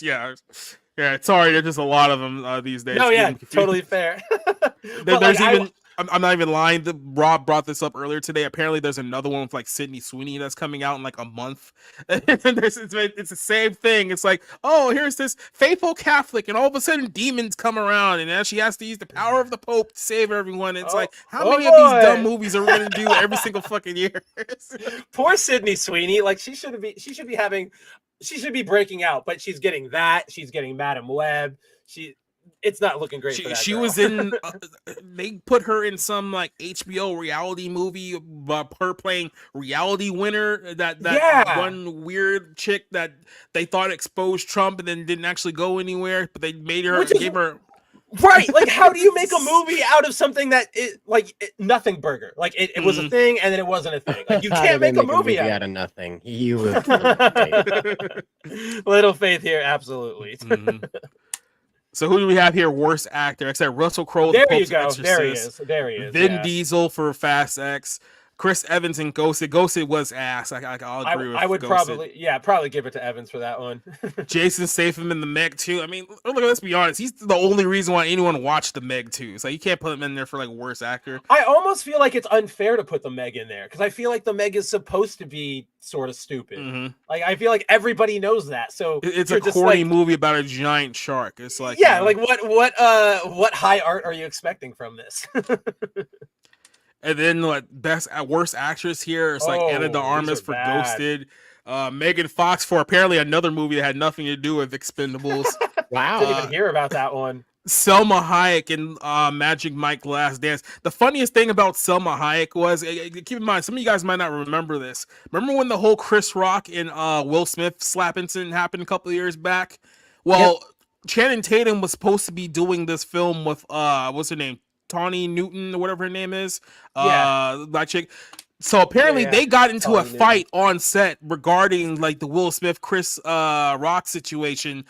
Yeah. Yeah, sorry, there's just a lot of them these days. No, yeah, totally fair. There's I'm not even lying. Rob brought this up earlier today. Apparently, there's another one with like Sydney Sweeney that's coming out in like a month. And it's the same thing. It's like, oh, here's this faithful Catholic, and all of a sudden demons come around, and now she has to use the power of the Pope to save everyone. It's like, how many of these dumb movies are we gonna do every single fucking year? Poor Sydney Sweeney. Like she should be breaking out, but she's getting that. She's getting Madam Web. It's not looking great for that she girl. was in they put her in some like HBO reality movie about her playing reality winner, that one weird chick that they thought exposed Trump and then didn't actually go anywhere, but they made her gave her right. Like, how do you make a movie out of something that nothing burger? Like it was a thing and then it wasn't a thing. Like you can't make a movie out of nothing. You little faith here, absolutely. So who do we have here? Worst actor, except Russell Crowe. There you go. There he is. Vin Diesel for Fast X. Chris Evans in Ghosted. Ghosted was ass. I'll agree with. I would Ghosted. probably give it to Evans for that one. Jason Statham in the Meg 2. I mean, look, let's be honest. He's the only reason why anyone watched the Meg 2. So you can't put him in there for like worst actor. I almost feel like it's unfair to put the Meg in there because I feel like the Meg is supposed to be sort of stupid. Like I feel like everybody knows that. So it's a corny movie about a giant shark. It's like like what high art are you expecting from this? And then like worst actress here, it's like Anna de Armas for Ghosted, Megan Fox for apparently another movie that had nothing to do with Expendables. Wow, didn't even hear about that one. Selma Hayek in Magic Mike Last Dance. The funniest thing about Selma Hayek was, keep in mind, some of you guys might not remember this. Remember when the whole Chris Rock and Will Smith slap incident happened a couple of years back? Well, Channing Tatum was supposed to be doing this film with what's her name? Tawny Newton or whatever her name is. That chick. So apparently they got into a fight on set regarding like the Will Smith Chris Rock situation.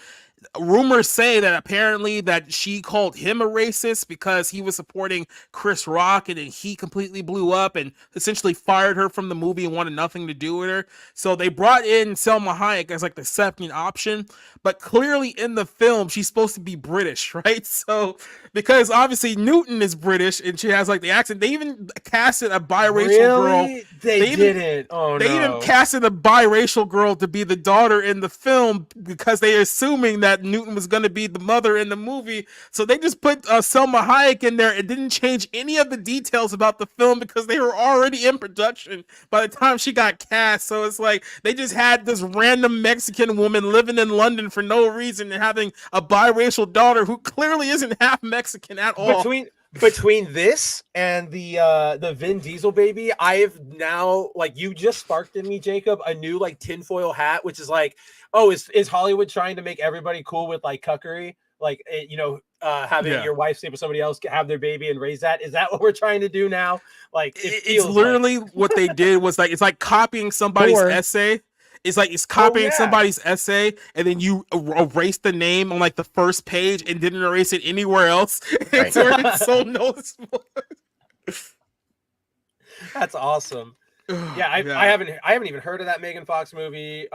Rumors say that apparently that she called him a racist because he was supporting Chris Rock, and then he completely blew up and essentially fired her from the movie and wanted nothing to do with her. So they brought in Selma Hayek as like the second option, but clearly in the film she's supposed to be British, right? So because obviously Newton is British and she has like the accent, they even casted a biracial girl. They didn't. They even casted a biracial girl to be the daughter in the film because they assuming that Newton was going to be the mother in the movie. So they just put Selma Hayek in there. It didn't change any of the details about the film because they were already in production by the time she got cast. So it's like they just had this random Mexican woman living in London for no reason and having a biracial daughter who clearly isn't half Mexican at all. Between this and the Vin Diesel baby, I've now, like, you just sparked in me, Jacob, a new like tinfoil hat, which is like, oh, is Hollywood trying to make everybody cool with like cuckery? Like, having your wife sleep with somebody else, have their baby and raise that? Is that what we're trying to do now? Like, it's literally what they did was like, it's like copying somebody's essay. It's like it's copying somebody's essay, and then you erase the name on like the first page and didn't erase it anywhere else. Right. It's so noticeable. That's awesome. I haven't even heard of that Megan Fox movie.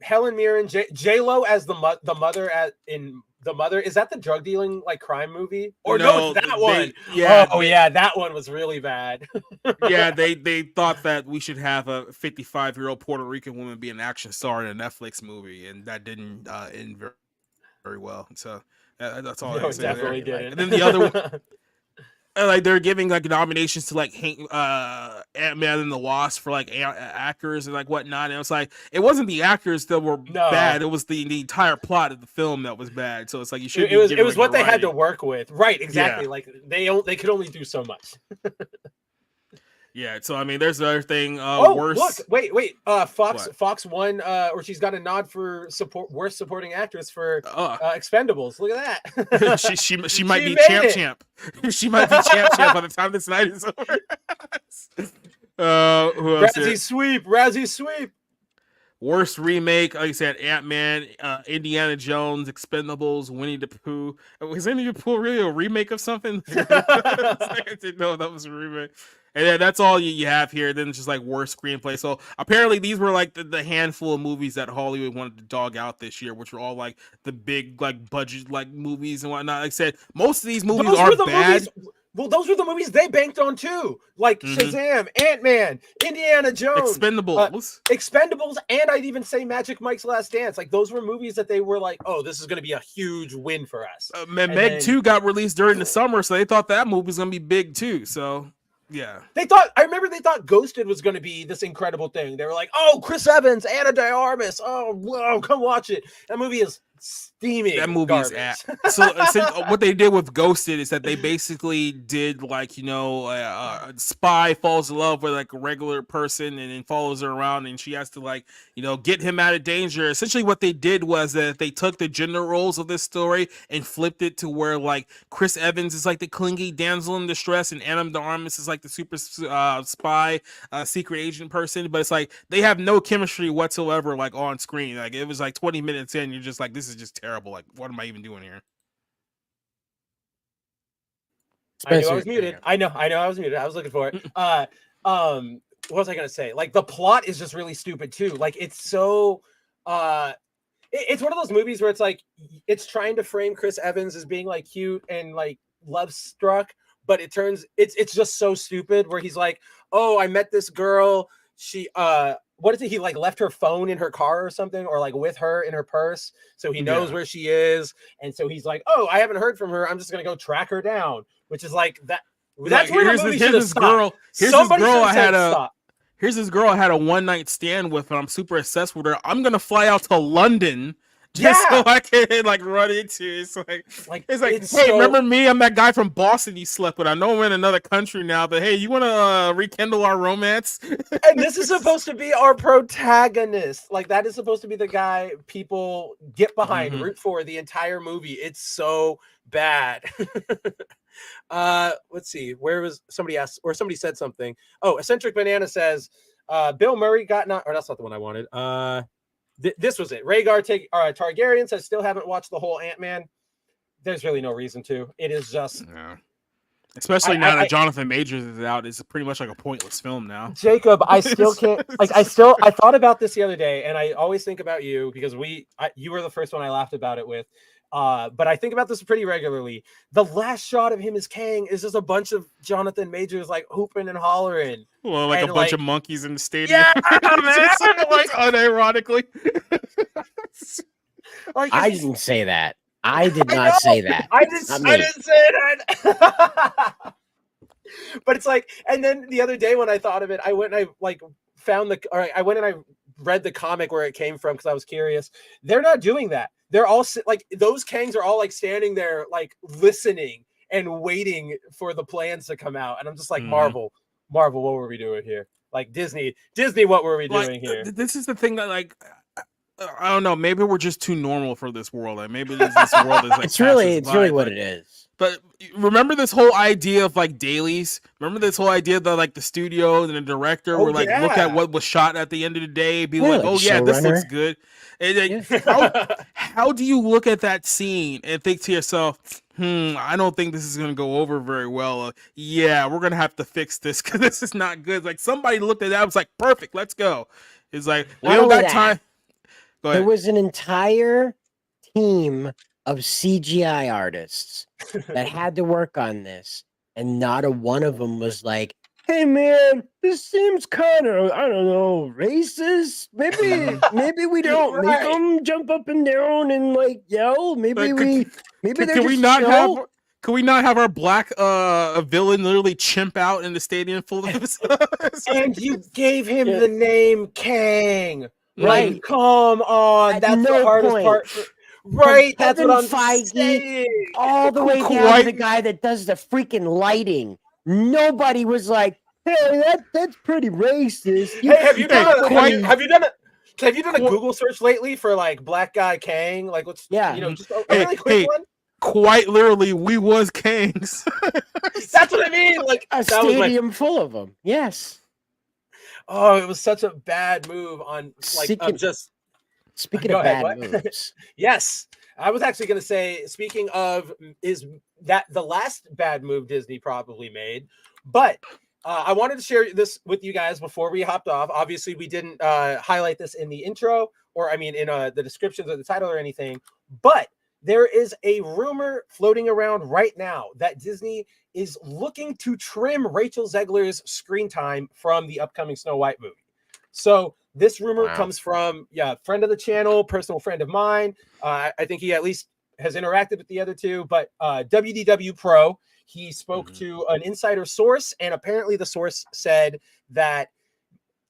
Helen Mirren, J-Lo as the mother in The Mother. Is that the drug dealing like crime movie? Or no, it's that one. That one was really bad. They thought that we should have a 55-year-old Puerto Rican woman be an action star in a Netflix movie, and that didn't end very, very well. So that's all. No, it definitely didn't. And then the other one. Like they're giving like nominations to like Ant-Man and the Wasp for like actors and like whatnot. And it was like it wasn't the actors that were bad; it was the entire plot of the film that was bad. So it's like you should. It was what they had to work with, right? Exactly. Yeah. Like they could only do so much. Yeah, so I mean, there's another thing. Look, wait. Fox won, or she's got a nod for worst supporting actress for Expendables. Look at that. she might be champ. She might be champ by the time this night is over. Who else? Razzie sweep. Worst remake, like I said, Ant-Man, Indiana Jones, Expendables, Winnie the Pooh. Was Winnie the Pooh really a remake of something? I didn't know that was a remake. And then that's all you have here. Then it's just like worst screenplay. So apparently these were like the handful of movies that Hollywood wanted to dog out this year, which were all like the big like budget like movies and whatnot. Like I said, most of these movies are bad. Well, those were the movies they banked on too, like Shazam, Ant-Man, Indiana Jones, Expendables, and I'd even say Magic Mike's Last Dance. Like those were movies that they were like, oh, this is going to be a huge win for us. Meg 2 got released during the summer, so they thought that movie was going to be big too. So yeah, I remember they thought Ghosted was going to be this incredible thing. They were like, oh, Chris Evans, Anna de Armas, oh, whoa, come watch it. That movie is steaming. That movie is so what they did with Ghosted is that they basically did like, you know, a spy falls in love with like a regular person and then follows her around and she has to like, you know, get him out of danger. Essentially what they did was that they took the gender roles of this story and flipped it to where like Chris Evans is like the clingy damsel in distress and Anna de Armas is like the super spy secret agent person, but it's like they have no chemistry whatsoever like on screen. Like it was like 20 minutes in, you're just like, this is just terrible. Like, what am I even doing here? I knew I was muted. I know I was muted. I was looking for it. What was I gonna say? Like the plot is just really stupid too. Like it's so it's one of those movies where it's like it's trying to frame Chris Evans as being like cute and like love struck, but it turns it's just so stupid where he's like, oh, I met this girl. She what is it? He like left her phone in her car or something, or like with her in her purse, so he knows where she is, and so he's like, "Oh, I haven't heard from her. I'm just gonna go track her down." Which is like that. That's where the movie should have stopped. Here's this girl I had a one night stand with, and I'm super obsessed with her. I'm gonna fly out to London. Just so I can like run into it's like hey, remember me? I'm that guy from Boston you slept with. I know we're in another country now, but hey, you want to rekindle our romance? And this is supposed to be our protagonist. Like that is supposed to be the guy people get behind, root for the entire movie. It's so bad. Let's see. Where was somebody asked or somebody said something? Oh, Eccentric Banana says Bill Murray got not. Or that's not the one I wanted. This was it. Rhaegar Targaryen says still haven't watched the whole Ant-Man. There's really no reason to. It is just, especially now that Jonathan Majors is out. It's pretty much like a pointless film now. Jacob, I still can't. Like, I thought about this the other day, and I always think about you because you were the first one I laughed about it with. But I think about this pretty regularly. The last shot of him as Kang is just a bunch of Jonathan Majors like hooping and hollering. Well, like a bunch of monkeys in the stadium. Yeah, man, like unironically. Like, I didn't say that. I did not say that. I didn't say that. But it's like, and then the other day when I thought of it, I went and I like found I went and I read the comic where it came from because I was curious. They're not doing that. They're all like those Kangs are all like standing there, like listening and waiting for the plans to come out. And I'm just like, Marvel, what were we doing here? Like Disney, what were we doing here? This is the thing that like, I don't know. Maybe we're just too normal for this world. Like maybe this world is like it's really what it is. But remember this whole idea of like dailies. Remember this whole idea that like the studio and the director were like look at what was shot at the end of the day, be like, oh yeah, this looks good. And like, how do you look at that scene and think to yourself, I don't think this is gonna go over very well. Yeah, we're gonna have to fix this because this is not good. Like somebody looked at that, was like, perfect, let's go. It's like we don't got time. Go ahead. There was an entire team of CGI artists that had to work on this, and not a one of them was like, hey man, this seems kind of, I don't know, racist. Maybe we don't make them jump up and down and like yell. Maybe can we not have our black villain literally chimp out in the stadium full of and you gave him the name Kang. Right. Like, come on. That's the hardest part. Right. That's what I'm saying. All the way down to the guy that does the freaking lighting. Nobody was like, hey, that's pretty racist. Have you done a Google search lately for like black guy Kang? Like what's just a really quick one? Quite literally, we was Kangs. That's what I mean. Like a stadium full of them. Yes. Oh, it was such a bad move on like speaking of bad moves. Yes. I was actually going to say, speaking of, is that the last bad move Disney probably made, but I wanted to share this with you guys before we hopped off. Obviously, we didn't highlight this in the intro or in the descriptions of the title or anything, but there is a rumor floating around right now that Disney is looking to trim Rachel Zegler's screen time from the upcoming Snow White movie. So this rumor comes from friend of the channel, personal friend of mine. I think he at least has interacted with the other two, but WDW Pro, he spoke to an insider source, and apparently the source said that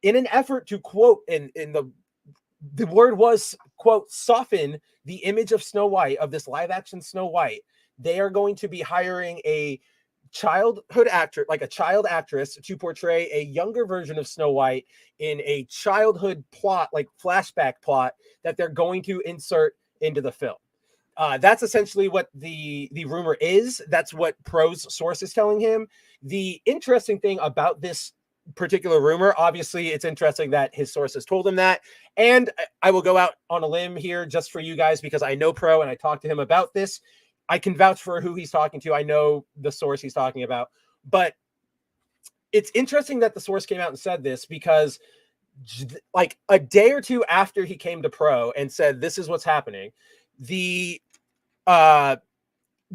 in an effort to quote, in the word was, quote, soften the image of Snow White, of this live action Snow White, they are going to be hiring a childhood actor, like a child actress, to portray a younger version of Snow White in a childhood plot, like flashback plot, that they're going to insert into the film. That's essentially what the rumor is. That's what Pro's source is telling him. The interesting thing about this particular rumor, obviously it's interesting that his sources told him that, and I will go out on a limb here just for you guys because I know Pro and I talked to him about this. I can vouch for who he's talking to. I know the source he's talking about, but it's interesting that the source came out and said this because like a day or two after he came to Pro and said this is what's happening, the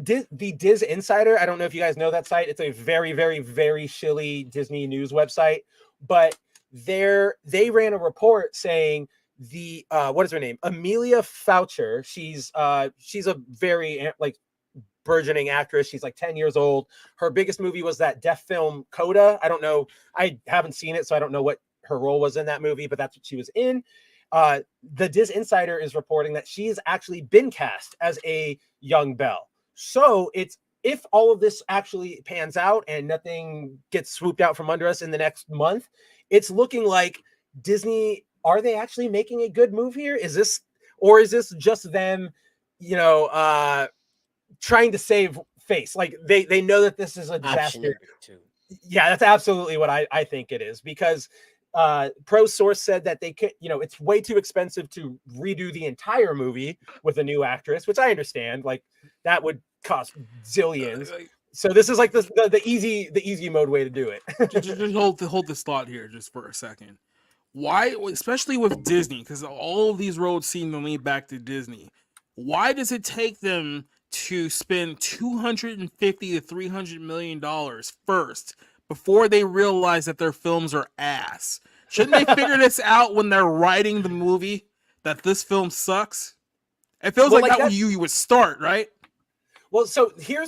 Diz Insider, I don't know if you guys know that site. It's a very, very, very shilly Disney news website, but they ran a report saying the what is her name? Amelia Foucher. She's a very like burgeoning actress. She's like 10 years old. Her biggest movie was that deaf film Coda. I don't know. I haven't seen it, so I don't know what her role was in that movie, but that's what she was in. The Diz Insider is reporting that she's actually been cast as a young Belle. So it's, if all of this actually pans out and nothing gets swooped out from under us in the next month, it's looking like Disney, are they actually making a good move here? Is this just them, trying to save face? Like they know that this is a disaster. Yeah, that's absolutely what I think it is, because Pro source said that they could, it's way too expensive to redo the entire movie with a new actress, which I understand. Like that would cost zillions. So this is like the easy mode way to do it. just hold this thought here just for a second. Why, especially with Disney, because all of these roads seem to lead back to Disney. Why does it take them to spend $250 to $300 million first before they realize that their films are ass? Shouldn't they figure this out when they're writing the movie, that this film sucks? It feels like that where you would start, right? Well, so here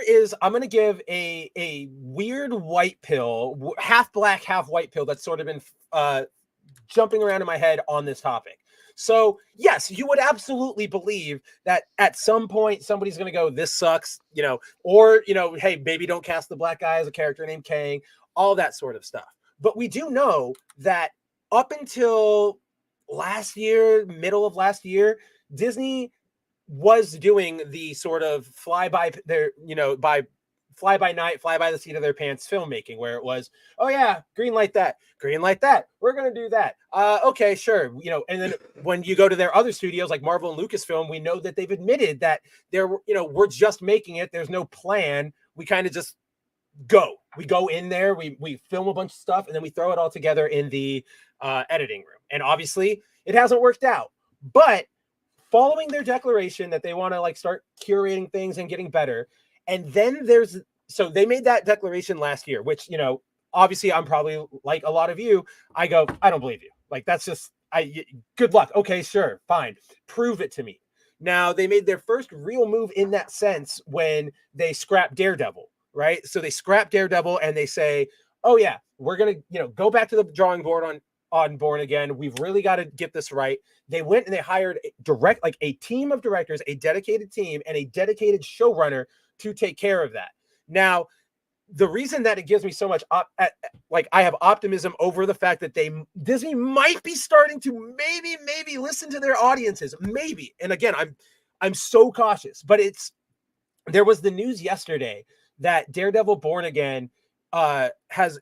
is, I'm going to give a weird white pill, half black, half white pill that's sort of been jumping around in my head on this topic. So yes, you would absolutely believe that at some point somebody's going to go, this sucks, or, hey, maybe don't cast the black guy as a character named Kang, all that sort of stuff. But we do know that up until last year, middle of last year, Disney was doing the sort of fly by night, fly by the seat of their pants filmmaking, where it was, oh yeah, green light that, we're going to do that. Okay, sure. And then when you go to their other studios like Marvel and Lucasfilm, we know that they've admitted that we're just making it. There's no plan. We kind of just we go in there, we film a bunch of stuff, and then we throw it all together in the editing room. And obviously it hasn't worked out, but following their declaration that they want to like start curating things and getting better. And then so they made that declaration last year, which, obviously I'm probably like a lot of you, I go, I don't believe you. Like, that's just, good luck. Okay, sure, fine. Prove it to me. Now they made their first real move in that sense when they scrapped Daredevil, right? So they scrapped Daredevil and they say, oh yeah, we're going to, go back to the drawing board on Born Again. We've really got to get this right. They went and they hired a team of directors, a dedicated team, and a dedicated showrunner to take care of that. Now, the reason that it gives me so much, I have optimism over the fact that Disney might be starting to maybe listen to their audiences, maybe. And again, I'm so cautious, but there was the news yesterday that Daredevil Born Again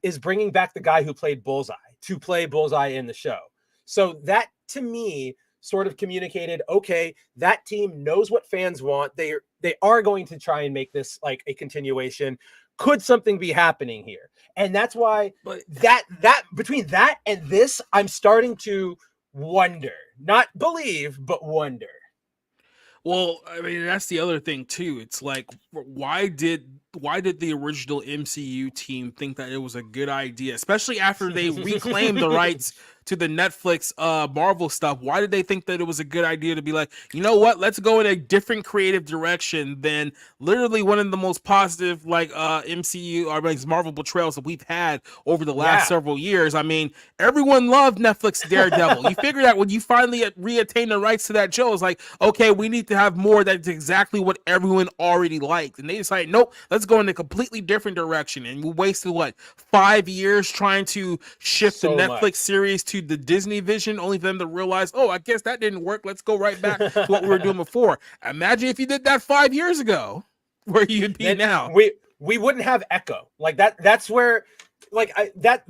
is bringing back the guy who played Bullseye to play Bullseye in the show. So that to me sort of communicated, okay, that team knows what fans want. They are going to try and make this like a continuation. Could something be happening here? And that's why that between that and this, I'm starting to wonder, not believe, but wonder. Well, I mean, that's the other thing too. It's like, why did the original MCU team think that it was a good idea, especially after they reclaimed the rights to the Netflix Marvel stuff? Why did they think that it was a good idea to be like, you know what, let's go in a different creative direction than literally one of the most positive MCU or like Marvel portrayals that we've had over the last several years? I mean, everyone loved Netflix Daredevil. You figure that when you finally reattain the rights to that show, it's like, okay, we need to have more that's exactly what everyone already liked. And they decided, nope, let's go in a completely different direction. And we wasted 5 years trying to shift the Netflix series to the Disney vision, only for them to realize, oh, I guess that didn't work. Let's go right back to what we were doing before. Imagine if you did that 5 years ago, where you'd be now. We wouldn't have Echo. Like that's where that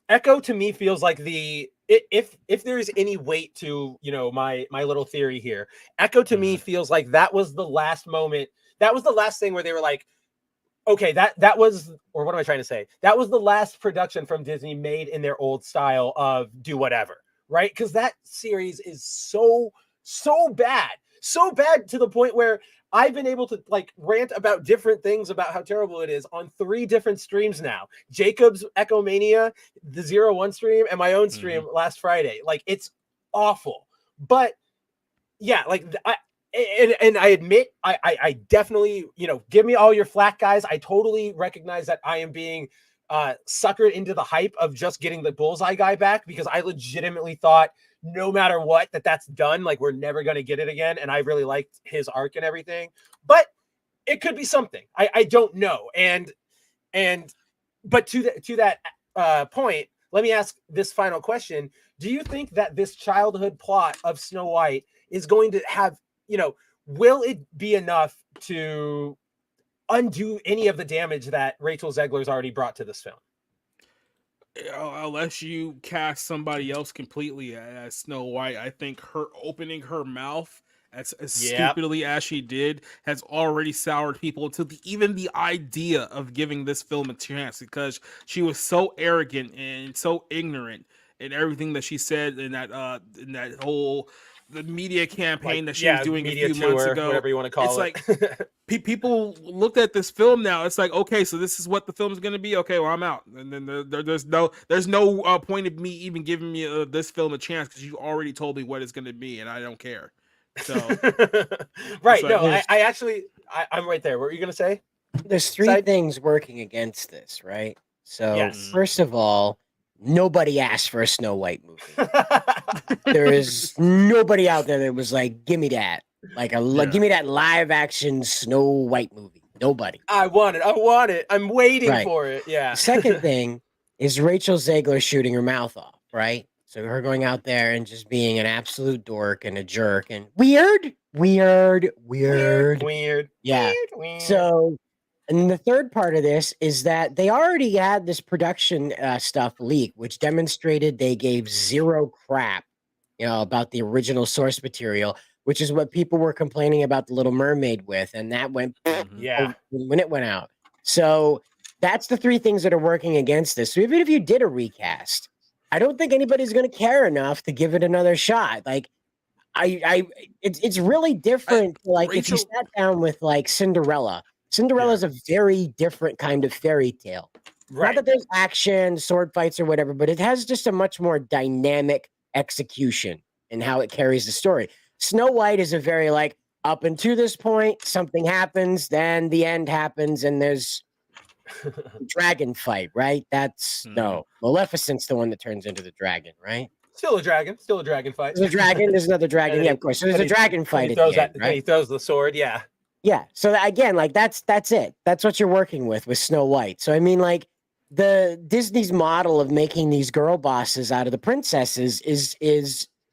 Echo to me feels like if there is any weight to, my little theory here, Echo to me feels like that was the last moment. That was the last thing where they were like, okay, that was, or what am I trying to say? That was the last production from Disney made in their old style of do whatever, right? Because that series is so bad to the point where I've been able to rant about different things about how terrible it is on 3 different streams now. Jacob's Echo Mania, the 01 stream, and my own stream last Friday. It's awful. But yeah, I admit, I definitely, give me all your flack, guys. I totally recognize that I am being suckered into the hype of just getting the Bullseye guy back, because I legitimately thought no matter what, that's done. We're never going to get it again. And I really liked his arc and everything, but it could be something. I don't know. But to that point, let me ask this final question. Do you think that this childhood plot of Snow White is going to have, will it be enough to undo any of the damage that Rachel Zegler's already brought to this film? Unless you cast somebody else completely as Snow White, I think her opening her mouth as stupidly as she did has already soured people to even the idea of giving this film a chance, because she was so arrogant and so ignorant in everything that she said in that whole the media campaign that she was doing a few months ago, whatever you want to call it. People looked at this film now. It's like, okay, so this is what the film's going to be. Okay, well, I'm out. And then there's no point of me even giving me this film a chance, because you already told me what it's going to be, and I don't care. So, right? No, I'm right there. What were you going to say? There's 3 things working against this, right? So, first of all, nobody asked for a Snow White movie. There is nobody out there that was like, give me that. Give me that live action Snow White movie. Nobody. I want it. I'm waiting for it. Yeah. Second thing is Rachel Zegler shooting her mouth off, right? So her going out there and just being an absolute dork and a jerk and weird. Yeah. Weird. So, and the third part of this is that they already had this production stuff leak, which demonstrated they gave 0 crap, about the original source material, which is what people were complaining about The Little Mermaid with, and that went when it went out. So that's the 3 things that are working against this. So even if you did a recast, I don't think anybody's going to care enough to give it another shot. It's really different. Rachel, if you sat down with Cinderella. Cinderella's a very different kind of fairy tale. Right. Not that there's action, sword fights, or whatever, but it has just a much more dynamic execution in how it carries the story. Snow White is a very up until this point, something happens, then the end happens, and there's a dragon fight, right? That's no, Maleficent's the one that turns into the dragon, right? Still a dragon fight. There's a dragon, there's another dragon, yeah, of course. So there's a dragon fight at the end, right? He throws the sword, yeah. Yeah. So again, that's it. That's what you're working with Snow White. So I mean, the Disney's model of making these girl bosses out of the princesses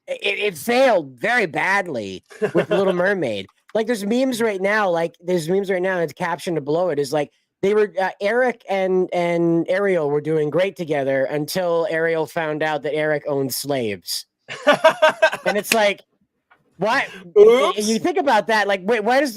it failed very badly with Little Mermaid. There's memes right now. And it's captioned below it is they were Eric and Ariel were doing great together until Ariel found out that Eric owned slaves, and it's why? Oops. You think about that, wait, why does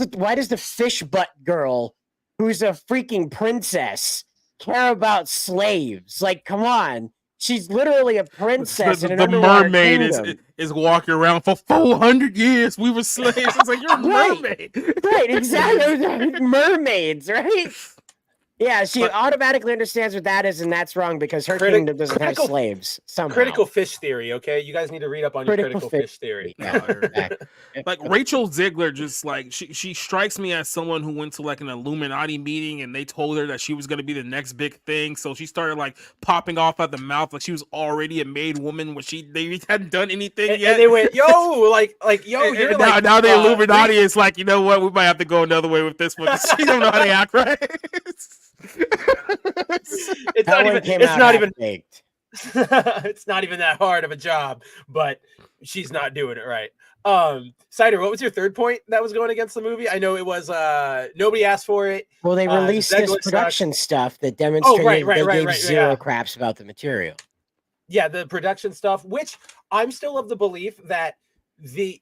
the fish butt girl, who's a freaking princess, care about slaves? Come on. She's literally a princess in an the underwater mermaid kingdom. is walking around for 400 years. We were slaves. It's like, you're a mermaid. Right, exactly. Mermaids, right? Yeah, she automatically understands what that is, and that's wrong because her kingdom doesn't have slaves somehow. Critical fish theory, okay? You guys need to read up on your critical fish theory. Yeah, like Rachel Ziegler, just like she strikes me as someone who went to like an Illuminati meeting and they told her that she was going to be the next big thing, so she started like popping off at the mouth like she was already a made woman when they hadn't done anything yet. And they went, yo, like yo, you're like now the Illuminati is like, you know what, we might have to go another way with this one. She don't know how to act right. It's not even baked. It's not even that hard of a job, but she's not doing it right. Cider, what was your third point that was going against the movie? I know it was nobody asked for it. Well, they released this production stuff that demonstrated they gave zero craps about the material. Yeah, the production stuff, which I'm still of the belief that the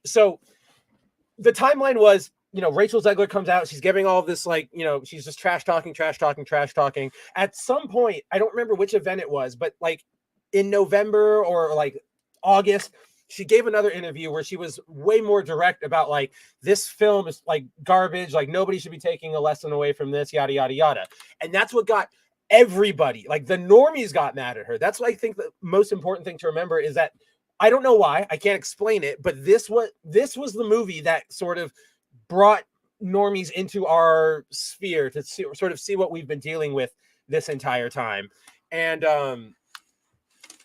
timeline was, you know, Rachel Ziegler comes out, she's giving all this, like, you know, she's just trash talking. At some point, I don't remember which event it was, but like in November or like August, she gave another interview where she was way more direct about like, this film is like garbage, like nobody should be taking a lesson away from this, yada, yada, yada. And that's what got everybody, like the normies got mad at her. That's what I think the most important thing to remember is that, I don't know why, I can't explain it, but this was the movie that sort of brought normies into our sphere to see what we've been dealing with this entire time. And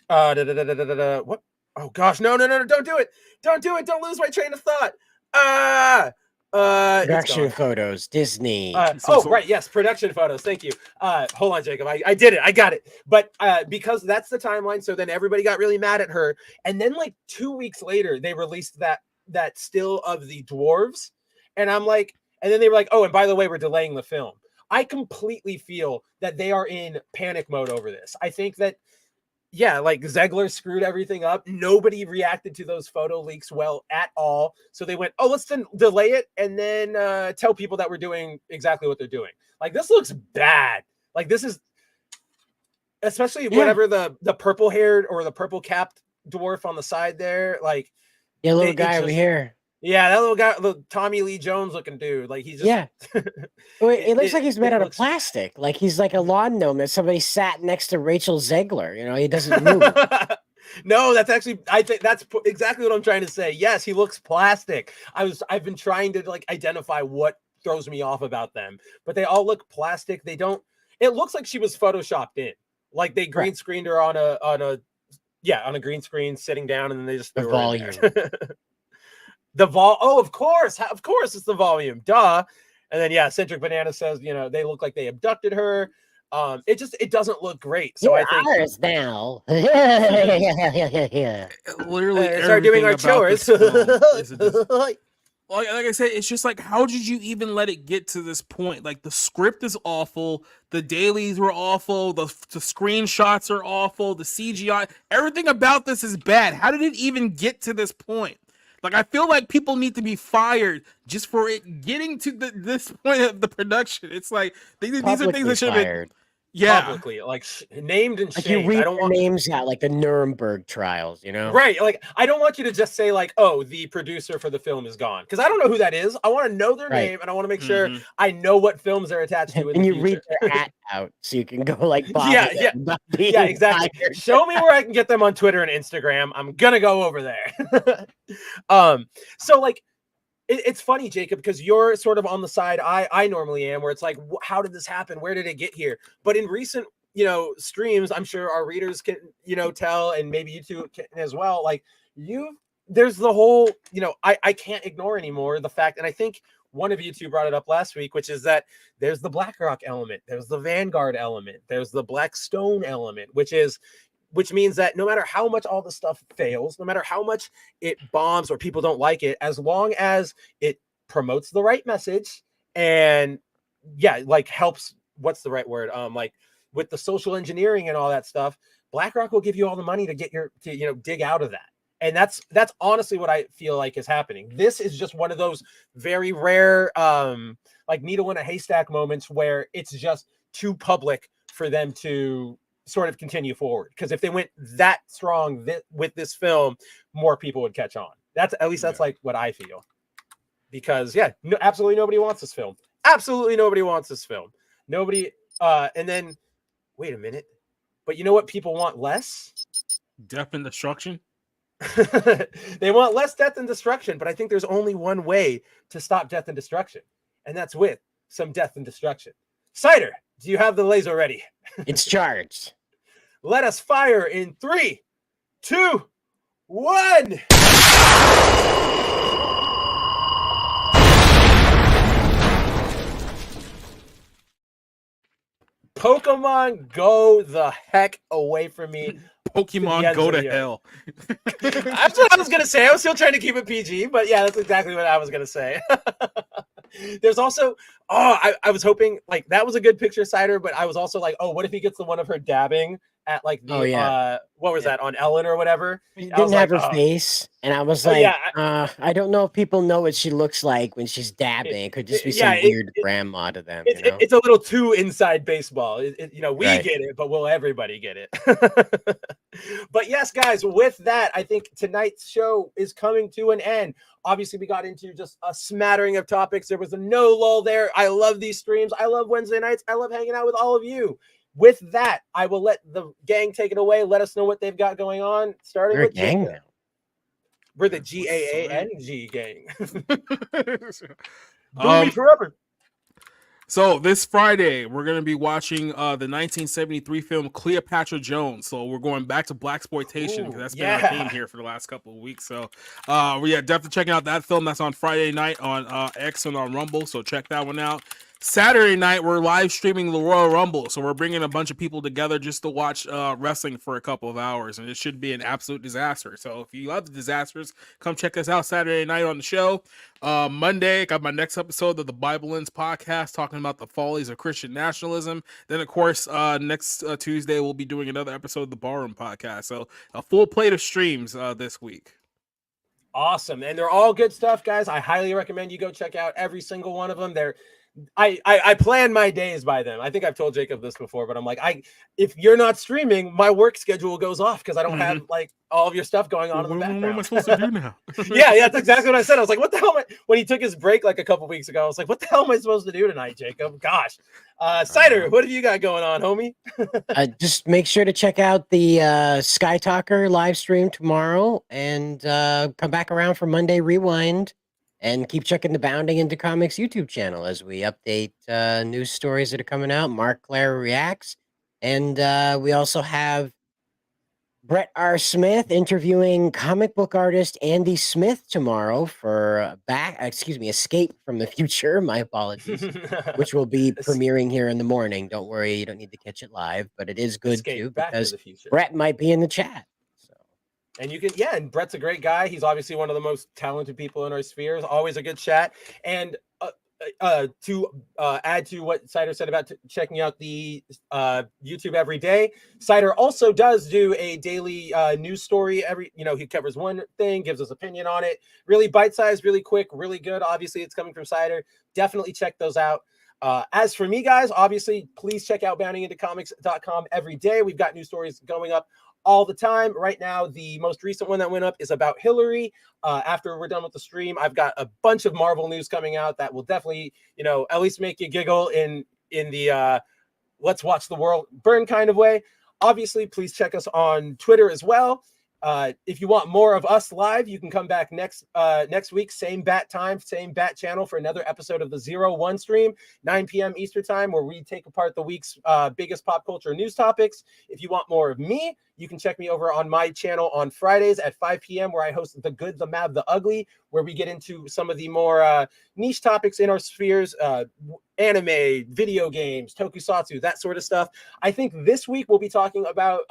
what? Oh gosh, no, don't do it, don't lose my train of thought. Production photos, Disney. Right, yes, production photos. Thank you. Hold on, Jacob. I did it. I got it. But because that's the timeline, so then everybody got really mad at her. And then like 2 weeks later, they released that still of the dwarves. And I'm like, and then they were like, oh, and by the way, we're delaying the film. I completely feel that they are in panic mode over this. I think that, yeah, like Ziegler screwed everything up. Nobody reacted to those photo leaks well at all. So they went, oh, let's then delay it and then tell people that we're doing exactly what they're doing. Like, this looks bad. Like, this is, especially whatever the purple haired or the purple capped dwarf on the side there. Like, yeah, little guy over here. Yeah, that little guy, the Tommy Lee Jones looking dude. Like, he's just it looks like he's made out of plastic. Like he's like a lawn gnome that somebody sat next to Rachel Ziegler. You know, he doesn't move. No, that's actually, I think that's exactly what I'm trying to say. Yes, he looks plastic. I've been trying to like identify what throws me off about them, but they all look plastic. They don't. It looks like she was photoshopped in. Like they green screened her on a green screen sitting down, and then they just threw her in there. Of course, it's the volume, duh. And then Centric Banana says, you know, they look like they abducted her. It doesn't look great. So I think ours now. Literally, start doing our chores. Like I said, it's just like, how did you even let it get to this point? Like, the script is awful, the dailies were awful, the screenshots are awful, the CGI, everything about this is bad. How did it even get to this point? Like, I feel like people need to be fired just for it getting to this point of the production. It's like, these are things that should have been publicly, like named and like shamed. You read I don't want names out, like the Nuremberg trials, you know? Right. Like, I don't want you to just say like, oh, the producer for the film is gone, because I don't know who that is. I want to know their name, and I want to make sure I know what films they're attached to. And you read their at out so you can go like, yeah, exactly. Show me where I can get them on Twitter and Instagram. I'm gonna go over there. So like, it's funny, Jacob, because you're sort of on the side I normally am, where it's like, how did this happen? Where did it get here? But in recent, you know, streams, I'm sure our readers can, you know, tell, and maybe you two can as well. Like, there's the whole, you know, I can't ignore anymore the fact, and I think one of you two brought it up last week, which is that there's the BlackRock element, there's the Vanguard element, there's the Blackstone element, which means that no matter how much all the stuff fails, no matter how much it bombs or people don't like it, as long as it promotes the right message and like helps, what's the right word? Like with the social engineering and all that stuff, BlackRock will give you all the money to get dig out of that. And that's honestly what I feel like is happening. This is just one of those very rare, like needle in a haystack moments where it's just too public for them to sort of continue forward. Because if they went that strong with this film, more people would catch on. That's like what I feel. Because absolutely nobody wants this film. Absolutely nobody wants this film. Nobody. And then, wait a minute. But you know what people want less? Death and destruction. They want less death and destruction, but I think there's only one way to stop death and destruction, and that's with some death and destruction. Cider, do you have the laser ready? It's charged. Let us fire in 3, 2, 1. Pokemon, go the heck away from me. Pokemon, go to hell. That's what I was going to say. I was still trying to keep it PG, but yeah, that's exactly what I was going to say. There's also, I was hoping, like, that was a good picture, Cider, but I was also like, what if he gets the one of her dabbing at, like, the, what was that, on Ellen or whatever? She didn't have her face, and I was like, I don't know if people know what she looks like when she's dabbing. It could just be some weird grandma to them. It's a little too inside baseball. We get it, but will everybody get it? But yes, guys, with that, I think tonight's show is coming to an end. Obviously, we got into just a smattering of topics. There was no lull there. I love these streams. I love Wednesday nights. I love hanging out with all of you. With that, I will let the gang take it away. Let us know what they've got going on. Starting with gang now. We're the GAANG gang. Boomy forever. So this Friday, we're going to be watching the 1973 film Cleopatra Jones. So we're going back to blaxploitation because that's been our theme here for the last couple of weeks. So definitely checking out that film. That's on Friday night on X and on Rumble. So check that one out. Saturday night, we're live streaming the Royal Rumble. So we're bringing a bunch of people together just to watch wrestling for a couple of hours. And it should be an absolute disaster. So if you love the disasters, come check us out Saturday night on the show. Monday, got my next episode of the Bible Lens podcast talking about the follies of Christian nationalism. Then, of course, next Tuesday, we'll be doing another episode of the Ballroom podcast. So a full plate of streams this week. Awesome. And they're all good stuff, guys. I highly recommend you go check out every single one of them. I plan my days by them. I think I've told Jacob this before, but I'm like, if you're not streaming, my work schedule goes off because I don't have like all of your stuff going on in the background. What am I supposed to do now? yeah, that's exactly what I said. I was like, what the hell when he took his break like a couple weeks ago, I was like, what the hell am I supposed to do tonight, Jacob? Gosh. Cider, what have you got going on, homie? Just make sure to check out the Sky Talker live stream tomorrow and come back around for Monday Rewind. And keep checking the Bounding Into Comics YouTube channel as we update news stories that are coming out. Mark Claire reacts. And we also have Brett R. Smith interviewing comic book artist Andy Smith tomorrow for Escape from the Future. My apologies. Which will be premiering here in the morning. Don't worry, you don't need to catch it live. But it is good too because Brett might be in the chat. And you can, and Brett's a great guy. He's obviously one of the most talented people in our spheres. Always a good chat. And to add to what Cider said about checking out the YouTube every day, Cider also does do a daily news story. He covers one thing, gives us opinion on it. Really bite-sized, really quick, really good. Obviously, it's coming from Cider. Definitely check those out. As for me, guys, obviously, please check out boundingintocomics.com every day. We've got new stories going up all the time. Right now, the most recent one that went up is about Hillary. After we're done with the stream, I've got a bunch of Marvel news coming out that will definitely, at least make you giggle in the let's watch the world burn kind of way. Obviously, please check us on Twitter as well. If you want more of us live, you can come back next week, same bat time, same bat channel for another episode of the 01 stream, 9 p.m. Eastern time, where we take apart the week's biggest pop culture news topics. If you want more of me, you can check me over on my channel on Fridays at 5 p.m., where I host The Good, the Mad, the Ugly, where we get into some of the more niche topics in our spheres, anime, video games, tokusatsu, that sort of stuff. I think this week we'll be talking about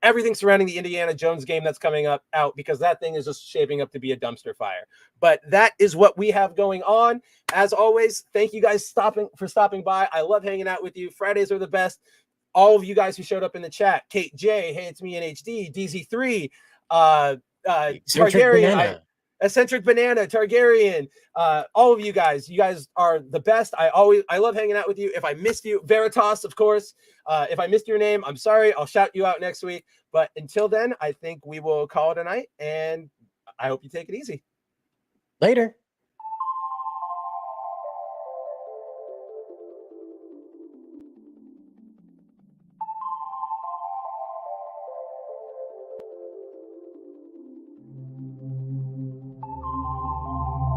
everything surrounding the Indiana Jones game that's coming out, because that thing is just shaping up to be a dumpster fire. But that is what we have going on. As always, thank you guys for stopping by. I love hanging out with you. Fridays are the best. All of you guys who showed up in the chat, Kate J, hey, it's me in HD, DZ3, Targaryen, Eccentric Banana, Targaryen, all of you guys are the best. I love hanging out with you. If I missed you, Veritas, of course. If I missed your name, I'm sorry. I'll shout you out next week. But until then, I think we will call it a night, and I hope you take it easy. Later.